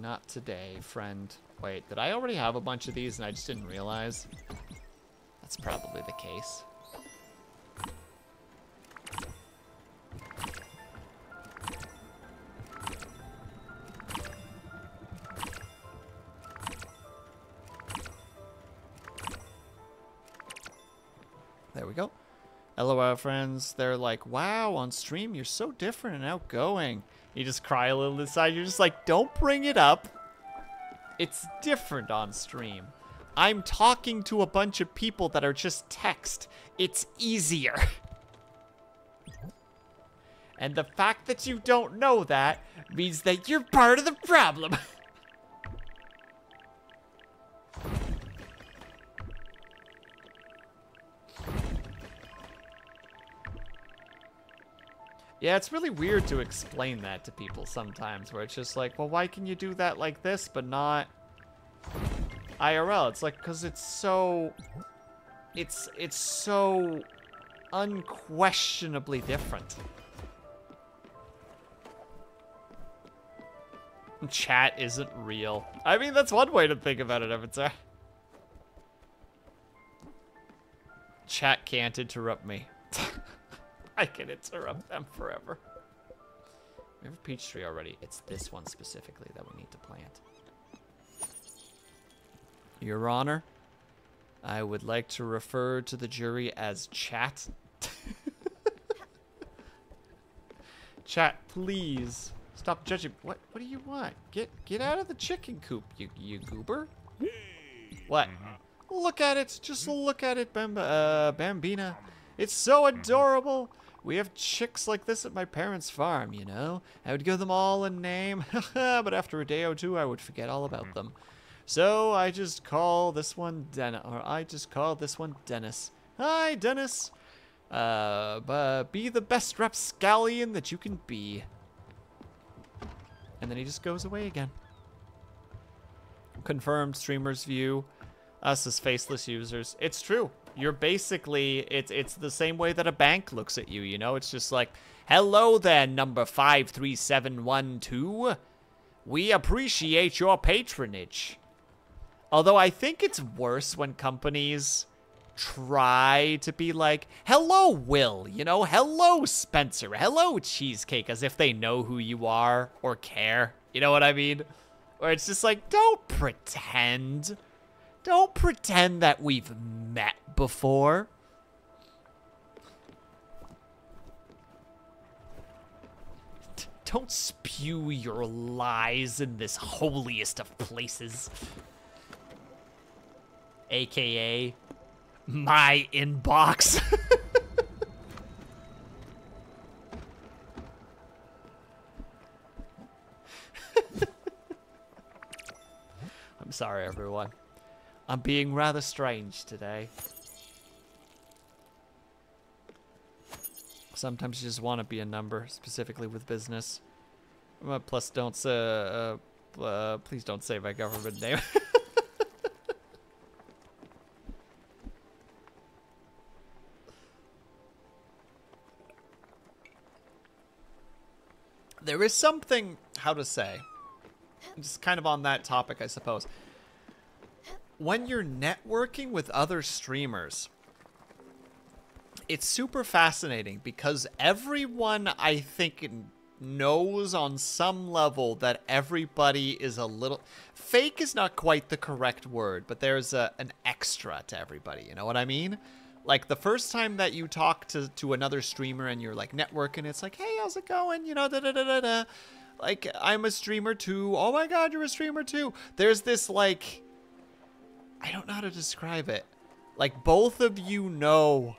Not today, friend. Wait, did I already have a bunch of these and I just didn't realize? That's probably the case. There we go. LOL, friends. They're like, wow, on stream, you're so different and outgoing. You just cry a little inside. You're just like, don't bring it up. It's different on stream. I'm talking to a bunch of people that are just text. It's easier. And the fact that you don't know that means that you're part of the problem. Yeah, it's really weird to explain that to people sometimes, where it's just like, well, why can you do that like this, but not IRL? It's like, because it's so... It's so unquestionably different. Chat isn't real. I mean, that's one way to think about it, Avatar. Chat can't interrupt me. I can interrupt them forever. We have a peach tree already. It's this one specifically that we need to plant. Your Honor, I would like to refer to the jury as chat. Chat, please. Stop judging. What do you want? Get out of the chicken coop, you goober. What? Look at it. Just look at it, Bambina. It's so adorable. We have chicks like this at my parents' farm, you know? I would give them all a name, but after a day or two, I would forget all about them. So I just call this one Dennis. Hi, Dennis. Be the best rapscallion that you can be. And then he just goes away again. Confirmed streamer's view. Us as faceless users. It's true. You're basically, it's the same way that a bank looks at you, you know? It's just like, hello there, number 53712. We appreciate your patronage. Although I think it's worse when companies try to be like, hello, Will, you know, hello, Spencer, hello, Cheesecake, as if they know who you are or care. You know what I mean? Where it's just like, don't pretend. Don't pretend that we've met before. Don't spew your lies in this holiest of places. AKA my inbox. I'm sorry, everyone. I'm being rather strange today. Sometimes you just want to be a number, specifically with business. Plus, don't please don't say my government name. There is something, how to say, just kind of on that topic, I suppose. When you're networking with other streamers, it's super fascinating because everyone, I think, knows on some level that everybody is a little... Fake is not quite the correct word, but there's an extra to everybody, you know what I mean? Like, the first time that you talk to another streamer and you're, like, networking, it's like, hey, how's it going? You know, da-da-da-da-da. Like, I'm a streamer too. Oh my god, you're a streamer too. There's this, like... I don't know how to describe it. Like, both of you know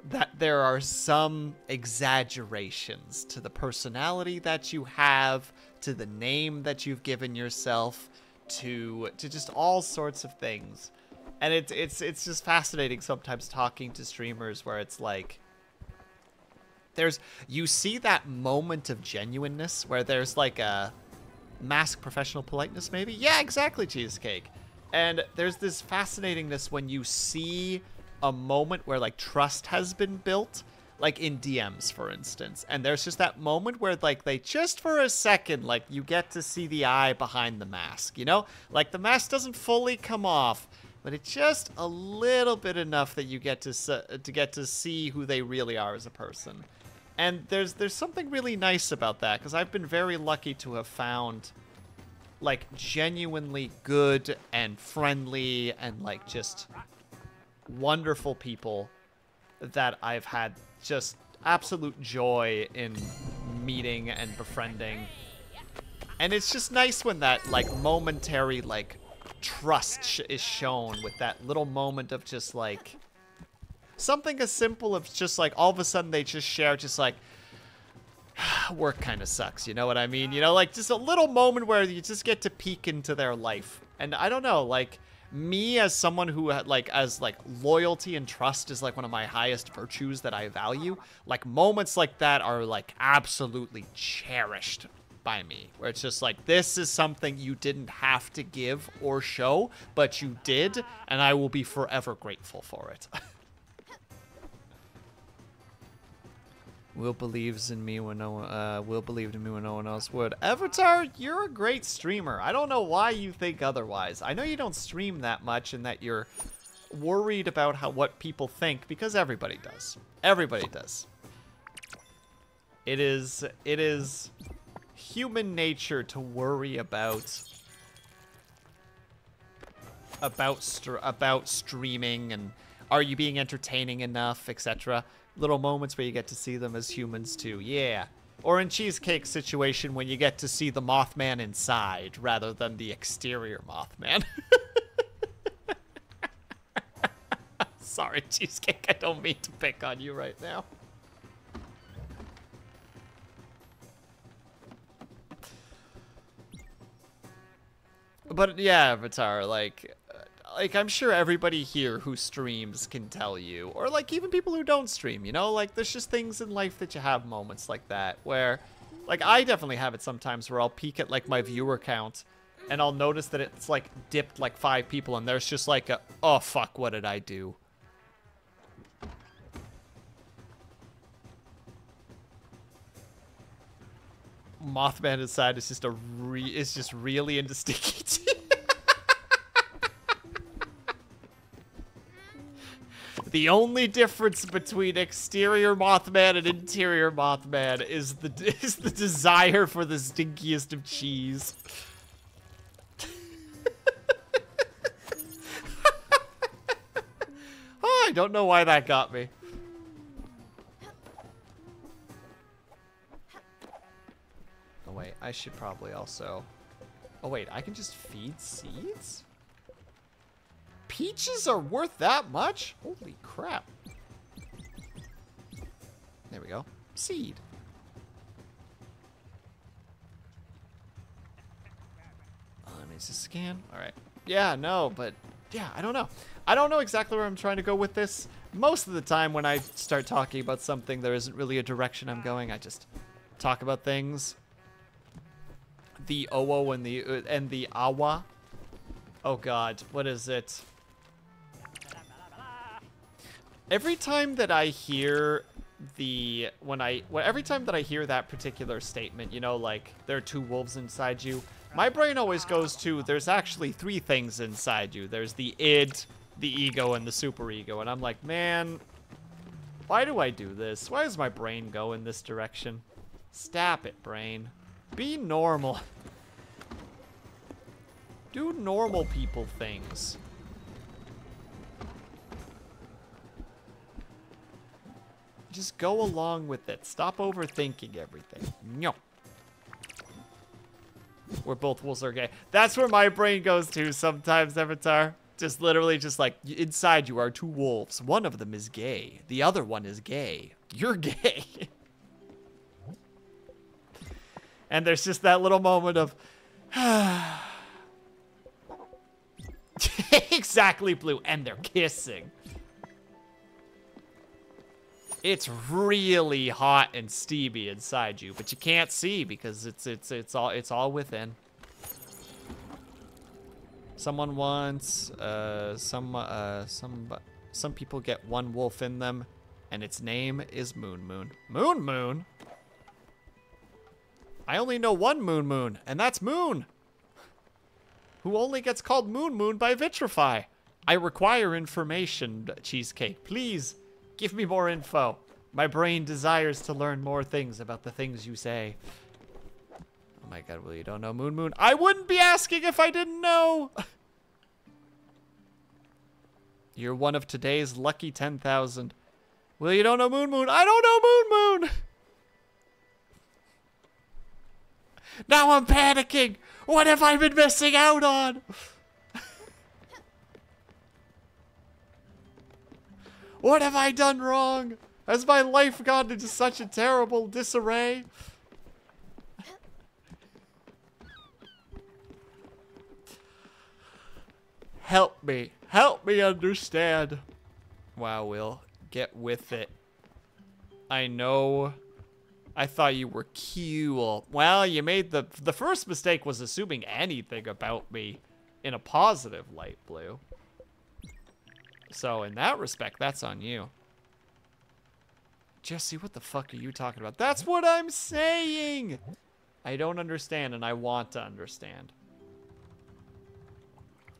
that there are some exaggerations to the personality that you have, to the name that you've given yourself, to just all sorts of things. And it's just fascinating sometimes talking to streamers where it's like, you see that moment of genuineness where there's like a masked professional politeness, maybe? Yeah, exactly, Cheesecake. And there's this fascinatingness when you see a moment where, like, trust has been built, like in DMs, for instance. And there's just that moment where, like, they just for a second, like, you get to see the eye behind the mask, you know? Like, the mask doesn't fully come off, but it's just a little bit enough that you get to see who they really are as a person. And there's something really nice about that, because I've been very lucky to have found, like, genuinely good and friendly and, like, just wonderful people that I've had just absolute joy in meeting and befriending. And it's just nice when that, like, momentary, like, trust is shown with that little moment of just, like, something as simple as just, like, all of a sudden they just share just, like, work kind of sucks, you know what I mean? You know, like, just a little moment where you just get to peek into their life. And I don't know, like, me as someone who, like, loyalty and trust is, like, one of my highest virtues that I value, like, moments like that are, like, absolutely cherished by me, where it's just like, this is something you didn't have to give or show, but you did, and I will be forever grateful for it. Will believes in me when no one, Will believed in me when no one else would. Avatar, you're a great streamer. I don't know why you think otherwise. I know you don't stream that much and that you're worried about what people think, because everybody does. Everybody does. It is human nature to worry about streaming and are you being entertaining enough, etc. Little moments where you get to see them as humans too. Yeah. Or in Cheesecake's situation when you get to see the Mothman inside rather than the exterior Mothman. Sorry, Cheesecake, I don't mean to pick on you right now. But yeah, Avatar, like I'm sure everybody here who streams can tell you, or like even people who don't stream, you know, like there's just things in life that you have moments like that where, like, I definitely have it sometimes where I'll peek at like my viewer count and I'll notice that it's like dipped like 5 people and there's just like a, oh fuck, what did I do? Mothman inside is just just really into sticky tea. The only difference between exterior Mothman and interior Mothman is the desire for the stinkiest of cheese. Oh, I don't know why that got me. Oh wait, I should probably also... Oh wait, I can just feed seeds? Peaches are worth that much? Holy crap. There we go. Seed. Let me just scan. Alright. Yeah, no, but... Yeah, I don't know. I don't know exactly where I'm trying to go with this. Most of the time when I start talking about something, there isn't really a direction I'm going. I just talk about things. The OO and the AWA. Oh god, what is it? Every time that I hear every time that I hear that particular statement, you know, like, there are two wolves inside you, my brain always goes to, there's actually three things inside you. There's the id, the ego, and the superego. And I'm like, man, why do I do this? Why does my brain go in this direction? Stop it, brain. Be normal. Do normal people things. Just go along with it. Stop overthinking everything. No. Where both wolves are gay. That's where my brain goes to sometimes, Avatar. Just literally just like, inside you are two wolves. One of them is gay. The other one is gay. You're gay. And there's just that little moment of... Exactly, Blue. And they're kissing. It's really hot and steamy inside you, but you can't see because it's all within. Someone wants some people get one wolf in them, and its name is Moon Moon. Moon Moon. I only know one Moon Moon, and that's Moon, who only gets called Moon Moon by Vitrify. I require information, Cheesecake. Please. Give me more info. My brain desires to learn more things about the things you say. Oh my god, Will, you don't know Moon Moon? I wouldn't be asking if I didn't know! You're one of today's lucky 10,000. Will, you don't know Moon Moon? I don't know Moon Moon! Now I'm panicking! What have I been missing out on? What have I done wrong? Has my life gone into such a terrible disarray? Help me. Help me understand. Wow, Will. Get with it. I know. I thought you were cool. Well, you made the first mistake was assuming anything about me in a positive light, Blue. So, in that respect, that's on you. Jesse, what the fuck are you talking about? That's what I'm saying! I don't understand, and I want to understand.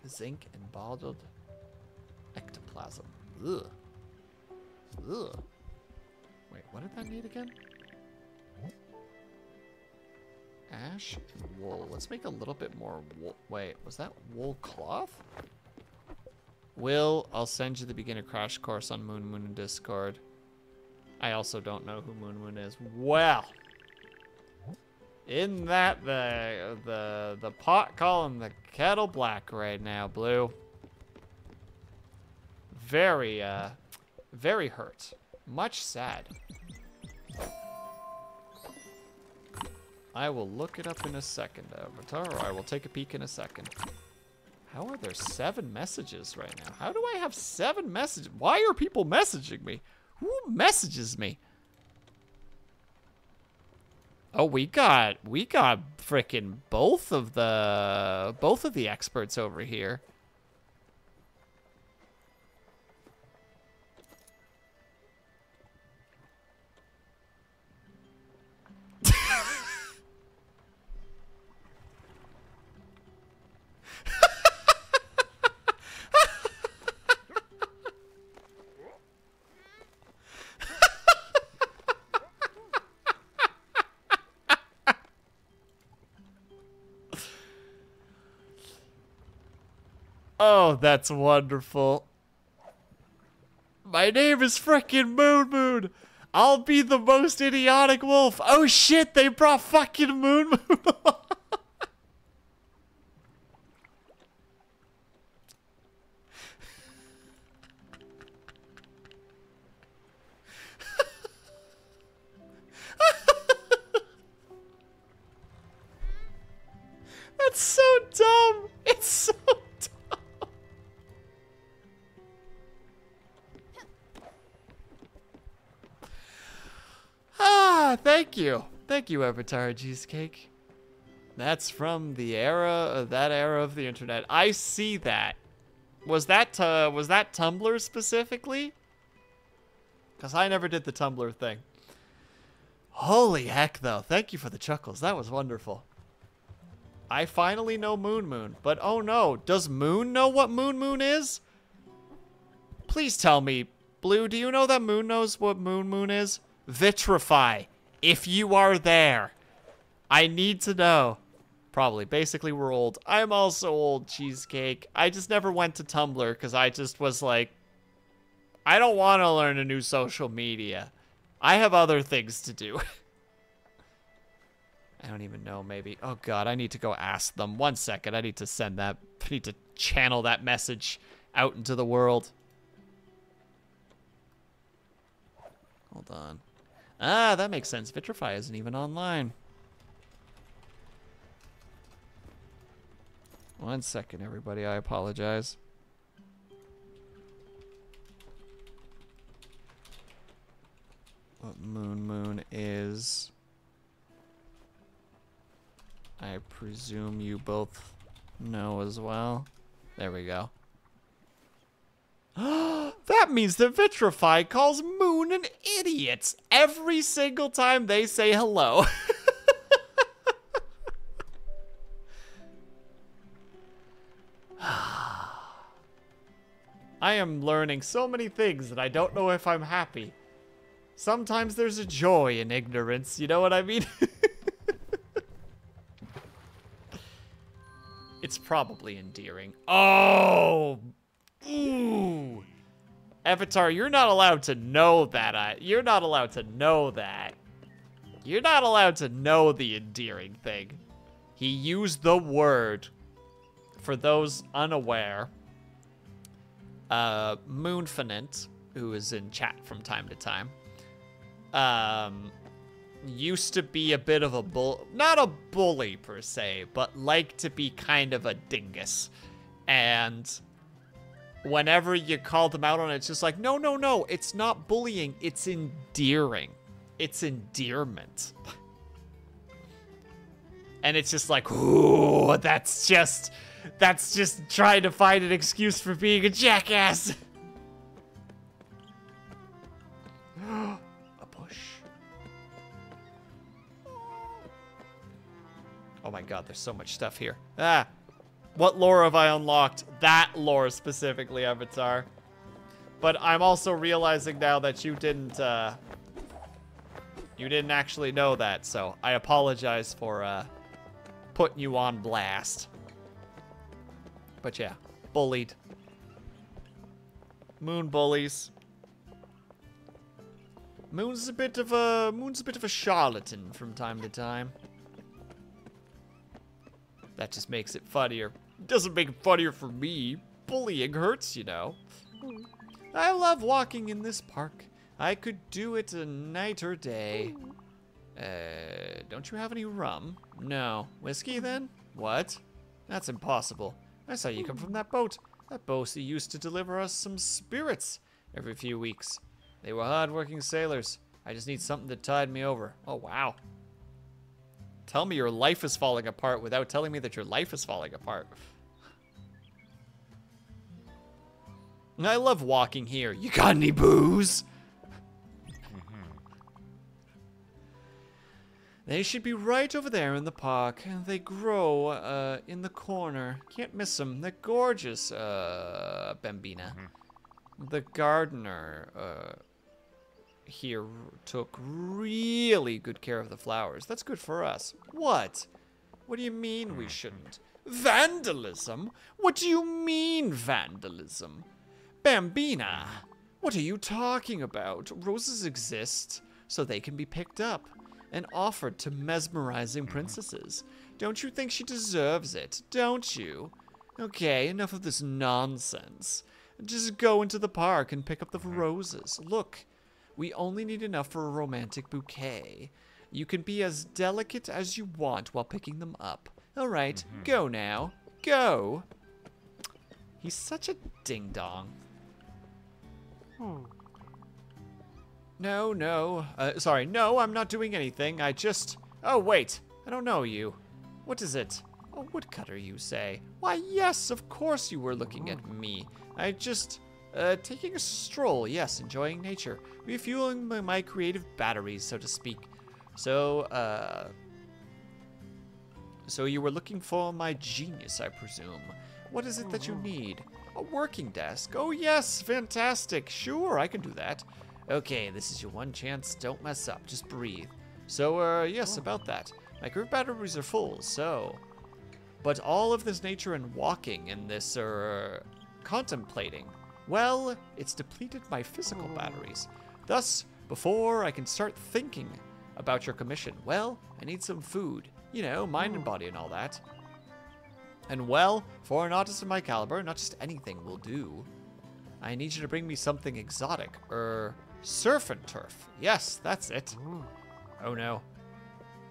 Zinc and bottled ectoplasm. Ugh. Ugh. Wait, what did that need again? Ash and wool. Let's make a little bit more wool. Wait, was that wool cloth? Will, I'll send you the beginner crash course on Moon Moon in Discord. I also don't know who Moon Moon is. Well, isn't that the pot calling the kettle black right now, Blue? Very, very hurt. Much sad. I will look it up in a second, Avatar, or I will take a peek in a second. How are there 7 messages right now? How do I have 7 messages? Why are people messaging me? Who messages me? Oh, we got frickin' both of the experts over here. Oh, that's wonderful. My name is frickin' Moon Moon. I'll be the most idiotic wolf. Oh shit, they brought fucking Moon Moon along. That's so dumb. It's so dumb. Ah, thank you. Thank you, Avatar Cheesecake. That's from the era, that era of the internet. I see that. Was that Tumblr specifically? Because I never did the Tumblr thing. Holy heck, though. Thank you for the chuckles. That was wonderful. I finally know Moon Moon, but oh no, does Moon know what Moon Moon is? Please tell me, Blue, do you know that Moon knows what Moon Moon is? Vitrify, if you are there. I need to know. Probably. Basically, we're old. I'm also old, Cheesecake. I just never went to Tumblr because I just was like, I don't want to learn a new social media. I have other things to do. I don't even know, maybe. Oh, God, I need to go ask them. 1 second. I need to send that. I need to channel that message out into the world. Hold on. Ah, that makes sense. Vitrify isn't even online. 1 second, everybody. I apologize. What Moon Moon is... I presume you both know as well. There we go. That means that Vitrify calls Moon an idiot every single time they say hello. I am learning so many things that I don't know if I'm happy. Sometimes there's a joy in ignorance, you know what I mean? It's probably endearing. Oh! Ooh! Avatar, you're not allowed to know that. You're not allowed to know that. You're not allowed to know the endearing thing. He used the word. For those unaware, Moonfinite, who is in chat from time to time, used to be a bit of a not a bully per se, but like to be kind of a dingus. And whenever you call them out on it, it's just like, no, no, no, it's not bullying, it's endearing. It's endearment. And it's just like, ooh, that's just trying to find an excuse for being a jackass. A bush. Oh my god, there's so much stuff here. Ah, what lore have I unlocked? That lore specifically, Avatar. But I'm also realizing now that you didn't actually know that, so I apologize for putting you on blast. But yeah, bullied. Moon bullies. Moon's a bit of a charlatan from time to time. That just makes it funnier. Doesn't make it funnier for me. Bullying hurts, you know. I love walking in this park. I could do it a night or day. Don't you have any rum? No. Whiskey then? What? That's impossible. I saw you come from that boat. That boat used to deliver us some spirits every few weeks. They were hard-working sailors. I just need something to tide me over. Oh, wow. Tell me your life is falling apart without telling me that your life is falling apart. I love walking here. You got any booze? They should be right over there in the park. They grow in the corner. Can't miss them. They're gorgeous, Bambina. The gardener here took really good care of the flowers. That's good for us. What? What do you mean we shouldn't? Vandalism? What do you mean, vandalism? Bambina, what are you talking about? Roses exist so they can be picked up and offered to mesmerizing princesses. Don't you think she deserves it? Don't you? Okay, enough of this nonsense. Just go into the park and pick up the roses. Look, we only need enough for a romantic bouquet. You can be as delicate as you want while picking them up. All right, go now. Go. He's such a ding-dong. No. Sorry, no, I'm not doing anything. I just... Oh, wait. I don't know you. What is it? A woodcutter, you say? Why, yes, of course you were looking at me. I just... taking a stroll, yes, enjoying nature. Refueling my creative batteries, so to speak. So you were looking for my genius, I presume. What is it that you need? A working desk. Oh, yes, fantastic. Sure, I can do that. Okay, this is your one chance. Don't mess up. Just breathe. So, yes, about that. My creative batteries are full, so... But all of this nature and walking and this, contemplating, well, it's depleted my physical batteries. Thus, before I can start thinking about your commission, well, I need some food. You know, mind and body and all that. And well, for an artist of my caliber, not just anything will do. I need you to bring me something exotic, surf and turf. Yes, that's it. Oh no.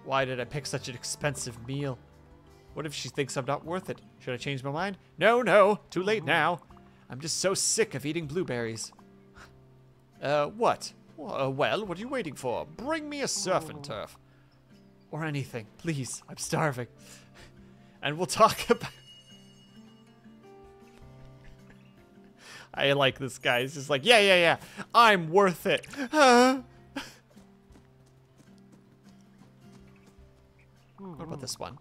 Why did I pick such an expensive meal? What if she thinks I'm not worth it? Should I change my mind? No, too late now. I'm just so sick of eating blueberries. What? Well, what are you waiting for? Bring me a surf and turf. Or anything, please. I'm starving. And we'll talk about... I like this guy. He's just like, yeah. I'm worth it. What about this one?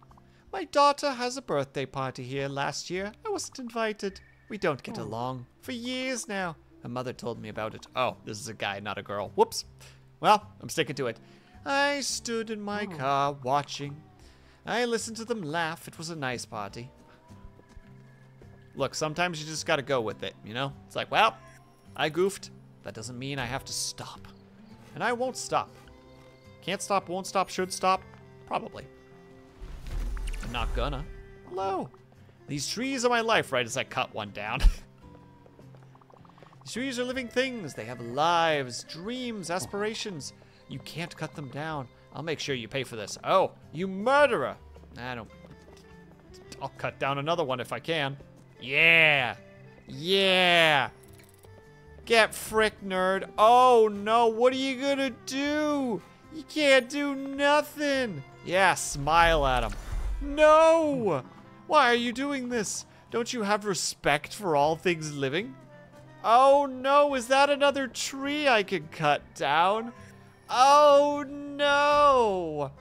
My daughter has a birthday party here last year. I wasn't invited. We don't get along for years now. Her mother told me about it. Oh, this is a guy, not a girl. Whoops. Well, I'm sticking to it. I stood in my car watching. I listened to them laugh. It was a nice party. Look, sometimes you just gotta go with it, you know? It's like, well, I goofed. That doesn't mean I have to stop. And I won't stop. Can't stop, won't stop, should stop. Probably. I'm not gonna. Hello. These trees are my life, right as I cut one down. These trees are living things. They have lives, dreams, aspirations. You can't cut them down. I'll make sure you pay for this. Oh, you murderer. I'll cut down another one if I can. Yeah. Get frick, nerd. Oh, no. What are you gonna do? You can't do nothing. Yeah, smile at him. No. Why are you doing this? Don't you have respect for all things living? Oh, no. Is that another tree I can cut down? Oh, no.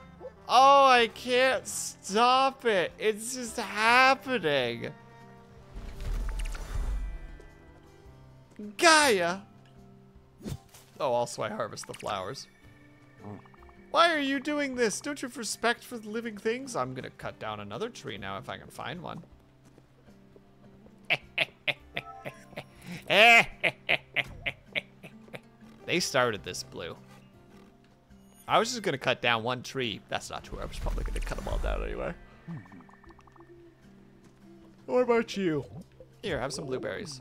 Oh, I can't stop it. It's just happening. Gaia. Oh, also I harvest the flowers. Why are you doing this? Don't you have respect for the living things? I'm gonna cut down another tree now if I can find one. They started this, Blue. I was just gonna cut down one tree. That's not true. I was probably gonna cut them all down anyway. What about you? Here, have some blueberries.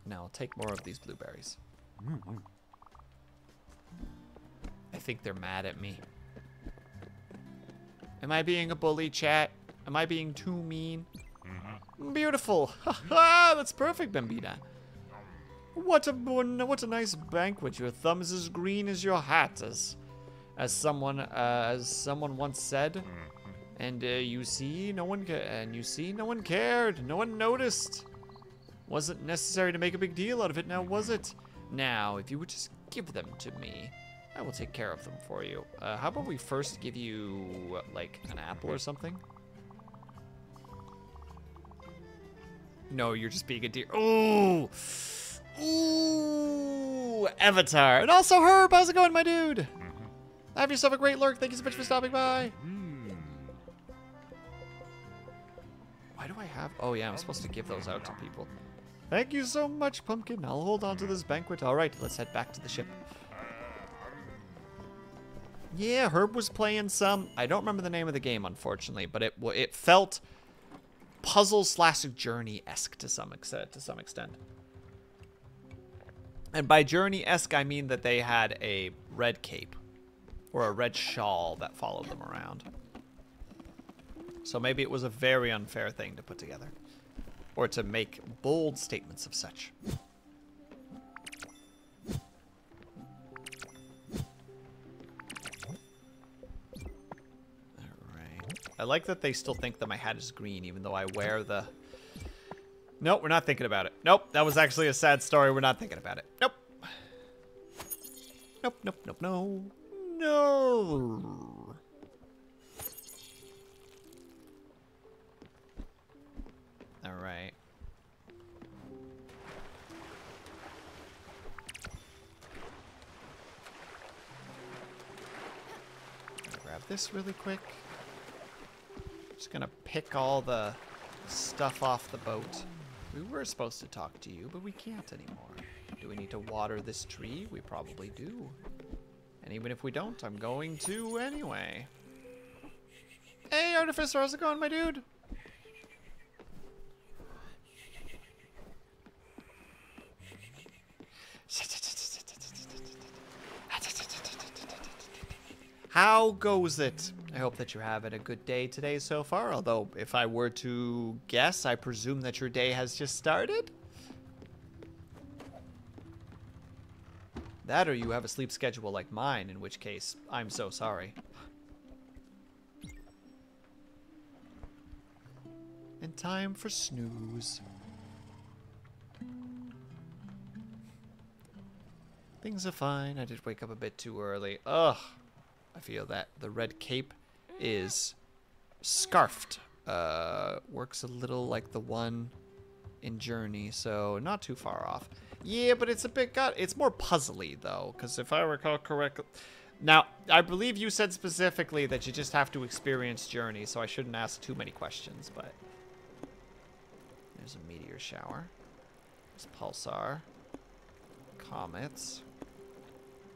Now I'll take more of these blueberries. I think they're mad at me. Am I being a bully, chat? Am I being too mean? Beautiful. Ha! That's perfect, Bambina. What a nice banquet. Your thumb is as green as your hat, as someone once said. And you see, no one cared. No one noticed. Wasn't necessary to make a big deal out of it, now was it? Now, if you would just give them to me, I will take care of them for you. How about we first give you, like, an apple or something? No, you're just being a deer. Ooh! Ooh! Avatar. And also Herb, how's it going, my dude? Have yourself a great lurk. Thank you so much for stopping by. do I have? Oh yeah, I'm supposed to give those out to people. Thank you so much, Pumpkin. I'll hold on to this banquet. All right, let's head back to the ship. Yeah, Herb was playing some. I don't remember the name of the game, unfortunately, but it felt puzzle/journey-esque to some extent. And by journey-esque, I mean that they had a red cape or a red shawl that followed them around. So maybe it was a very unfair thing to put together. Or to make bold statements of such. Alright. I like that they still think that my hat is green, even though I wear the... Nope, we're not thinking about it. Nope, that was actually a sad story. We're not thinking about it. Nope. Nope, nope, nope, no. No. All right. Grab this really quick. Just gonna pick all the stuff off the boat. We were supposed to talk to you, but we can't anymore. Do we need to water this tree? We probably do. And even if we don't, I'm going to anyway. Hey, Artificer, how's it going, my dude? How goes it? I hope that you're having a good day today so far, although if I were to guess, I presume that your day has just started? That or you have a sleep schedule like mine, in which case, I'm so sorry. And time for snooze. Things are fine. I did wake up a bit too early. Ugh. I feel that the red cape is scarfed. Works a little like the one in Journey, so not too far off. Yeah, but it's a bit it's more puzzly though, because if I recall correctly, now I believe you said specifically that you just have to experience Journey, so I shouldn't ask too many questions. But there's a meteor shower. There's pulsar. Comets.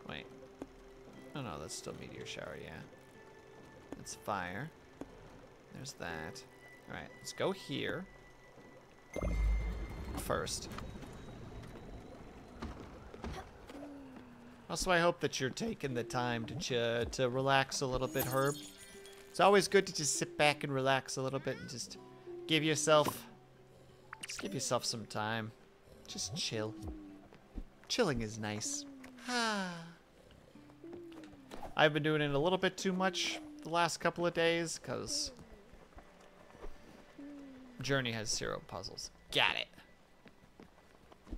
Wait. Oh no, that's still meteor shower, yeah. That's fire. There's that. Alright, let's go here. First. Also, I hope that you're taking the time to relax a little bit, Herb. It's always good to just sit back and relax a little bit and just give yourself some time. Just chill. Chilling is nice. I've been doing it a little bit too much the last couple of days because Journey has 0 puzzles. Got it.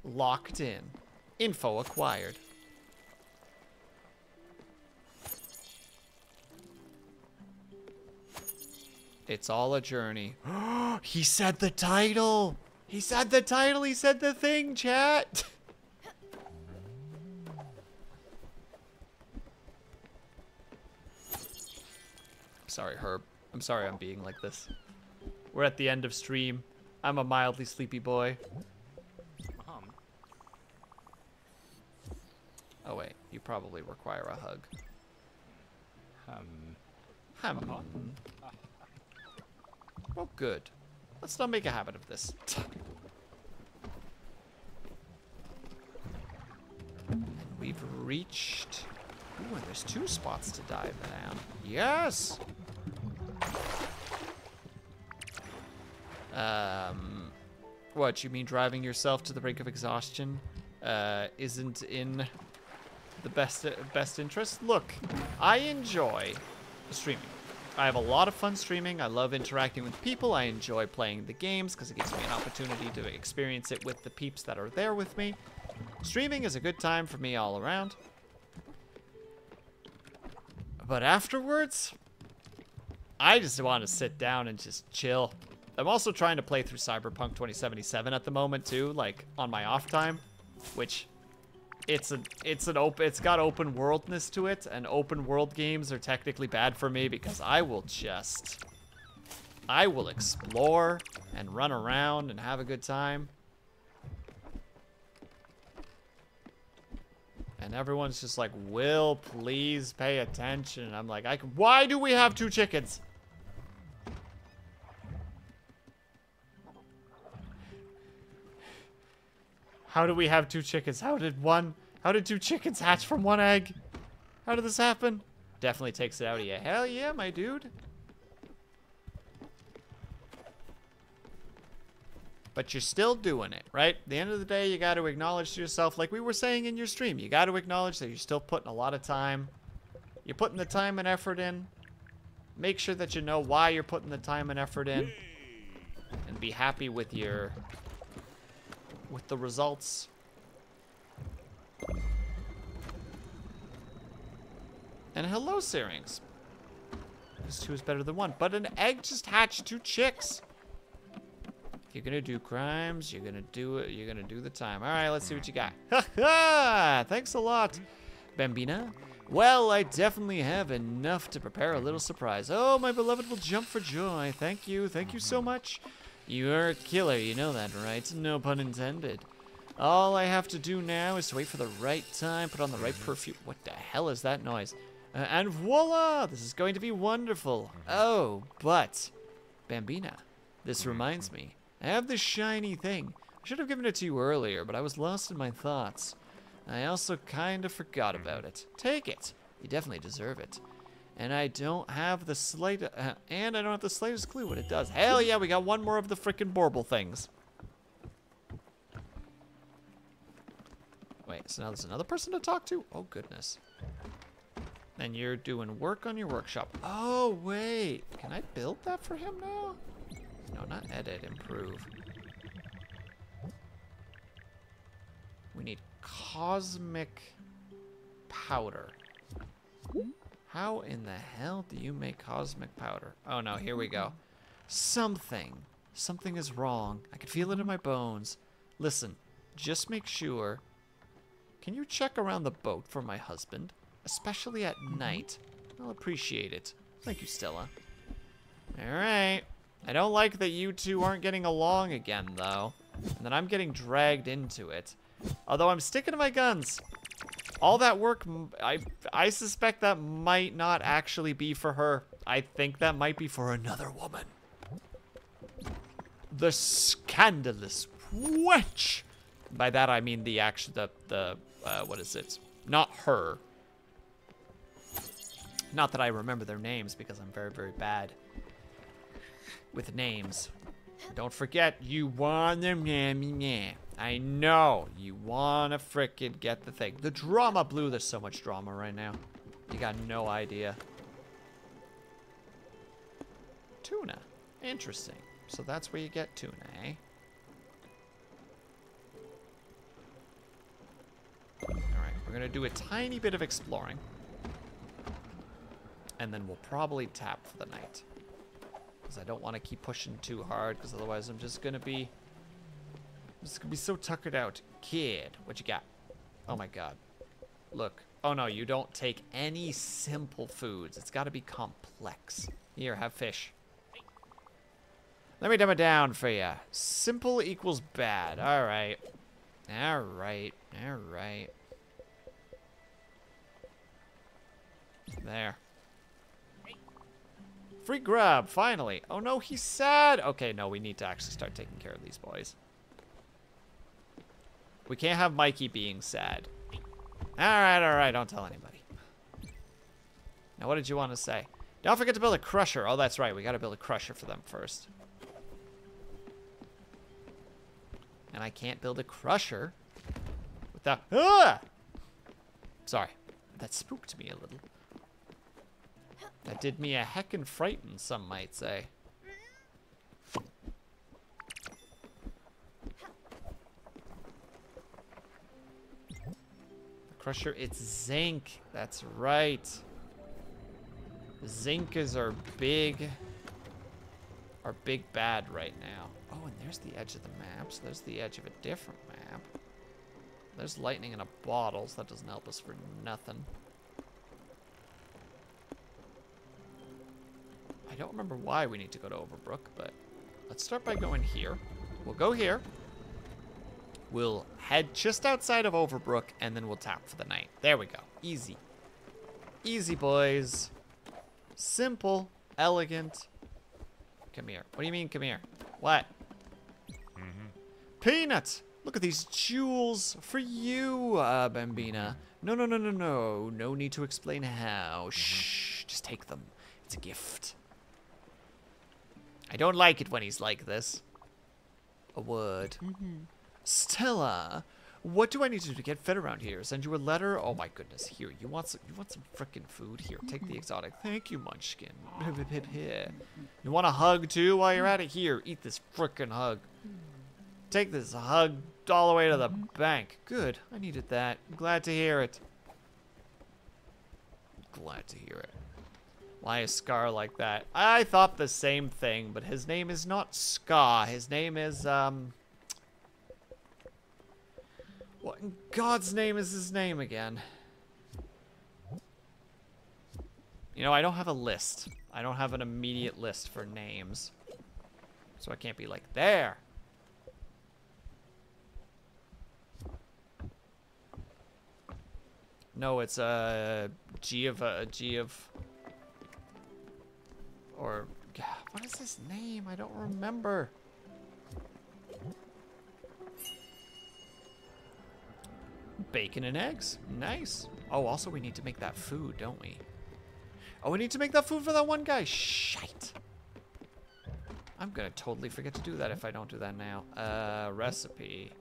Locked in. Info acquired. It's all a journey. He said the title. He said the title. He said the thing, chat. Sorry, Herb. I'm sorry I'm being like this. We're at the end of stream. I'm a mildly sleepy boy. Oh wait, you probably require a hug. Well, good. Let's not make a habit of this. We've reached... Ooh, and there's 2 spots to dive down. Yes! What, you mean driving yourself to the brink of exhaustion isn't in the best interest? Look, I enjoy streaming. I have a lot of fun streaming. I love interacting with people. I enjoy playing the games because it gives me an opportunity to experience it with the peeps that are there with me. Streaming is a good time for me all around. But afterwards, I just want to sit down and just chill. I'm also trying to play through Cyberpunk 2077 at the moment too, like on my off time, which it's got open worldness to it, and open world games are technically bad for me because I will just I will explore and run around and have a good time. And everyone's just like, Will, please pay attention. And I'm like, why do we have 2 chickens? How do we have 2 chickens? How did 2 chickens hatch from 1 egg? How did this happen? Definitely takes it out of you. Hell yeah, my dude. But you're still doing it, right? At the end of the day, you got to acknowledge to yourself, like we were saying in your stream, you got to acknowledge that you're still putting a lot of time. You're putting the time and effort in. Make sure that you know why you're putting the time and effort in. And be happy with the results. And hello, Syrinx. Because 2 is better than 1. But an egg just hatched 2 chicks. If you're gonna do crimes, you're gonna do it. You're gonna do the time. All right, let's see what you got. Ha ha! Thanks a lot, Bambina. Well, I definitely have enough to prepare a little surprise. Oh, my beloved will jump for joy. Thank you so much. You're a killer, you know that, right? No pun intended. All I have to do now is to wait for the right time, put on the right perfume. What the hell is that noise? And voila! This is going to be wonderful. Oh, but Bambina, this reminds me. I have this shiny thing. I should have given it to you earlier, but I was lost in my thoughts. I also kind of forgot about it. Take it. You definitely deserve it. And I don't have the slightest clue what it does. Hell yeah, we got 1 more of the frickin' Borble things. Wait, so now there's another person to talk to? Oh, goodness. And you're doing work on your workshop. Oh, wait. Can I build that for him now? No, not edit, improve. We need cosmic powder. How in the hell do you make cosmic powder? Oh no, here we go. Something is wrong. I can feel it in my bones. Listen, just make sure. Can you check around the boat for my husband? Especially at night. I'll appreciate it. Thank you, Stella. Alright. I don't like that you 2 aren't getting along again, though. And that I'm getting dragged into it. Although I'm sticking to my guns. All that work, I suspect that might not actually be for her. I think that might be for another woman. The scandalous witch. By that I mean the what is it? Not her. Not that I remember their names because I'm very, very bad with names. Don't forget, you wanna I know, you wanna frickin' get the thing. The drama blue, there's so much drama right now. You got no idea. Tuna, interesting. So that's where you get tuna, eh? Alright, we're gonna do a tiny bit of exploring. And then we'll probably tap for the night. Because I don't want to keep pushing too hard, because otherwise I'm just gonna be so tuckered out. Kid, what you got? Oh my god. Look. Oh no, you don't take any simple foods. It's gotta be complex. Here, have fish. Let me dumb it down for you. Simple equals bad. Alright. Alright. Alright. There. Free grub, finally. Oh no, he's sad. Okay, no, we need to actually start taking care of these boys. We can't have Mikey being sad. Alright, don't tell anybody. Now, what did you want to say? Don't forget to build a crusher. Oh, that's right, we gotta build a crusher for them first. And I can't build a crusher without... Ah! Sorry, that spooked me a little. That did me a heckin' frighten, some might say. The crusher, it's zinc. That's right. Zinc is our big bad right now. Oh, and there's the edge of the map. So there's the edge of a different map. There's lightning in a bottle, so that doesn't help us for nothing. I don't remember why we need to go to Overbrook, but let's start by going here. We'll go here. We'll head just outside of Overbrook, and then we'll tap for the night. There we go. Easy. Easy, boys. Simple. Elegant. Come here. What do you mean, come here? What? Peanut! Look at these jewels for you, Bambina. No, no, no, no, no. No need to explain how. Shh. Just take them. It's a gift. I don't like it when he's like this. A word. Stella, what do I need to do to get fed around here? Send you a letter? Oh my goodness. Here, you want some frickin' food? Here, take the exotic. Thank you, Munchkin. You want a hug too while you're at it? Here, eat this frickin' hug. Take this hug all the way to the bank. Good. I needed that. I'm glad to hear it. Glad to hear it. Why is Scar like that? I thought the same thing, but his name is not Scar. His name is, what in God's name is his name again? You know, I don't have a list. I don't have an immediate list for names. So I can't be like, there. No, it's or what is his name? I don't remember. Bacon and eggs. Nice. Oh, also we need to make that food, don't we? Oh, we need to make that food for that one guy. Shite. I'm gonna totally forget to do that if I don't do that now. Recipe.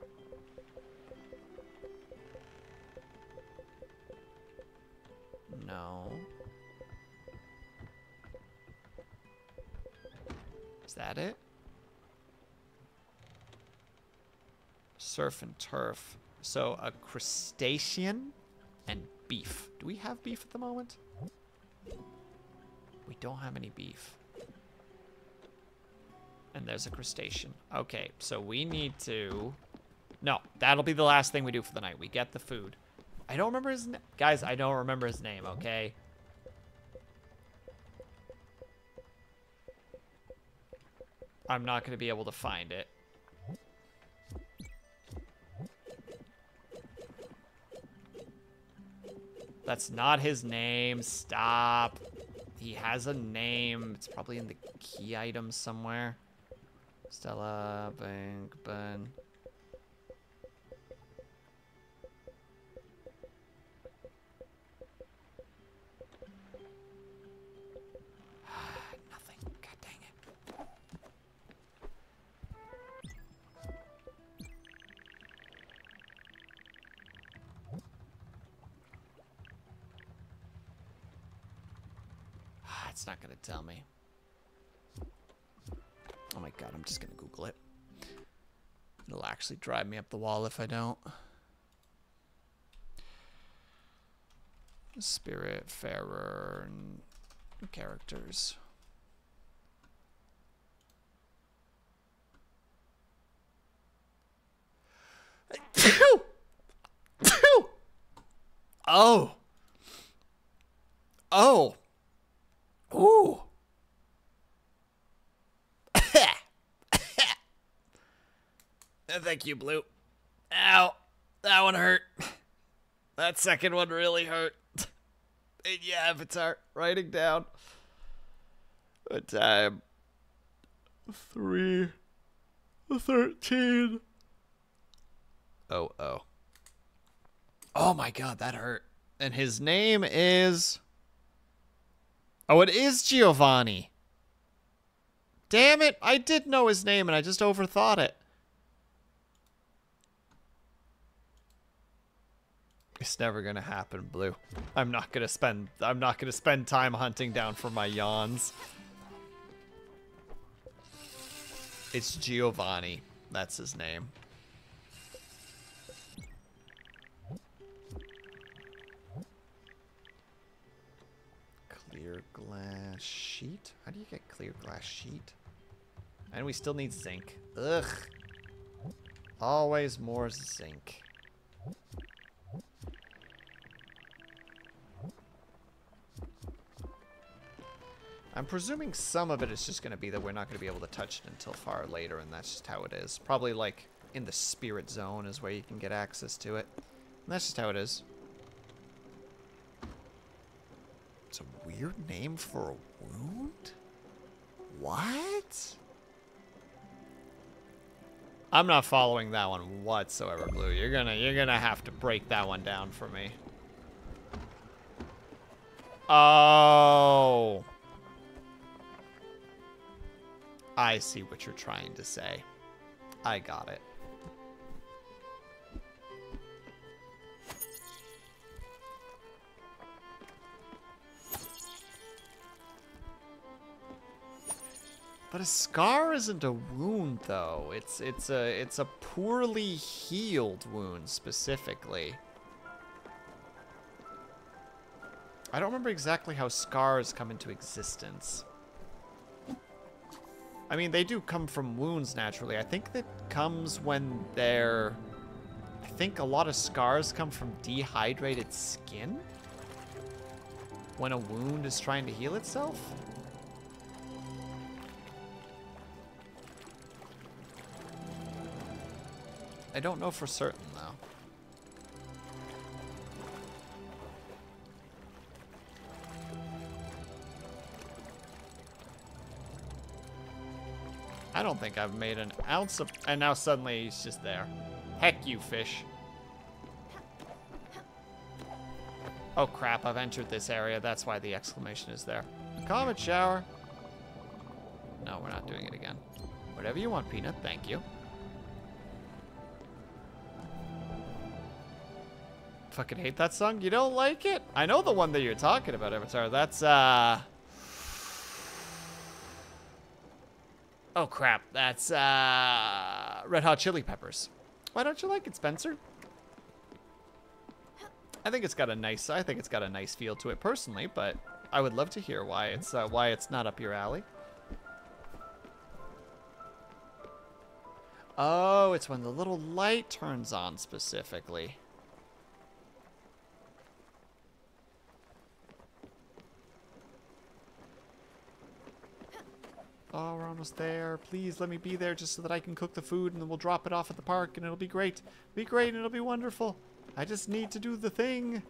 No. Is that it? Surf and turf. So a crustacean and beef. Do we have beef at the moment? We don't have any beef. And there's a crustacean. Okay, so we need to... No, that'll be the last thing we do for the night. We get the food. I don't remember his name. Guys, I don't remember his name, okay? I'm not going to be able to find it. That's not his name. Stop. He has a name. It's probably in the key items somewhere. Stella, Bank, Ben. Nothing. God dang it. It's not going to tell me. Oh my god, I'm just going to Google it. It'll actually drive me up the wall if I don't. Spiritfarer and characters. Oh. Oh. Ooh. Thank you, Blue. Ow. That one hurt. That second one really hurt. And yeah, Avatar. Writing down. What time? 3:13. Oh. Oh my god, that hurt. And his name is... Oh, it is Giovanni. Damn it. I did know his name and I just overthought it. It's never gonna happen, Blue. I'm not gonna spend time hunting down for my yawns. It's Giovanni. That's his name. Clear glass sheet? How do you get clear glass sheet? And we still need zinc. Ugh. Always more zinc. I'm presuming some of it is just going to be that we're not going to be able to touch it until far later, and that's just how it is. Probably like in the spirit zone is where you can get access to it. And that's just how it is. It's a weird name for a wound? What? I'm not following that one whatsoever, Blue. You're gonna have to break that one down for me. Oh. I see what you're trying to say. I got it. But a scar isn't a wound, though. It's a poorly healed wound specifically. I don't remember exactly how scars come into existence. I mean, they do come from wounds naturally. I think that comes when they're... I think a lot of scars come from dehydrated skin? When a wound is trying to heal itself? I don't know for certain, though. I don't think I've made an ounce of... And now suddenly he's just there. Heck you, fish. Oh, crap. I've entered this area. That's why the exclamation is there. Comet shower. No, we're not doing it again. Whatever you want, Peanut. Thank you. Fucking hate that song. You don't like it? I know the one that you're talking about, Avatar. That's, oh, crap. That's, Red Hot Chili Peppers. Why don't you like it, Spencer? I think it's got a nice feel to it personally, but I would love to hear why it's not up your alley. Oh, it's when the little light turns on specifically. Oh, we're almost there. Please let me be there just so that I can cook the food and then we'll drop it off at the park and it'll be great. Be great and it'll be wonderful. I just need to do the thing.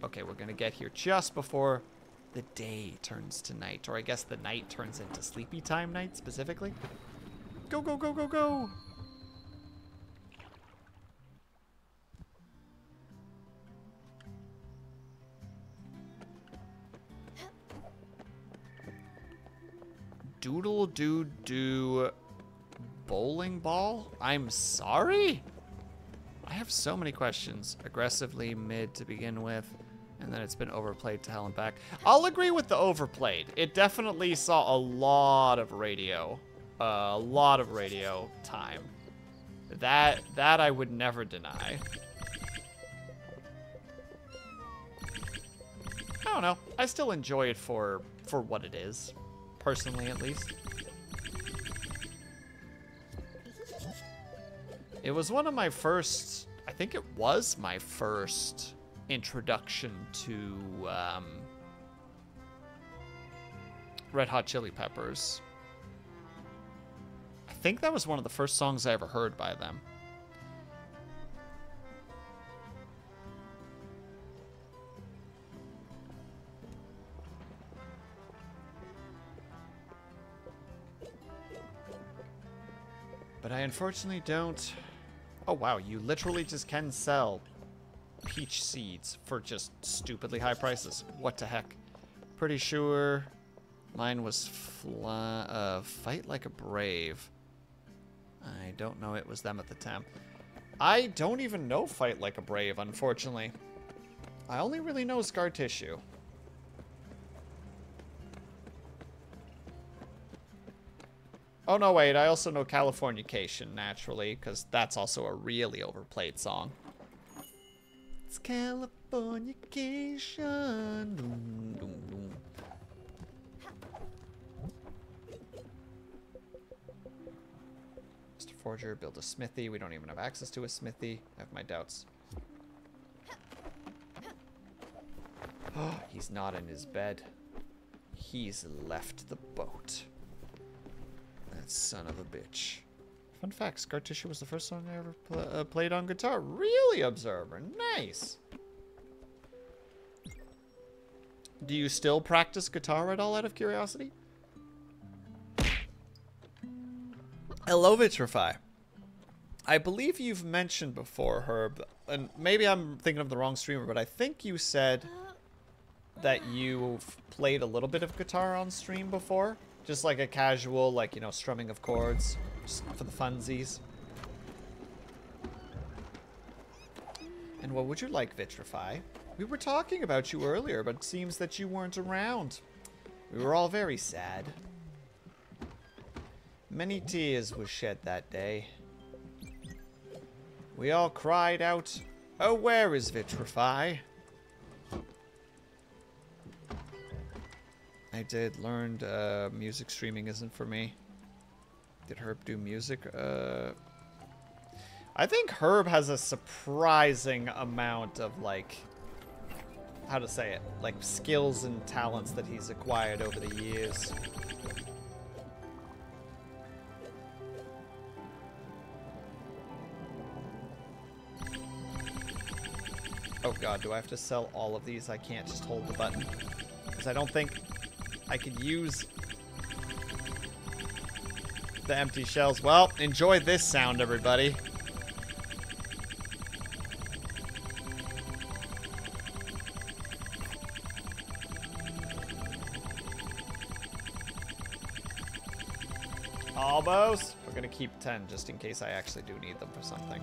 Okay, we're gonna get here just before the day turns to night. Or I guess the night turns into sleepy time night specifically. Go, go, go, go, go! Doodle doo doo bowling ball? I'm sorry? I have so many questions. Aggressively mid to begin with, and then it's been overplayed to hell and back. I'll agree with the overplayed. It definitely saw a lot of radio. A lot of radio time. That I would never deny. I don't know. I still enjoy it for what it is. Personally, at least. It was one of my first... I think it was my first introduction to Red Hot Chili Peppers. I think that was one of the first songs I ever heard by them. But I unfortunately don't... Oh, wow. You literally just can sell peach seeds for just stupidly high prices. What the heck? Pretty sure mine was Fight Like a Brave. I don't know it was them at the time. I don't even know Fight Like a Brave, unfortunately. I only really know Scar Tissue. Oh, no, wait. I also know Californication, naturally, because that's also a really overplayed song. It's Californication. Doom, doom, doom. Mr. Forger, build a smithy. We don't even have access to a smithy. I have my doubts. Oh, he's not in his bed. He's left the boat. That son of a bitch. Fun fact, Scar Tissue was the first song I ever played on guitar. Really, Observer? Nice. Do you still practice guitar at all, out of curiosity? Hello, Vitrify. I believe you've mentioned before, Herb, and maybe I'm thinking of the wrong streamer, but I think you said that you've played a little bit of guitar on stream before. Just like a casual, like, you know, strumming of chords, just for the funsies. And what would you like, Vitrify? We were talking about you earlier, but it seems that you weren't around. We were all very sad. Many tears were shed that day. We all cried out, "Oh, where is Vitrify?" I did learn music streaming isn't for me. Did Herb do music? I think Herb has a surprising amount of, like, how to say it, like skills and talents that he's acquired over the years. Oh god, do I have to sell all of these? I can't just hold the button. Because I don't think I could use the empty shells. Well, enjoy this sound, everybody. Almost. We're gonna keep 10 just in case I actually do need them for something.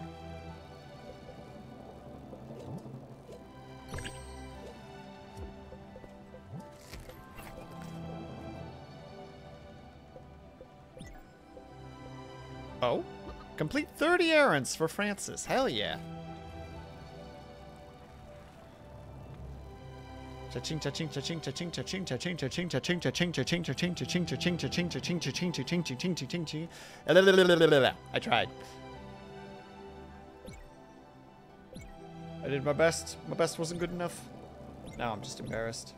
Oh, complete 30 errands for Francis. Hell yeah. Cha-ching, cha-ching, cha-ching, cha-ching, cha-ching, cha-ching, cha-ching, cha-ching, cha-ching, cha-ching, cha-ching, cha-ching, cha-ching, cha-ching, cha-ching, cha-ching, cha-ching, cha-ching, cha-ching, cha-ching. I tried. I did my best. My best wasn't good enough. Now I'm just embarrassed.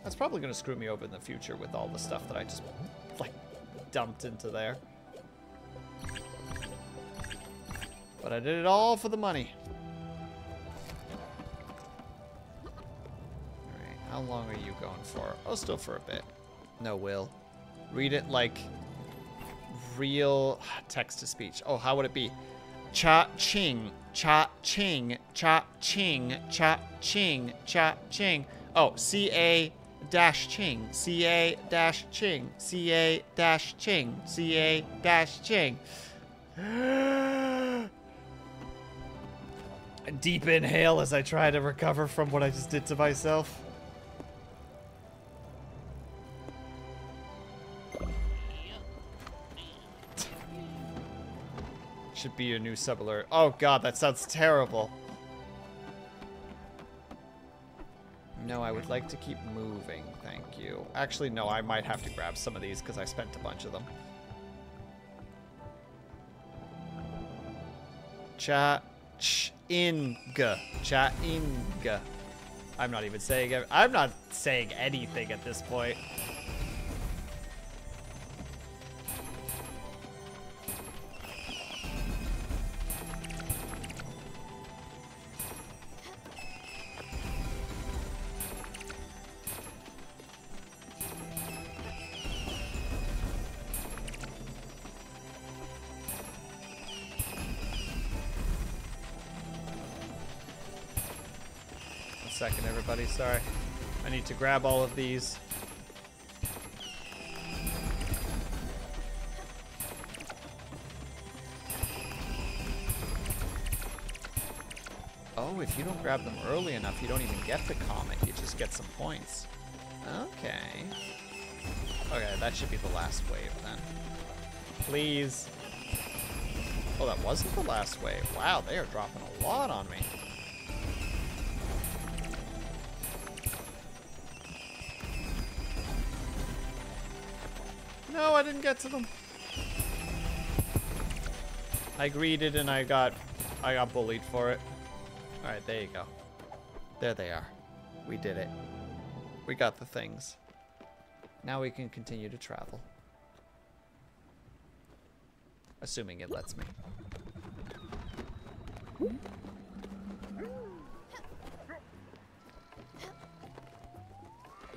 That's probably going to screw me over in the future with all the stuff that I just, like, dumped into there. But I did it all for the money. Alright, how long are you going for? Oh, still for a bit. No, Will. Read it like real text-to-speech. Oh, how would it be? Cha-ching, cha-ching, cha-ching, cha-ching, cha-ching. Oh, C-A-ching, C-A-ching, C-A-ching, C-A-ching. A deep inhale as I try to recover from what I just did to myself. Should be your new sub alert. Oh god, that sounds terrible. No, I would like to keep moving, thank you. Actually, no, I might have to grab some of these because I spent a bunch of them. Cha-ing. Cha-ing. I'm not even saying it. I'm not saying anything at this point. Second, everybody. Sorry. I need to grab all of these. Oh, if you don't grab them early enough, you don't even get the comet. You just get some points. Okay. Okay, that should be the last wave then. Please. Oh, that wasn't the last wave. Wow, they are dropping a lot on me. No, I didn't get to them. I greeted and I got bullied for it. Alright, there you go. There they are. We did it. We got the things. Now we can continue to travel. Assuming it lets me.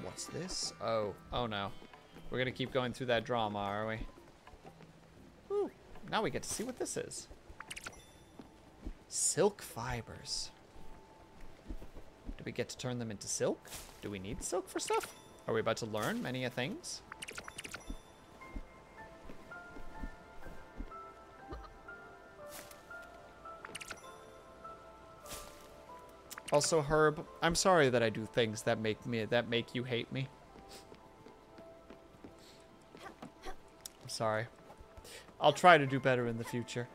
What's this? Oh no. We're gonna keep going through that drama, are we? Ooh, now we get to see what this is. Silk fibers. Do we get to turn them into silk? Do we need silk for stuff? Are we about to learn many things? Also, Herb, I'm sorry that I do things that make you hate me. I'm sorry. I'll try to do better in the future.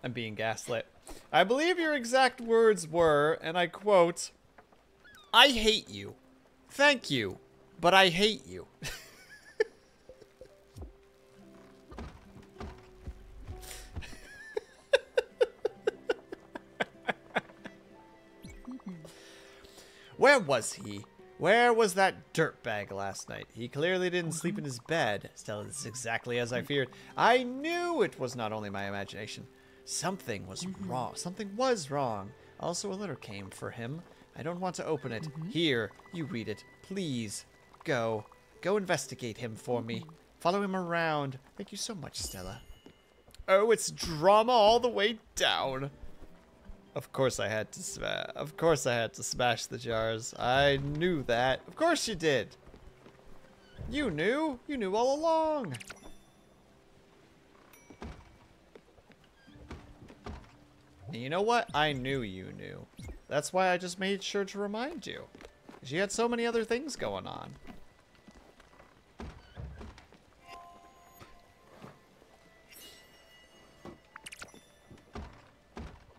I'm being gaslit. I believe your exact words were, and I quote, "I hate you. Thank you, but I hate you." Where was he? Where was that dirtbag last night? He clearly didn't sleep in his bed. Stella, this is exactly as I feared. I knew it was not only my imagination. Something was wrong. Something was wrong. Also, a letter came for him. I don't want to open it. Here, you read it. Please, go. Go investigate him for me. Follow him around. Thank you so much, Stella. Oh, it's drama all the way down. Of course I had to smash the jars. I knew that. Of course you did. You knew. You knew all along. And you know what? I knew you knew. That's why I just made sure to remind you. You had so many other things going on.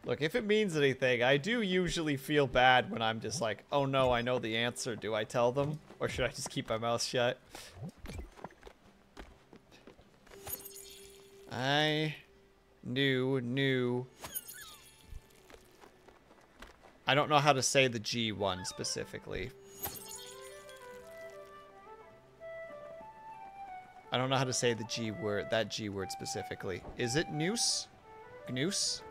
Look, if it means anything, I do usually feel bad when I'm just like, oh no, I know the answer. Do I tell them? Or should I just keep my mouth shut? I knew. I don't know how to say the G one specifically. I don't know how to say the G word, that G word specifically. Is it noose? Gnoose?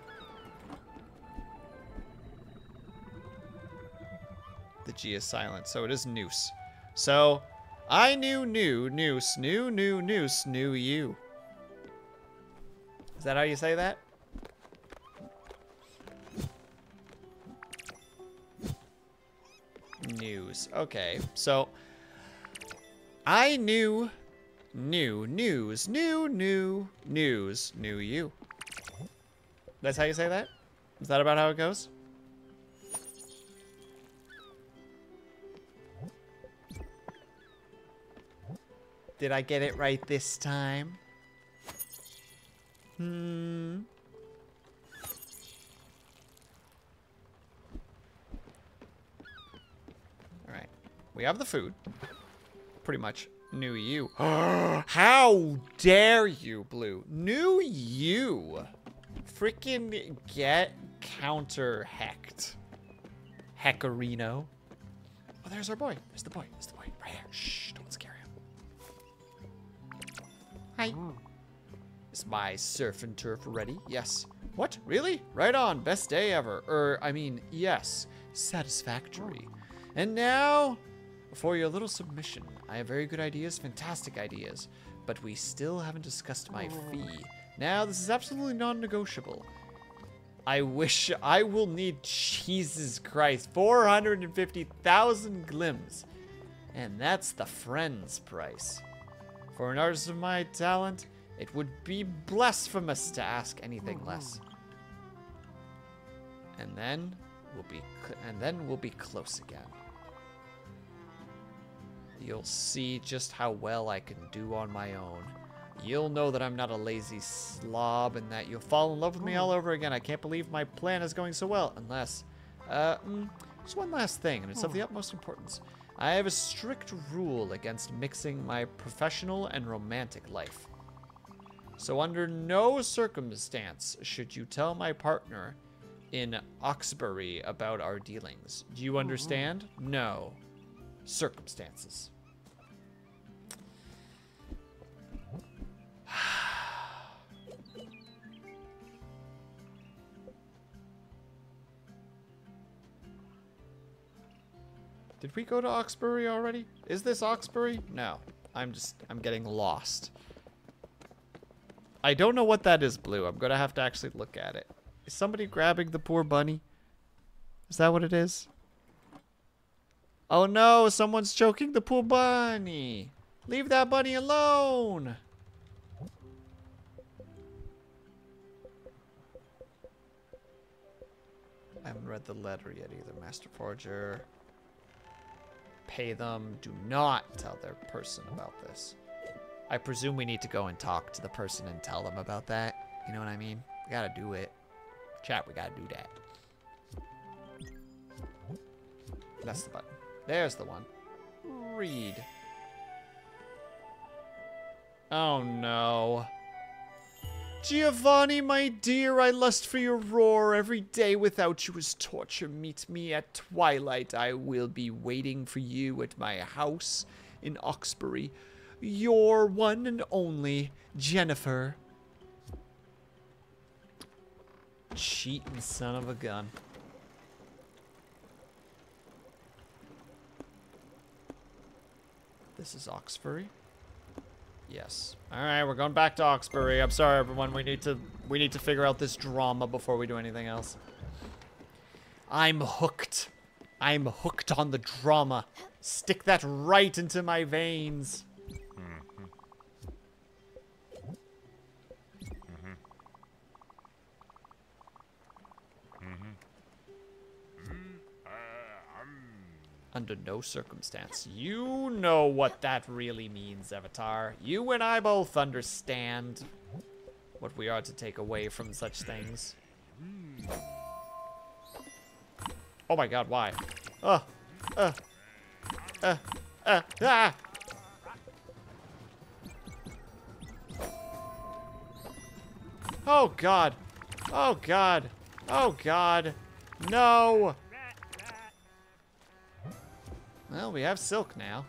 The G is silent, so it is noose. So, I knew noose, knew noose, knew you. Is that how you say that? News. Okay, so I knew news, knew you. That's how you say that? Is that about how it goes? Did I get it right this time? Alright. We have the food. Pretty much. Knew you. How dare you, Blue? Knew you. Freaking get counter-hecked. Heckarino. Oh, there's our boy. There's the boy. There's the boy. Right here. Shh, don't scare him. Hi. Is my surf and turf ready? Yes. What? Really? Right on. Best day ever. I mean, yes. Satisfactory. And now, for your little submission. I have very good ideas, fantastic ideas. But we still haven't discussed my fee. Now, this is absolutely non-negotiable. I wish I will need, Jesus Christ, 450,000 glims. And that's the friend's price. For an artist of my talent, it would be blasphemous to ask anything less. And then we'll be close again. You'll see just how well I can do on my own. You'll know that I'm not a lazy slob and that you'll fall in love with me all over again. I can't believe my plan is going so well. Unless, just one last thing, and it's of the utmost importance. I have a strict rule against mixing my professional and romantic life. So under no circumstance should you tell my partner in Oxbury about our dealings. Do you understand? No. Circumstances. Did we go to Oxbury already? Is this Oxbury? No. I'm getting lost. I don't know what that is, Blue. I'm gonna have to actually look at it. Is somebody grabbing the poor bunny? Is that what it is? Oh no, someone's choking the poor bunny. Leave that bunny alone. I haven't read the letter yet either, Master Forger. Pay them. Do not tell their person about this. I presume we need to go and talk to the person and tell them about that. You know what I mean? We gotta do it. Chat, we gotta do that. That's the button. There's the one. Read. Oh no. Giovanni, my dear, I lust for your roar. Every day without you is torture. Meet me at twilight. I will be waiting for you at my house in Oxbury. Your one and only, Jennifer. Cheating son of a gun. This is Oxbury? Yes. Alright, we're going back to Oxbury. I'm sorry everyone, we need to figure out this drama before we do anything else. I'm hooked. I'm hooked on the drama. Stick that right into my veins. Under no circumstance. You know what that really means, Avatar. You and I both understand what we are to take away from such things. Oh my god, why? Ah! Oh god! Oh god! Oh god! No! Well, we have silk now.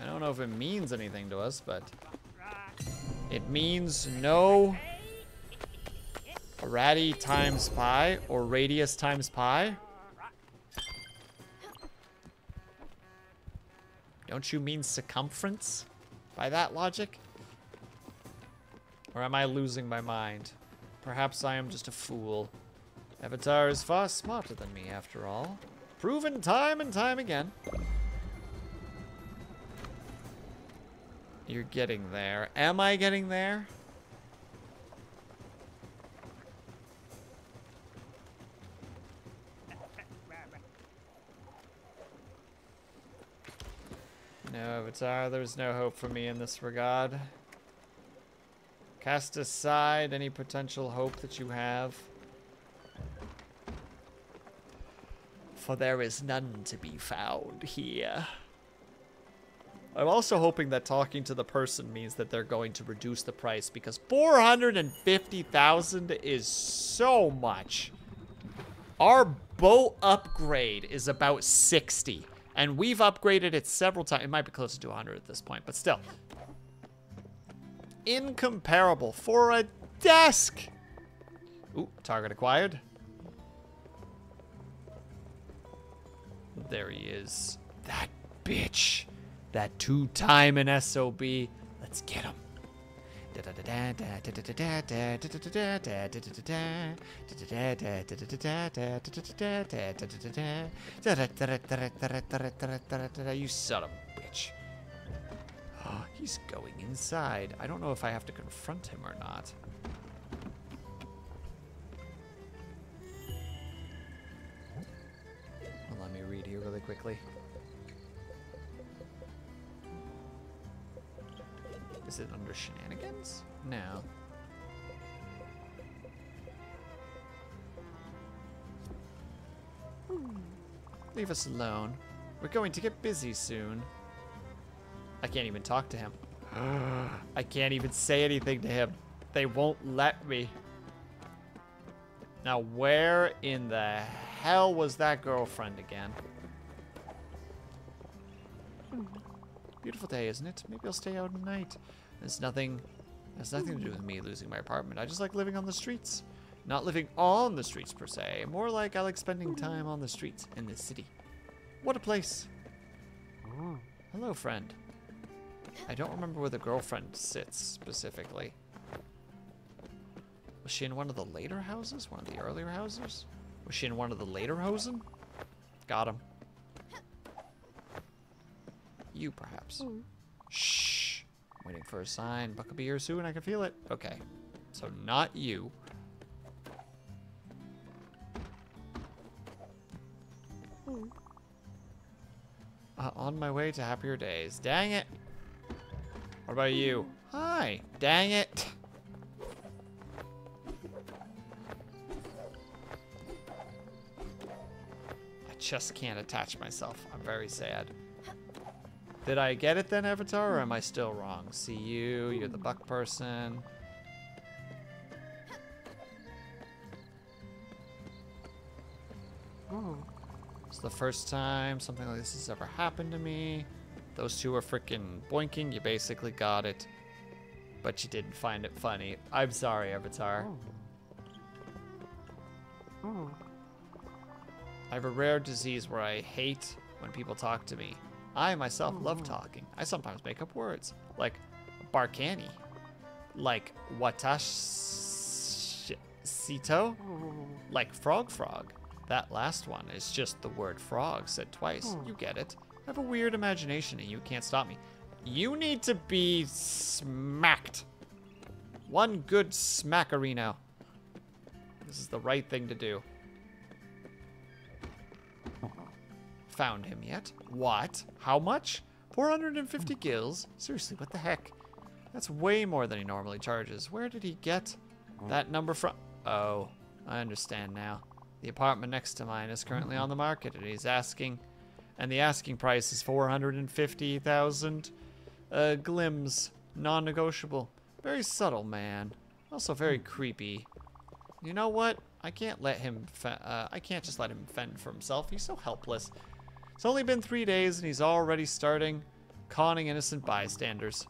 I don't know if it means anything to us, but it means no Arati times pi or radius times pi. Don't you mean circumference by that logic? Or am I losing my mind? Perhaps I am just a fool. Avatar is far smarter than me, after all. Proven time and time again. You're getting there. Am I getting there? No, Avatar, there's no hope for me in this regard. Cast aside any potential hope that you have. For there is none to be found here. I'm also hoping that talking to the person means that they're going to reduce the price, because 450,000 is so much. Our boat upgrade is about 60, and we've upgraded it several times. It might be closer to 100 at this point, but still. Incomparable for a desk. Ooh, target acquired. There he is. That bitch. That two-time an SOB. Let's get him. You son of a bitch. Oh, he's going inside. I don't know if I have to confront him or not. Well, let me read here really quickly. Is it under shenanigans? No. Leave us alone. We're going to get busy soon. I can't even talk to him. I can't even say anything to him. They won't let me. Now, where in the hell was that girlfriend again? Beautiful day, isn't it? Maybe I'll stay out at night. There's nothing to do with me losing my apartment. I just like living on the streets. Not living on the streets, per se. More like I like spending time on the streets in this city. What a place. Hello, friend. I don't remember where the girlfriend sits, specifically. Was she in one of the later houses? One of the earlier houses? Was she in one of the later hosen? Got him. You, perhaps. Shh. Waiting for a sign. Buck will be here soon. I can feel it. Okay. So, not you. On my way to happier days. Dang it. What about you? Hi. Dang it. I just can't attach myself. I'm very sad. Did I get it then, Avatar, or am I still wrong? See you. You're the buck person. It's the first time something like this has ever happened to me. Those two are freaking boinking. You basically got it. But you didn't find it funny. I'm sorry, Avatar. I have a rare disease where I hate when people talk to me. I myself love talking. I sometimes make up words. Like Barkani. Like Watashito. Like frog. That last one is just the word frog said twice. You get it. I have a weird imagination and you can't stop me. You need to be smacked. One good smackerino. This is the right thing to do. Found him yet? What? How much? 450 gills? Seriously, what the heck? That's way more than he normally charges. Where did he get that number from? Oh, I understand now. The apartment next to mine is currently on the market, and he's asking, and the asking price is 450,000 glims, non-negotiable. Very subtle, man. Also very creepy. You know what? I can't let him. I can't just let him fend for himself. He's so helpless. It's only been 3 days, and he's already starting conning innocent bystanders.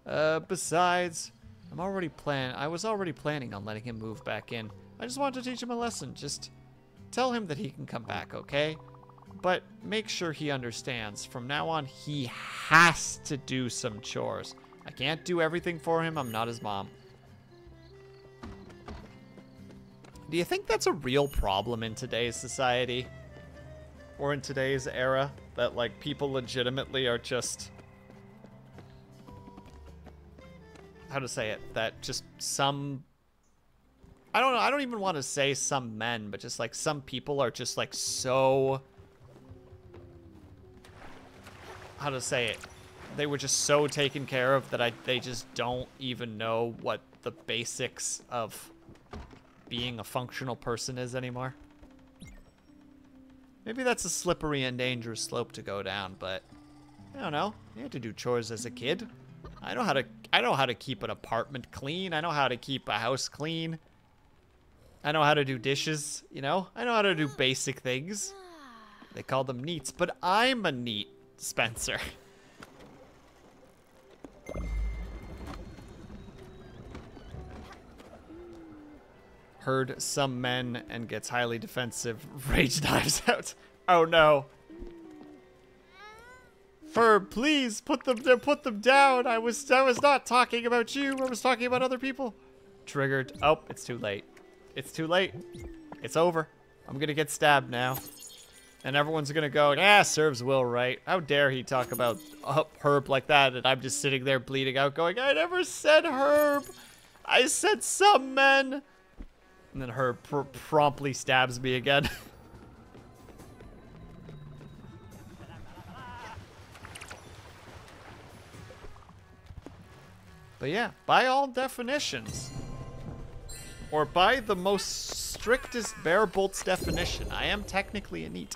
Besides, I was already planning on letting him move back in. I just wanted to teach him a lesson. Just tell him that he can come back, okay? But make sure he understands. From now on, he has to do some chores. I can't do everything for him. I'm not his mom. Do you think that's a real problem in today's society? Or in today's era? That, like, people legitimately are just... How to say it? That just some... I don't know. I don't even want to say some men, but just, like, some people are just, like, so... How to say it? They were just so taken care of that they just don't even know what the basics of being a functional person is anymore. Maybe that's a slippery and dangerous slope to go down, but I don't know. You had to do chores as a kid. I know how to keep an apartment clean. I know how to keep a house clean. I know how to do dishes, you know? I know how to do basic things. They call them neats, but I'm a neat Spencer. Heard some men and gets highly defensive. Rage knives out. Oh no. Ferb, please put them down. I was not talking about you. I was talking about other people. Triggered. Oh, it's too late. It's too late. It's over. I'm gonna get stabbed now. And everyone's gonna go, yeah, serves Will right. How dare he talk about Herb like that, and I'm just sitting there bleeding out going, I never said Herb. I said some men. And then Herb promptly stabs me again. But yeah, by all definitions, or by the most strictest bare bolts definition, I am technically a neat.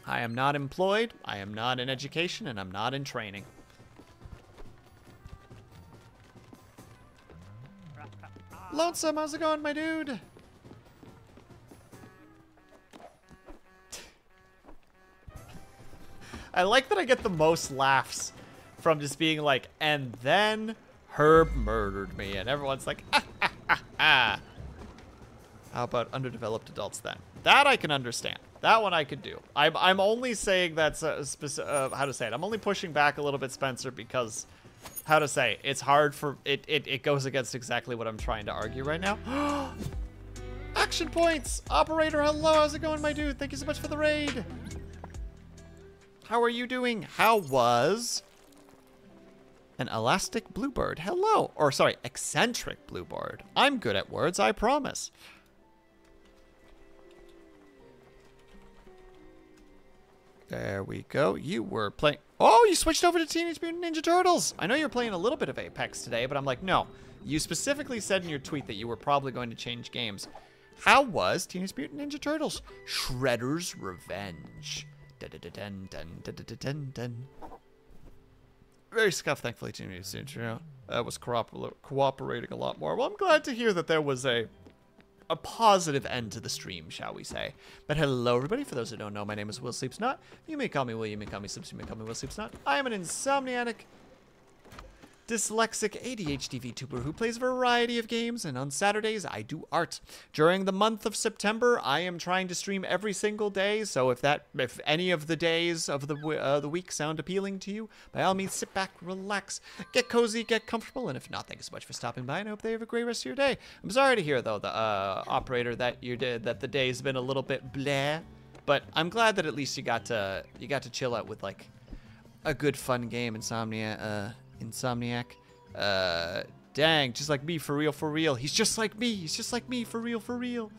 I am not employed, I am not in education, and I'm not in training. Lonesome, how's it going, my dude? I like that I get the most laughs from just being like, and then Herb murdered me, and everyone's like, ah, ah, ah, ah. How about underdeveloped adults then? That I can understand. That one I could do. I'm only saying that's how to say it. I'm only pushing back a little bit, Spencer, because how to say it's hard for it goes against exactly what I'm trying to argue right now. Action points! Operator, hello, how's it going, my dude? Thank you so much for the raid. How are you doing? How was an elastic bluebird? Hello. Or sorry, eccentric bluebird. I'm good at words, I promise. There we go. You were playing... Oh, you switched over to Teenage Mutant Ninja Turtles. I know you're playing a little bit of Apex today, but I'm like, no. You specifically said in your tweet that you were probably going to change games. How was Teenage Mutant Ninja Turtles? Shredder's Revenge. Dun, dun, dun, dun, dun, dun, dun, dun. Very scuffed, thankfully, Teenage Mutant Ninja Turtles was cooperating a lot more. Well, I'm glad to hear that there was a positive end to the stream, shall we say. But hello, everybody. For those who don't know, my name is WillSleepsNot. You may call me Will, you may call me Slips, you may call me WillSleepsNot. I am an insomniac, dyslexic ADHD VTuber who plays a variety of games, and on Saturdays I do art. During the month of September, I am trying to stream every single day, so if any of the days of the week sound appealing to you, by all means sit back, relax, get cozy, get comfortable, and if not, thank you so much for stopping by, and I hope they have a great rest of your day. I'm sorry to hear, though, the operator, that the day's been a little bit bleh, but I'm glad that at least you got to chill out with like a good fun game, Insomniac. Dang, just like me, for real, for real. He's just like me. He's just like me, for real, for real.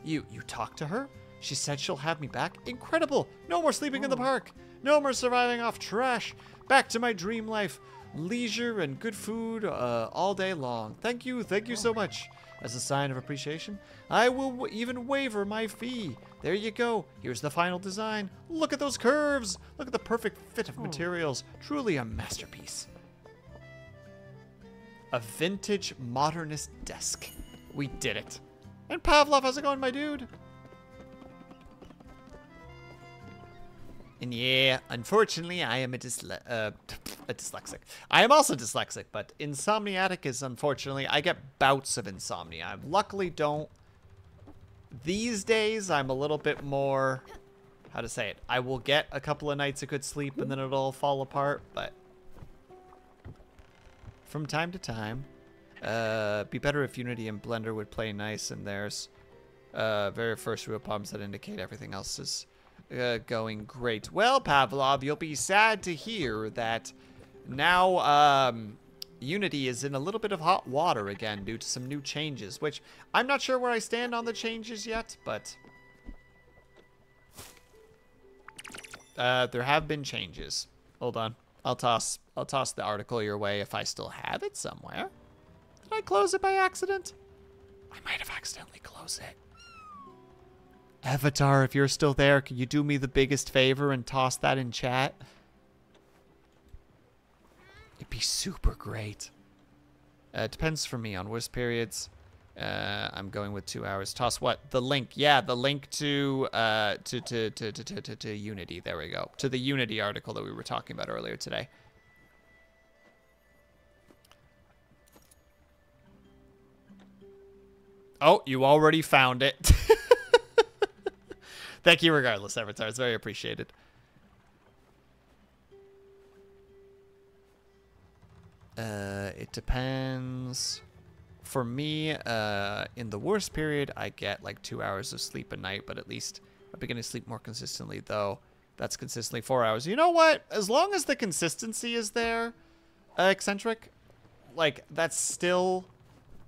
You talked to her? She said she'll have me back? Incredible. No more sleeping in the park. No more surviving off trash. Back to my dream life. Leisure and good food all day long. Thank you so much. As a sign of appreciation, I will even waiver my fee. There you go. Here's the final design. Look at those curves. Look at the perfect fit of materials. Truly a masterpiece. A vintage modernist desk. We did it. And Pavlov, how's it going, my dude? And yeah, unfortunately, I am a dyslexic. I am also dyslexic, but insomniatic is unfortunately, I get bouts of insomnia. I luckily don't. These days, I'm a little bit more, how to say it? I will get a couple of nights of good sleep and then it'll all fall apart, but from time to time, be better if Unity and Blender would play nice, and there's very first real problems that indicate everything else is going great. Well, Pavlov, you'll be sad to hear that now Unity is in a little bit of hot water again due to some new changes, which I'm not sure where I stand on the changes yet, but there have been changes. Hold on. I'll toss the article your way if I still have it somewhere. Did I close it by accident? I might have accidentally closed it. Avatar, if you're still there, can you do me the biggest favor and toss that in chat? It'd be super great. It depends for me on worst periods. I'm going with 2 hours. Toss what? The link. Yeah, the link to Unity. There we go. To the Unity article that we were talking about earlier today. Oh, you already found it. Thank you regardless, Avatar. It's very appreciated. It depends. For me, in the worst period, I get like 2 hours of sleep a night, but at least I'm beginning to sleep more consistently, though. That's consistently 4 hours. You know what? As long as the consistency is there, eccentric, like, that's still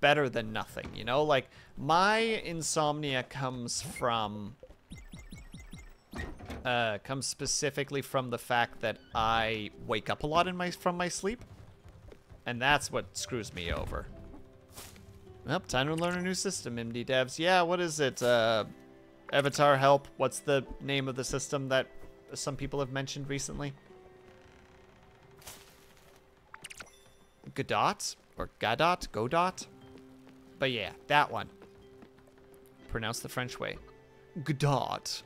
better than nothing, you know? Like, my insomnia comes from... comes specifically from the fact that I wake up a lot from my sleep. And that's what screws me over. Well, time to learn a new system, MD devs. Yeah, what is it? Avatar help. What's the name of the system that some people have mentioned recently. Godot or Godot. But yeah, that one. Pronounce the French way. Godot.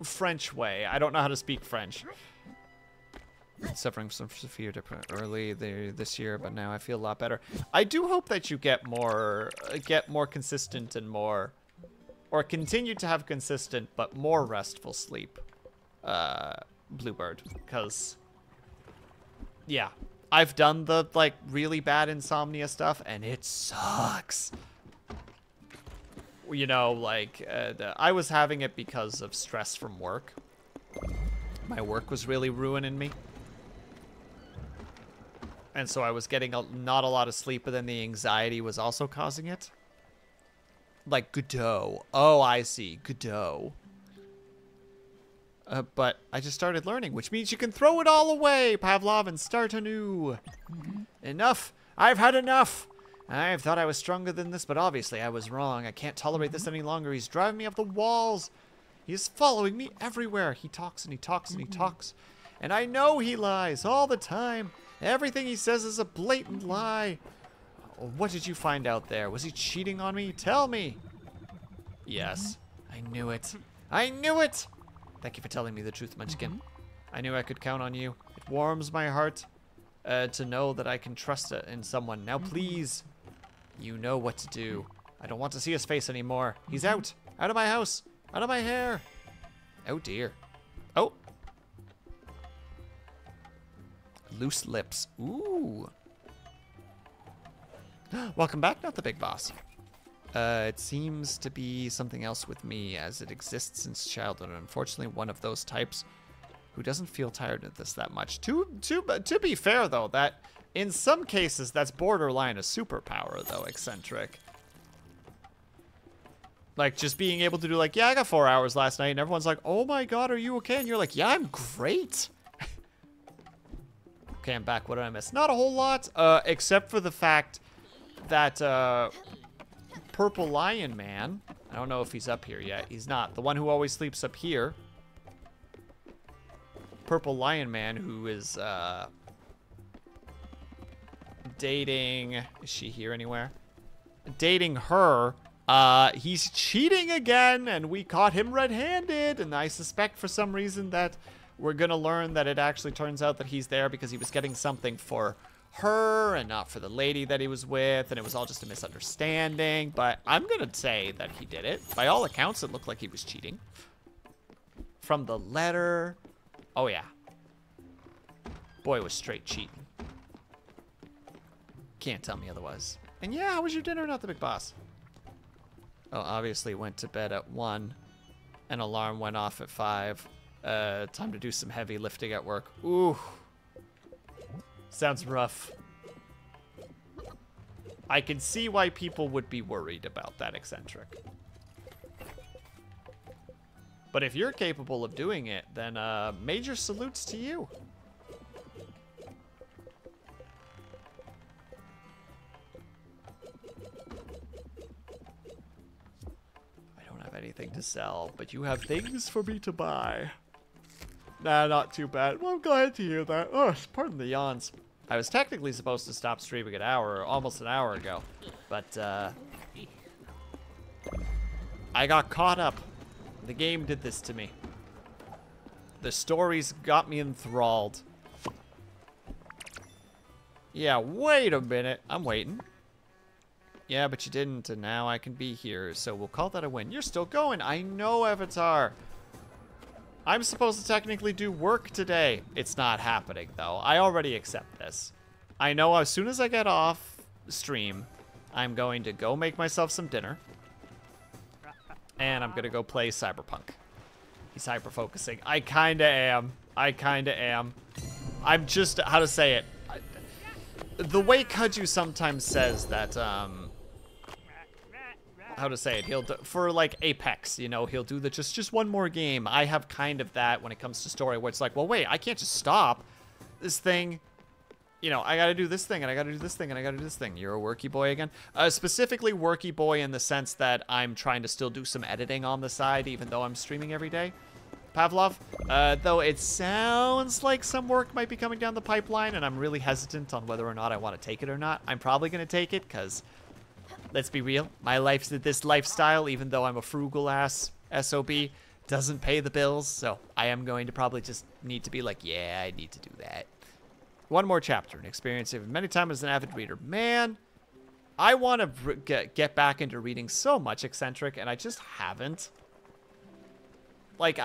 French way. I don't know how to speak French. Suffering from severe depression early this year, but now I feel a lot better. I do hope that you get more consistent and more, or continue to have consistent but more restful sleep, Bluebird. Because, yeah, I've done the like really bad insomnia stuff, and it sucks. You know, like I was having it because of stress from work. My work was really ruining me. And so I was getting not a lot of sleep, but then the anxiety was also causing it. Like Godot. Oh, I see. Godot. But I just started learning, which means you can throw it all away, Pavlov, and start anew. Enough. I've had enough. I thought I was stronger than this, but obviously I was wrong. I can't tolerate this any longer. He's driving me up the walls. He is following me everywhere. He talks and he talks and he talks. And I know he lies all the time. Everything he says is a blatant lie. What did you find out there? Was he cheating on me? Tell me. Yes. I knew it. I knew it. Thank you for telling me the truth, Munchkin. I knew I could count on you. It warms my heart to know that I can trust in someone. Now, please, you know what to do. I don't want to see his face anymore. He's out. Out of my house. Out of my hair. Oh, dear. Oh. Loose lips. Ooh. Welcome back, not the big boss. It seems to be something else with me, as it exists since childhood. Unfortunately, one of those types who doesn't feel tired of this that much. To be fair, though, that in some cases, that's borderline a superpower, though, eccentric. Like, just being able to do, like, yeah, I got 4 hours last night, and everyone's like, oh my god, are you okay? And you're like, yeah, I'm great. Okay, I'm back. What did I miss? Not a whole lot, except for the fact that Purple Lion Man, I don't know if he's up here yet. He's not. The one who always sleeps up here. Purple Lion Man, who is dating... Is she here anywhere? Dating her. He's cheating again, and we caught him red-handed, and I suspect for some reason that we're gonna learn that it actually turns out that he's there because he was getting something for her and not for the lady that he was with, and it was all just a misunderstanding. But I'm gonna say that he did it. By all accounts, it looked like he was cheating. From the letter. Oh, yeah. Boy was straight cheating. Can't tell me otherwise. And yeah, how was your dinner, not the big boss? Oh, obviously went to bed at 1. An alarm went off at 5. Time to do some heavy lifting at work. Ooh. Sounds rough. I can see why people would be worried about that, eccentric. But if you're capable of doing it, then major salutes to you. I don't have anything to sell, but you have things for me to buy. Nah, not too bad. Well, I'm glad to hear that. Oh, pardon the yawns. I was technically supposed to stop streaming almost an hour ago, but I got caught up. The game did this to me. The stories got me enthralled. Yeah, wait a minute. I'm waiting. Yeah, but you didn't, and now I can be here, so we'll call that a win. You're still going. I know, Avatar. I'm supposed to technically do work today. It's not happening, though. I already accept this. I know as soon as I get off stream, I'm going to go make myself some dinner. And I'm going to go play Cyberpunk. He's hyper-focusing. I kind of am. I'm just... How to say it? The way Kaju sometimes says that... How to say it? He'll do, for like Apex, you know, he'll do the just one more game. I have kind of that when it comes to story, where it's like, well, wait, I can't just stop this thing. You know, I gotta do this thing, and I gotta do this thing, and I gotta do this thing. You're a worky boy again? Specifically worky boy in the sense that I'm trying to still do some editing on the side, even though I'm streaming every day. Pavlov. Though it sounds like some work might be coming down the pipeline, and I'm really hesitant on whether or not I want to take it or not. I'm probably going to take it, because, let's be real, my life's this lifestyle, even though I'm a frugal-ass SOB, doesn't pay the bills, so I am going to probably just need to be like, yeah, I need to do that. One more chapter, an experience of many times as an avid reader. Man, I want to get back into reading so much Eccentric, and I just haven't. Like,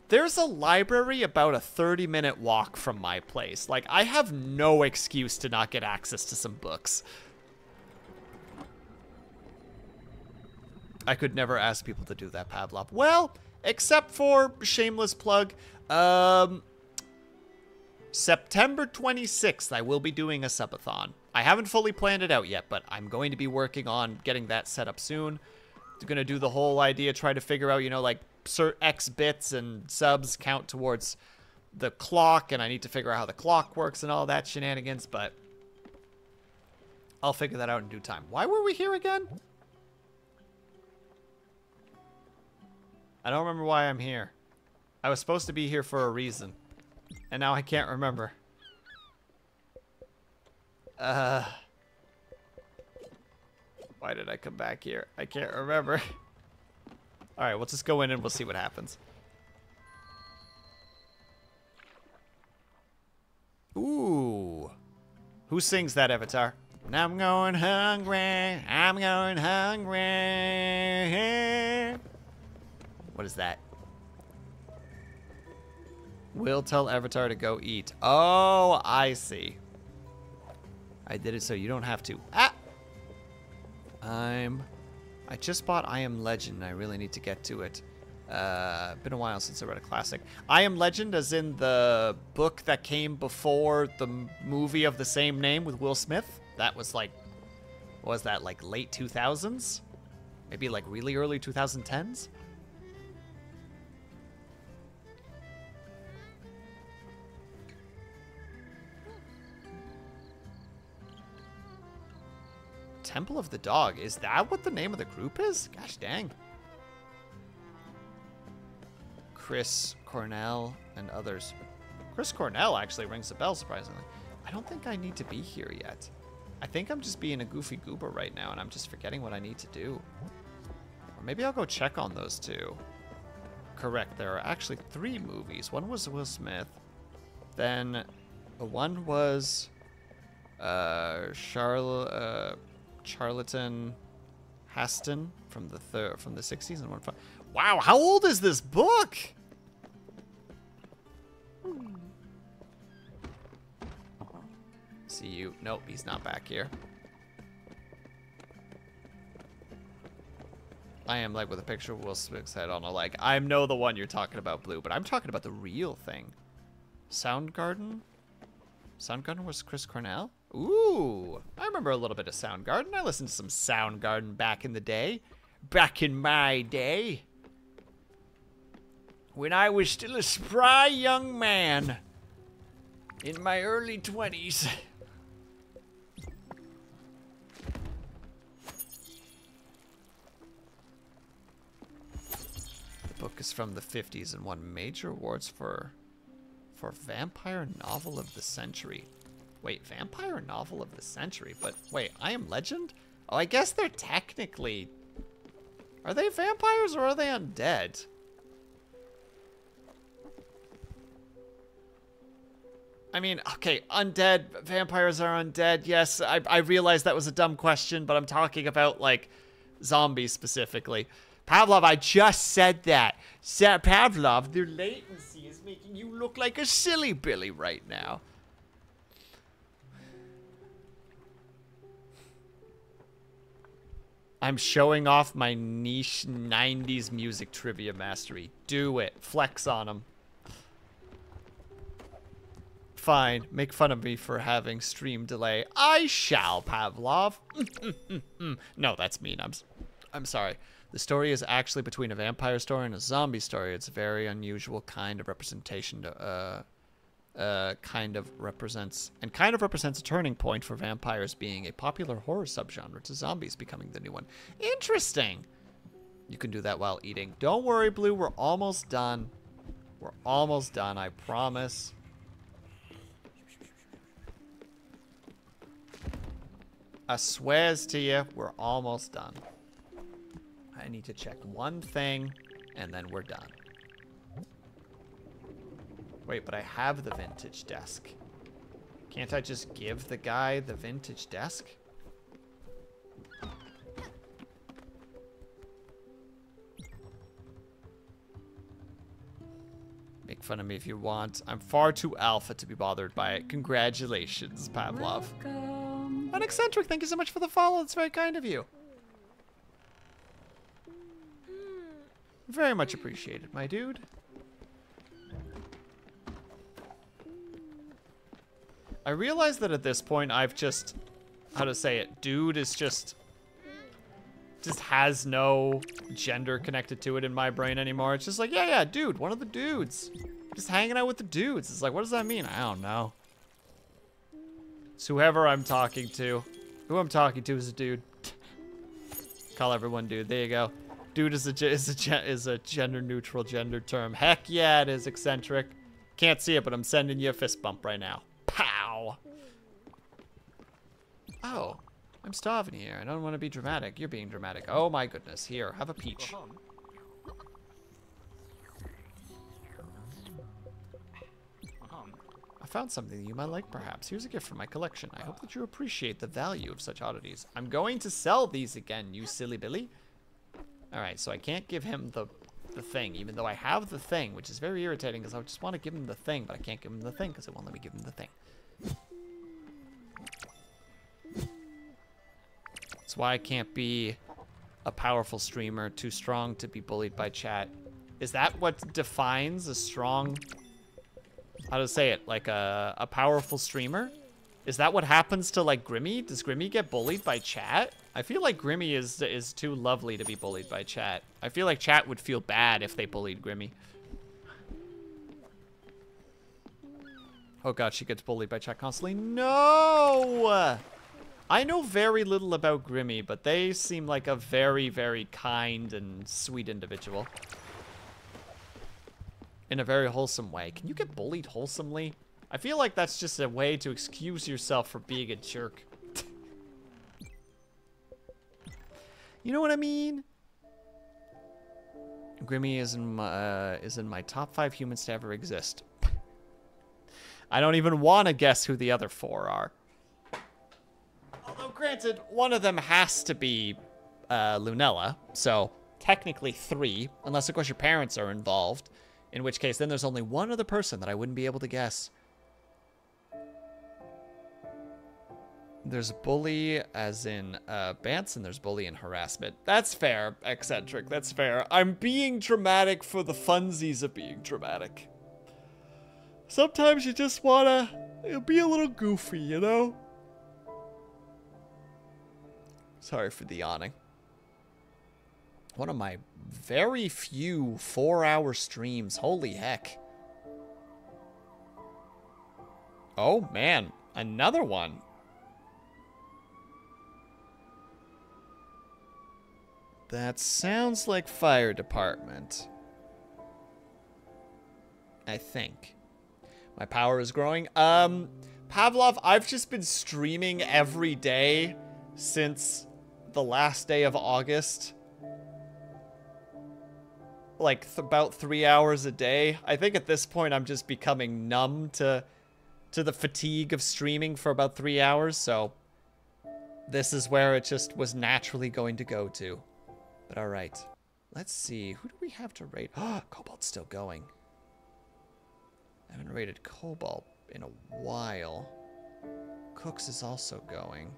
there's a library about a 30-minute walk from my place. Like, I have no excuse to not get access to some books. I could never ask people to do that, Pavlov. Well, except for, shameless plug, September 26th, I will be doing a subathon. I haven't fully planned it out yet, but I'm going to be working on getting that set up soon. I'm going to do the whole idea, try to figure out, you know, like, X bits and subs count towards the clock, and I need to figure out how the clock works and all that shenanigans, but I'll figure that out in due time. Why were we here again? I don't remember why I'm here. I was supposed to be here for a reason, and now I can't remember. Why did I come back here? I can't remember. Alright, we'll just go in and we'll see what happens. Ooh. Who sings that, Avatar? I'm going hungry. I'm going hungry. What is that? Will tell Avatar to go eat. Oh, I see. I did it so you don't have to. Ah! I just bought I Am Legend, and I really need to get to it. Been a while since I read a classic. I Am Legend, as in the book that came before the movie of the same name with Will Smith. That was like, what was that, like late 2000s? Maybe like really early 2010s? Temple of the Dog. Is that what the name of the group is? Gosh dang. Chris Cornell and others. Chris Cornell actually rings a bell, surprisingly. I don't think I need to be here yet. I think I'm just being a goofy goober right now, and I'm just forgetting what I need to do. Or maybe I'll go check on those two. Correct, there are actually 3 movies. One was Will Smith. Then one was Charlton Heston from the 60s, and one from, wow, how old is this book? See you. Nope, he's not back here. I am like with a picture of Will Smith's head on a leg. I know the one you're talking about, Blue, but I'm talking about the real thing. Soundgarden? Soundgarden was Chris Cornell? Ooh, I remember a little bit of Soundgarden. I listened to some Soundgarden back in the day. Back in my day. When I was still a spry young man. In my early 20s. The book is from the 50s and won major awards for Vampire Novel of the Century. Wait, Vampire Novel of the Century? But wait, I Am Legend? Oh, I guess they're technically... Are they vampires or are they undead? I mean, okay, undead, vampires are undead. Yes, I realize that was a dumb question, but I'm talking about, like, zombies specifically. Pavlov, I just said that. Pavlov, their latency is making you look like a silly Billy right now. I'm showing off my niche 90s music trivia mastery. Do it. Flex on them. Fine. Make fun of me for having stream delay. I shall, Pavlov. No, that's mean. I'm sorry. The story is actually between a vampire story and a zombie story. It's a very unusual kind of representation to, kind of represents a turning point for vampires being a popular horror subgenre to zombies becoming the new one. Interesting. You can do that while eating. Don't worry, Blue, we're almost done. We're almost done, I promise. I swears to you, we're almost done. I need to check one thing, and then we're done. Wait, but I have the vintage desk. Can't I just give the guy the vintage desk? Make fun of me if you want. I'm far too alpha to be bothered by it. Congratulations, Pavlov. Welcome. Uneccentric, thank you so much for the follow. It's very kind of you. Very much appreciated, my dude. I realize that at this point I've just, how to say it, dude is just has no gender connected to it in my brain anymore. It's just like, yeah, dude, one of the dudes. Just hanging out with the dudes. It's like, what does that mean? I don't know. It's whoever I'm talking to. Who I'm talking to is a dude. Call everyone dude. There you go. Dude is a gender neutral gender term. Heck yeah, it is, eccentric. Can't see it, but I'm sending you a fist bump right now. Pow! Oh, I'm starving here. I don't want to be dramatic. You're being dramatic. Oh my goodness. Here, have a peach. I found something that you might like, perhaps. Here's a gift from my collection. I hope that you appreciate the value of such oddities. I'm going to sell these again, you silly Billy. Alright, so I can't give him the thing, even though I have the thing, which is very irritating because I just want to give him the thing, but I can't give him the thing because it won't let me give him the thing. That's why I can't be a powerful streamer, too strong to be bullied by chat. Is that what defines a strong, how to say it, like a powerful streamer? Is that what happens to like Grimmy? Does Grimmy get bullied by chat? I feel like Grimmy is too lovely to be bullied by chat. I feel like chat would feel bad if they bullied Grimmy. Oh god, she gets bullied by chat constantly. No! I know very little about Grimmy, but they seem like a very, very kind and sweet individual. In a very wholesome way. Can you get bullied wholesomely? I feel like that's just a way to excuse yourself for being a jerk. You know what I mean? Grimmy is in my top 5 humans to ever exist. I don't even want to guess who the other 4 are. Although, granted, one of them has to be Lunella, so technically 3, unless, of course, your parents are involved, in which case then there's only one other person that I wouldn't be able to guess. There's bully as in bants, and there's bully and harassment. That's fair, eccentric, that's fair. I'm being dramatic for the funsies of being dramatic. Sometimes you just wanna be a little goofy, you know? Sorry for the yawning. One of my very few 4-hour streams. Holy heck. Oh, man. Another one. That sounds like fire department. I think. My power is growing. Pavlov, I've just been streaming every day since the last day of August. Like, about 3 hours a day. I think at this point I'm just becoming numb to the fatigue of streaming for about 3 hours, so this is where it just was naturally going to go to. But alright. Let's see. Who do we have to rate? Oh, Cobalt's still going. I haven't rated Cobalt in a while. Cooks is also going.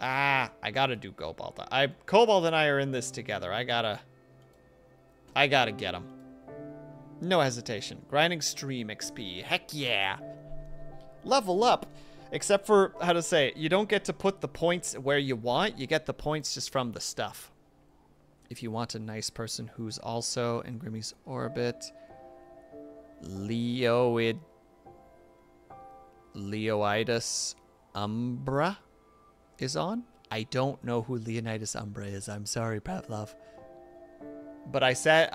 Ah, I gotta do Cobalt. Cobalt and I are in this together. I gotta get him. No hesitation. Grinding stream XP. Heck yeah. Level up. Except for, how to say it, you don't get to put the points where you want. You get the points just from the stuff. If you want a nice person who's also in Grimmy's orbit, Leoidas Umbra is on. I don't know who Leonidas Umbra is. I'm sorry, Pavlov. But I said,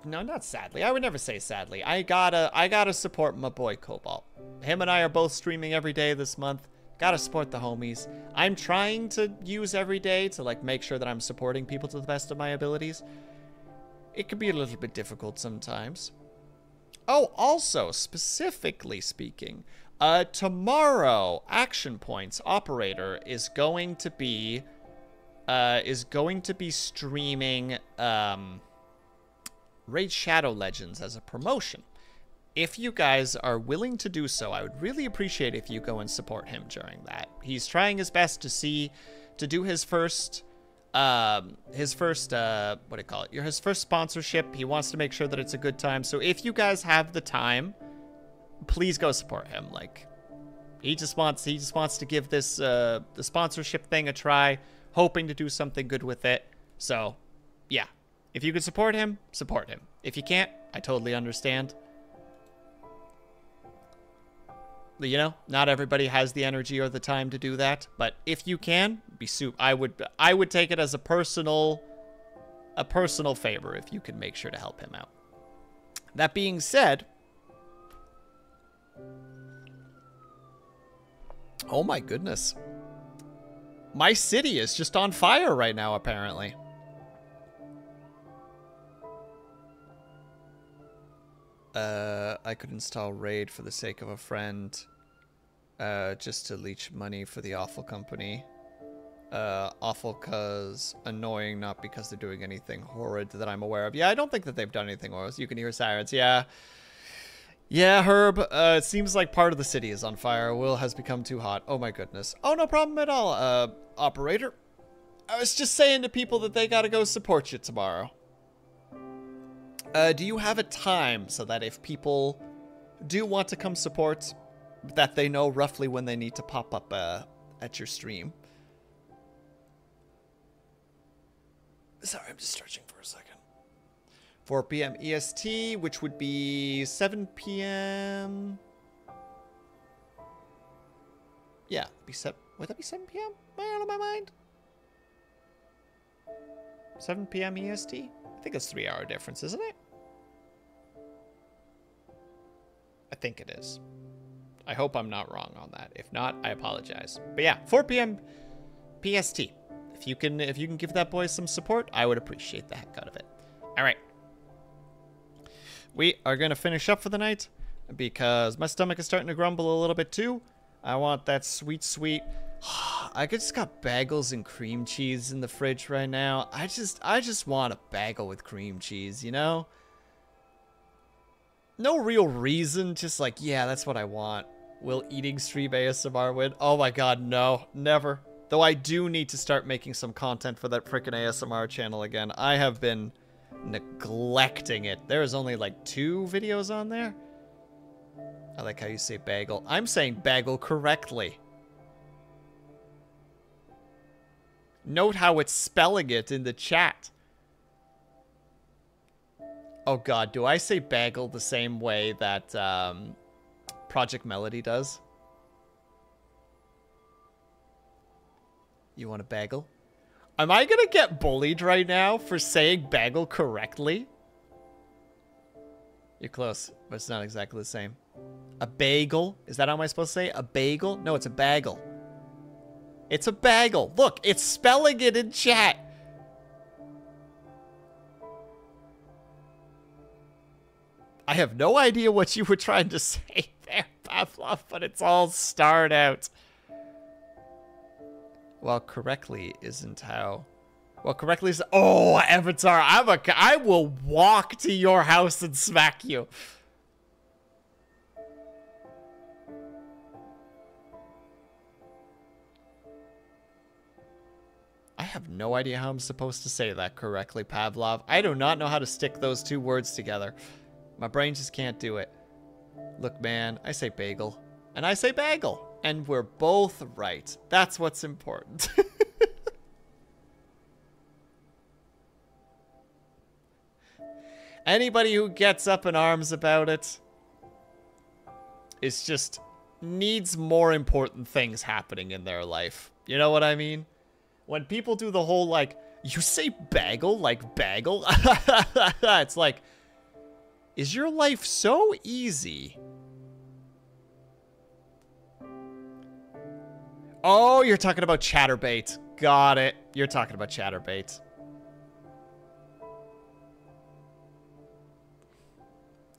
no, not sadly. I would never say sadly. I gotta support my boy Cobalt. Him and I are both streaming every day this month. Gotta support the homies. I'm trying to use every day to, like, make sure that I'm supporting people to the best of my abilities. It can be a little bit difficult sometimes. Oh, also, specifically speaking, tomorrow, Action Points Operator is going to be streaming, Raid Shadow Legends as a promotion. If you guys are willing to do so, I would really appreciate if you go and support him during that. He's trying his best to do his first, what do you call it? His first sponsorship. He wants to make sure that it's a good time. So if you guys have the time, please go support him. Like, he just wants to give this, the sponsorship thing a try, hoping to do something good with it. So, yeah. If you can support him, support him. If you can't, I totally understand. You know, not everybody has the energy or the time to do that, but if you can, I would take it as a personal favor if you can make sure to help him out. That being said, oh my goodness. My city is just on fire right now, apparently. I could install Raid for the sake of a friend, just to leech money for the awful company. Awful cause annoying, not because they're doing anything horrid that I'm aware of. Yeah, I don't think that they've done anything horrid. You can hear sirens. Yeah. Yeah, Herb, it seems like part of the city is on fire. Will has become too hot. Oh my goodness. Oh, no problem at all, operator. I was just saying to people that they gotta go support you tomorrow. Do you have a time so that if people do want to come support, that they know roughly when they need to pop up at your stream? Sorry, I'm just stretching for a second. 4 p.m. EST, which would be 7 p.m. Yeah, would that be 7 p.m.? Am I out of my mind? 7 p.m. EST? I think it's 3-hour difference, isn't it? I think it is. I hope I'm not wrong on that. If not, I apologize. But yeah, 4 p.m. PST. If you can give that boy some support, I would appreciate the heck out of it. All right. We are going to finish up for the night because my stomach is starting to grumble a little bit too. I want that sweet, sweet... I just got bagels and cream cheese in the fridge right now. I just want a bagel with cream cheese, you know? No real reason, just like, yeah, that's what I want. Will eating stream ASMR win? Oh my god, no. Never. Though I do need to start making some content for that frickin' ASMR channel again. I have been neglecting it. There is only like 2 videos on there. I like how you say bagel. I'm saying bagel correctly. Note how it's spelling it in the chat. Oh god, do I say bagel the same way that Project Melody does? You want a bagel? Am I gonna get bullied right now for saying bagel correctly? You're close, but it's not exactly the same. A bagel? Is that how am I supposed to say? A bagel? No, it's a bagel. It's a bagel. Look, it's spelling it in chat. I have no idea what you were trying to say there, Pavlov, but it's all starred out. Well, correctly isn't how... Well, correctly is... Oh, Avatar, I will walk to your house and smack you. I have no idea how I'm supposed to say that correctly, Pavlov. I do not know how to stick those 2 words together. My brain just can't do it. Look, man, I say bagel. And I say bagel. And we're both right. That's what's important. Anybody who gets up in arms about it is just needs more important things happening in their life. You know what I mean? When people do the whole, like, You say bagel like bagel? It's like, is your life so easy? Oh, you're talking about Chatterbait. Got it. You're talking about Chatterbait.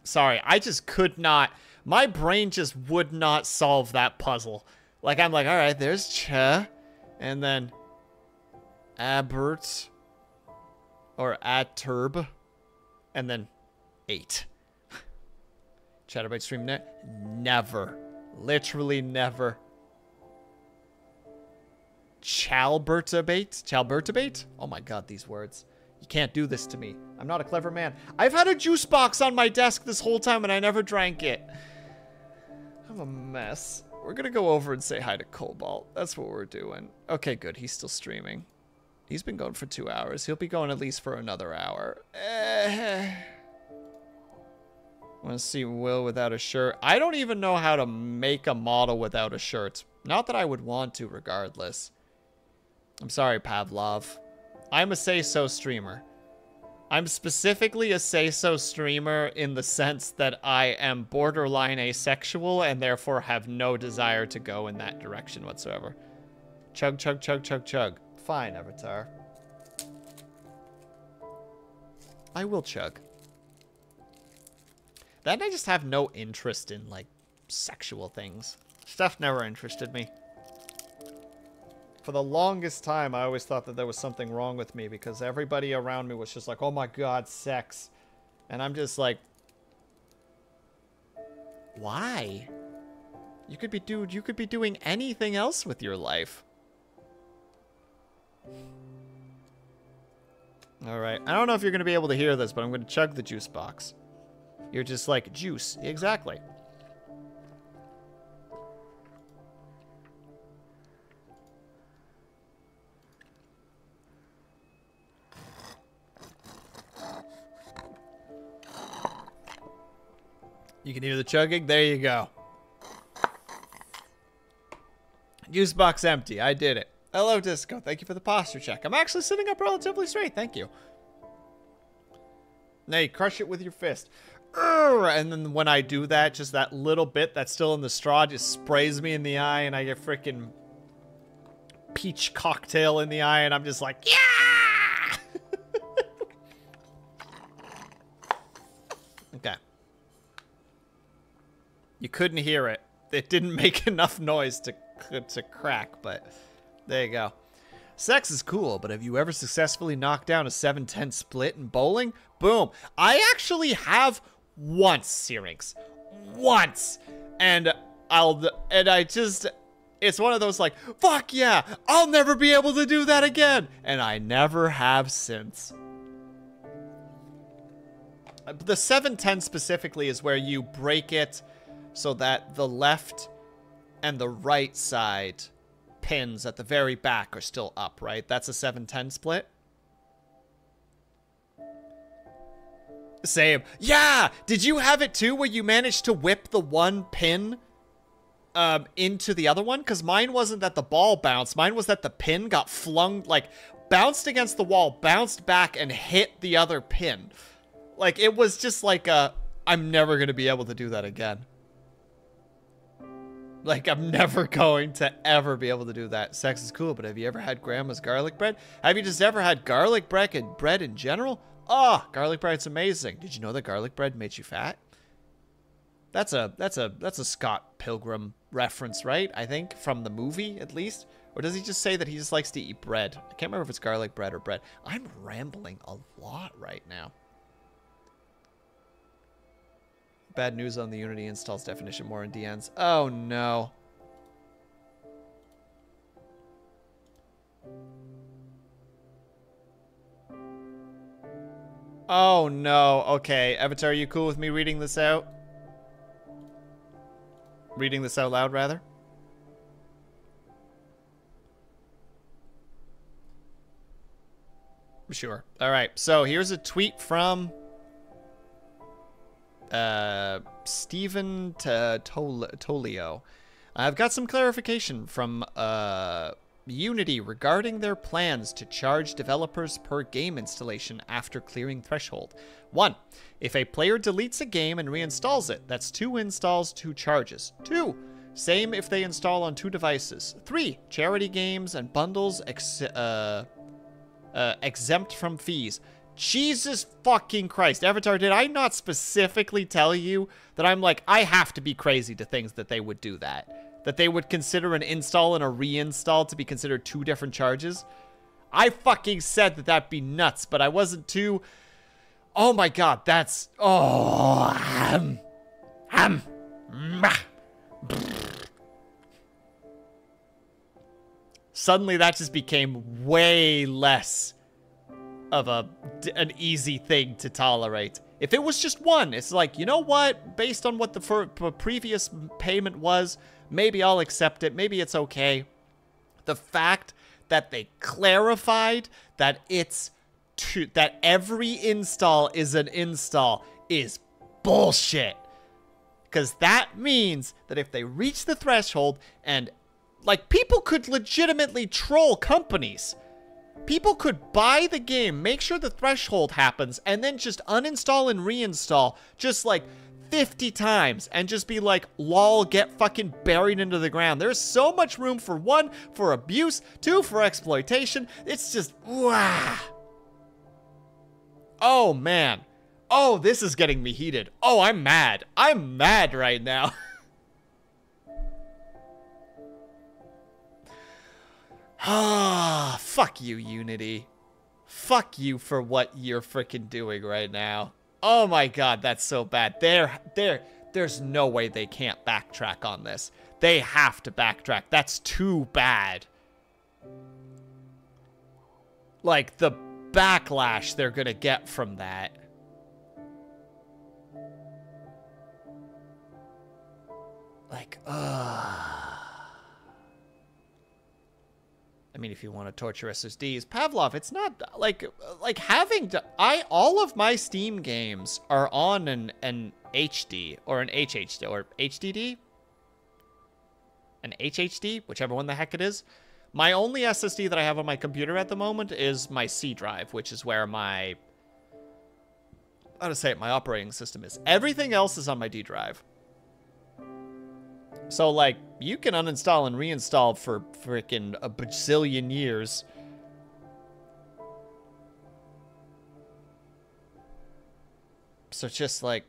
Sorry, I just could not. My brain just would not solve that puzzle. Like, I'm like, all right, there's Ch. And then Abert. Or Aturb. And then 8. Chatterbait stream net? Never. Literally never. Chalbertabate? Chalbertabate? Oh my god, these words. You can't do this to me. I'm not a clever man. I've had a juice box on my desk this whole time and I never drank it. I'm a mess. We're gonna go over and say hi to Cobalt. That's what we're doing. Okay, good. He's still streaming. He's been going for 2 hours. He'll be going at least for another hour. Want to see Will without a shirt? I don't even know how to make a model without a shirt. Not that I would want to regardless. I'm sorry, Pavlov. I'm a say-so streamer. I'm specifically a say-so streamer in the sense that I am borderline asexual and therefore have no desire to go in that direction whatsoever. Chug, chug, chug, chug, chug. Fine, Avatar. I will chug. Then I just have no interest in, like, sexual things. Stuff never interested me. For the longest time, I always thought that there was something wrong with me because everybody around me was just like, oh my god, sex. And I'm just like, why? You could be, dude, you could be doing anything else with your life. Alright, I don't know if you're going to be able to hear this, but I'm going to chug the juice box. You're just like, juice. Exactly. You can hear the chugging? There you go. Juice box empty. I did it. Hello, Disco. Thank you for the posture check. I'm actually sitting up relatively straight. Thank you. Now you crush it with your fist. And then when I do that, just that little bit that's still in the straw just sprays me in the eye and I get freaking peach cocktail in the eye and I'm just like, yeah! Okay. You couldn't hear it. It didn't make enough noise to crack, but there you go. Sex is cool, but have you ever successfully knocked down a 7-10 split in bowling? Boom. I actually have once, Syrinx. Once. And it's one of those like, fuck yeah, I'll never be able to do that again. And I never have since. The 7-10 specifically is where you break it so that the left and the right side pins at the very back are still up, right? That's a 7-10 split. Same. Yeah! Did you have it too where you managed to whip the one pin into the other one? Because mine wasn't that the ball bounced. Mine was that the pin got flung, like, bounced against the wall, bounced back, and hit the other pin. Like, it was just like I'm never going to be able to do that again. Like, I'm never going to ever be able to do that. Sex is cool, but have you ever had grandma's garlic bread? Have you just ever had garlic bread and bread in general? Oh, garlic bread's amazing. Did you know that garlic bread made you fat? That's a Scott Pilgrim reference, right? I think from the movie at least. Or does he just say that he just likes to eat bread? I can't remember if it's garlic bread or bread. I'm rambling a lot right now. Bad news on the Unity installs definition more in DNs. Oh no. Oh no. Okay, Avatar, are you cool with me reading this out? Reading this out loud, rather? Sure. Alright, so here's a tweet from Stephen Tolio. I've got some clarification from Unity regarding their plans to charge developers per game installation after clearing threshold. 1. If a player deletes a game and reinstalls it, that's 2 installs, 2 charges. 2. Same if they install on 2 devices. 3. Charity games and bundles exempt from fees. Jesus fucking Christ. Avatar, did I not specifically tell you that I'm like, I have to be crazy to things that they would do that? That they would consider an install and a reinstall to be considered 2 different charges? I fucking said that that'd be nuts, but I wasn't too... Oh my god, that's... Oh... Suddenly that just became way less of an easy thing to tolerate. If it was just 1, it's like, you know what? Based on what the previous payment was, maybe I'll accept it. Maybe it's okay. The fact that they clarified that that every install is an install is bullshit. Because that means that if they reach the threshold and, like, people could legitimately troll companies. People could buy the game, make sure the threshold happens, and then just uninstall and reinstall just like 50 times and just be like, lol, get fucking buried into the ground. There's so much room for 1, for abuse, 2, for exploitation. It's just, wow. Oh, man. Oh, this is getting me heated. Oh, I'm mad. I'm mad right now. Ah, fuck you, Unity. Fuck you for what you're freaking doing right now. Oh my god, that's so bad. There's no way they can't backtrack on this. They have to backtrack. That's too bad. Like, the backlash they're gonna get from that. Like, I mean, if you want to torture SSDs, Pavlov, it's not like having to, all of my Steam games are on an HD or an HHD or HDD, an HHD, whichever one the heck it is. My only SSD that I have on my computer at the moment is my C drive, which is where my, how to say it, my operating system is. Everything else is on my D drive. So, like, you can uninstall and reinstall for freaking a bajillion years. So just like,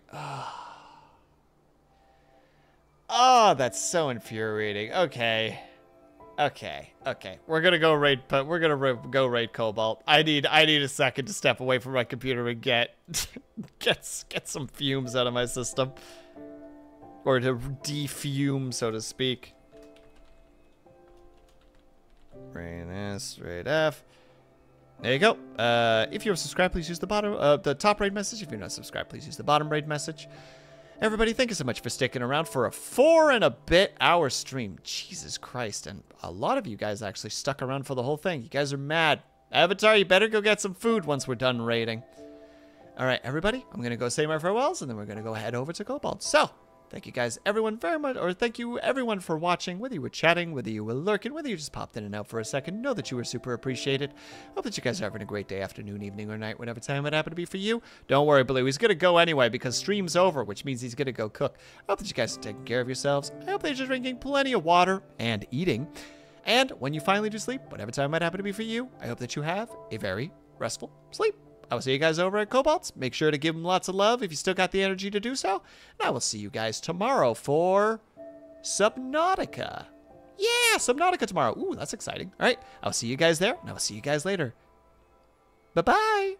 oh, that's so infuriating. Okay. We're gonna go raid, but we're gonna go raid Cobalt. I need a second to step away from my computer and get some fumes out of my system. Or to defume, so to speak. Raid S, raid F. There you go. If you're subscribed, please use the top raid message. If you're not subscribed, please use the bottom raid message. Everybody, thank you so much for sticking around for a 4 and a bit hour stream. Jesus Christ. And a lot of you guys actually stuck around for the whole thing. You guys are mad. Avatar, you better go get some food once we're done raiding. All right, everybody, I'm going to go say my farewells, and then we're going to go head over to Cobalt. So, thank you guys, everyone, very much, or thank you, everyone, for watching, whether you were chatting, whether you were lurking, whether you just popped in and out for a second. Know that you were super appreciated. Hope that you guys are having a great day, afternoon, evening, or night, whatever time it happened to be for you. Don't worry, Blue, he's going to go anyway, because stream's over, which means he's going to go cook. I hope that you guys are taking care of yourselves. I hope that you're drinking plenty of water and eating. And when you finally do sleep, whatever time it happen to be for you, I hope that you have a very restful sleep. I will see you guys over at Cobalt's. Make sure to give them lots of love if you still got the energy to do so. And I will see you guys tomorrow for Subnautica. Yeah, Subnautica tomorrow. Ooh, that's exciting. All right, I'll see you guys there, and I will see you guys later. Bye-bye.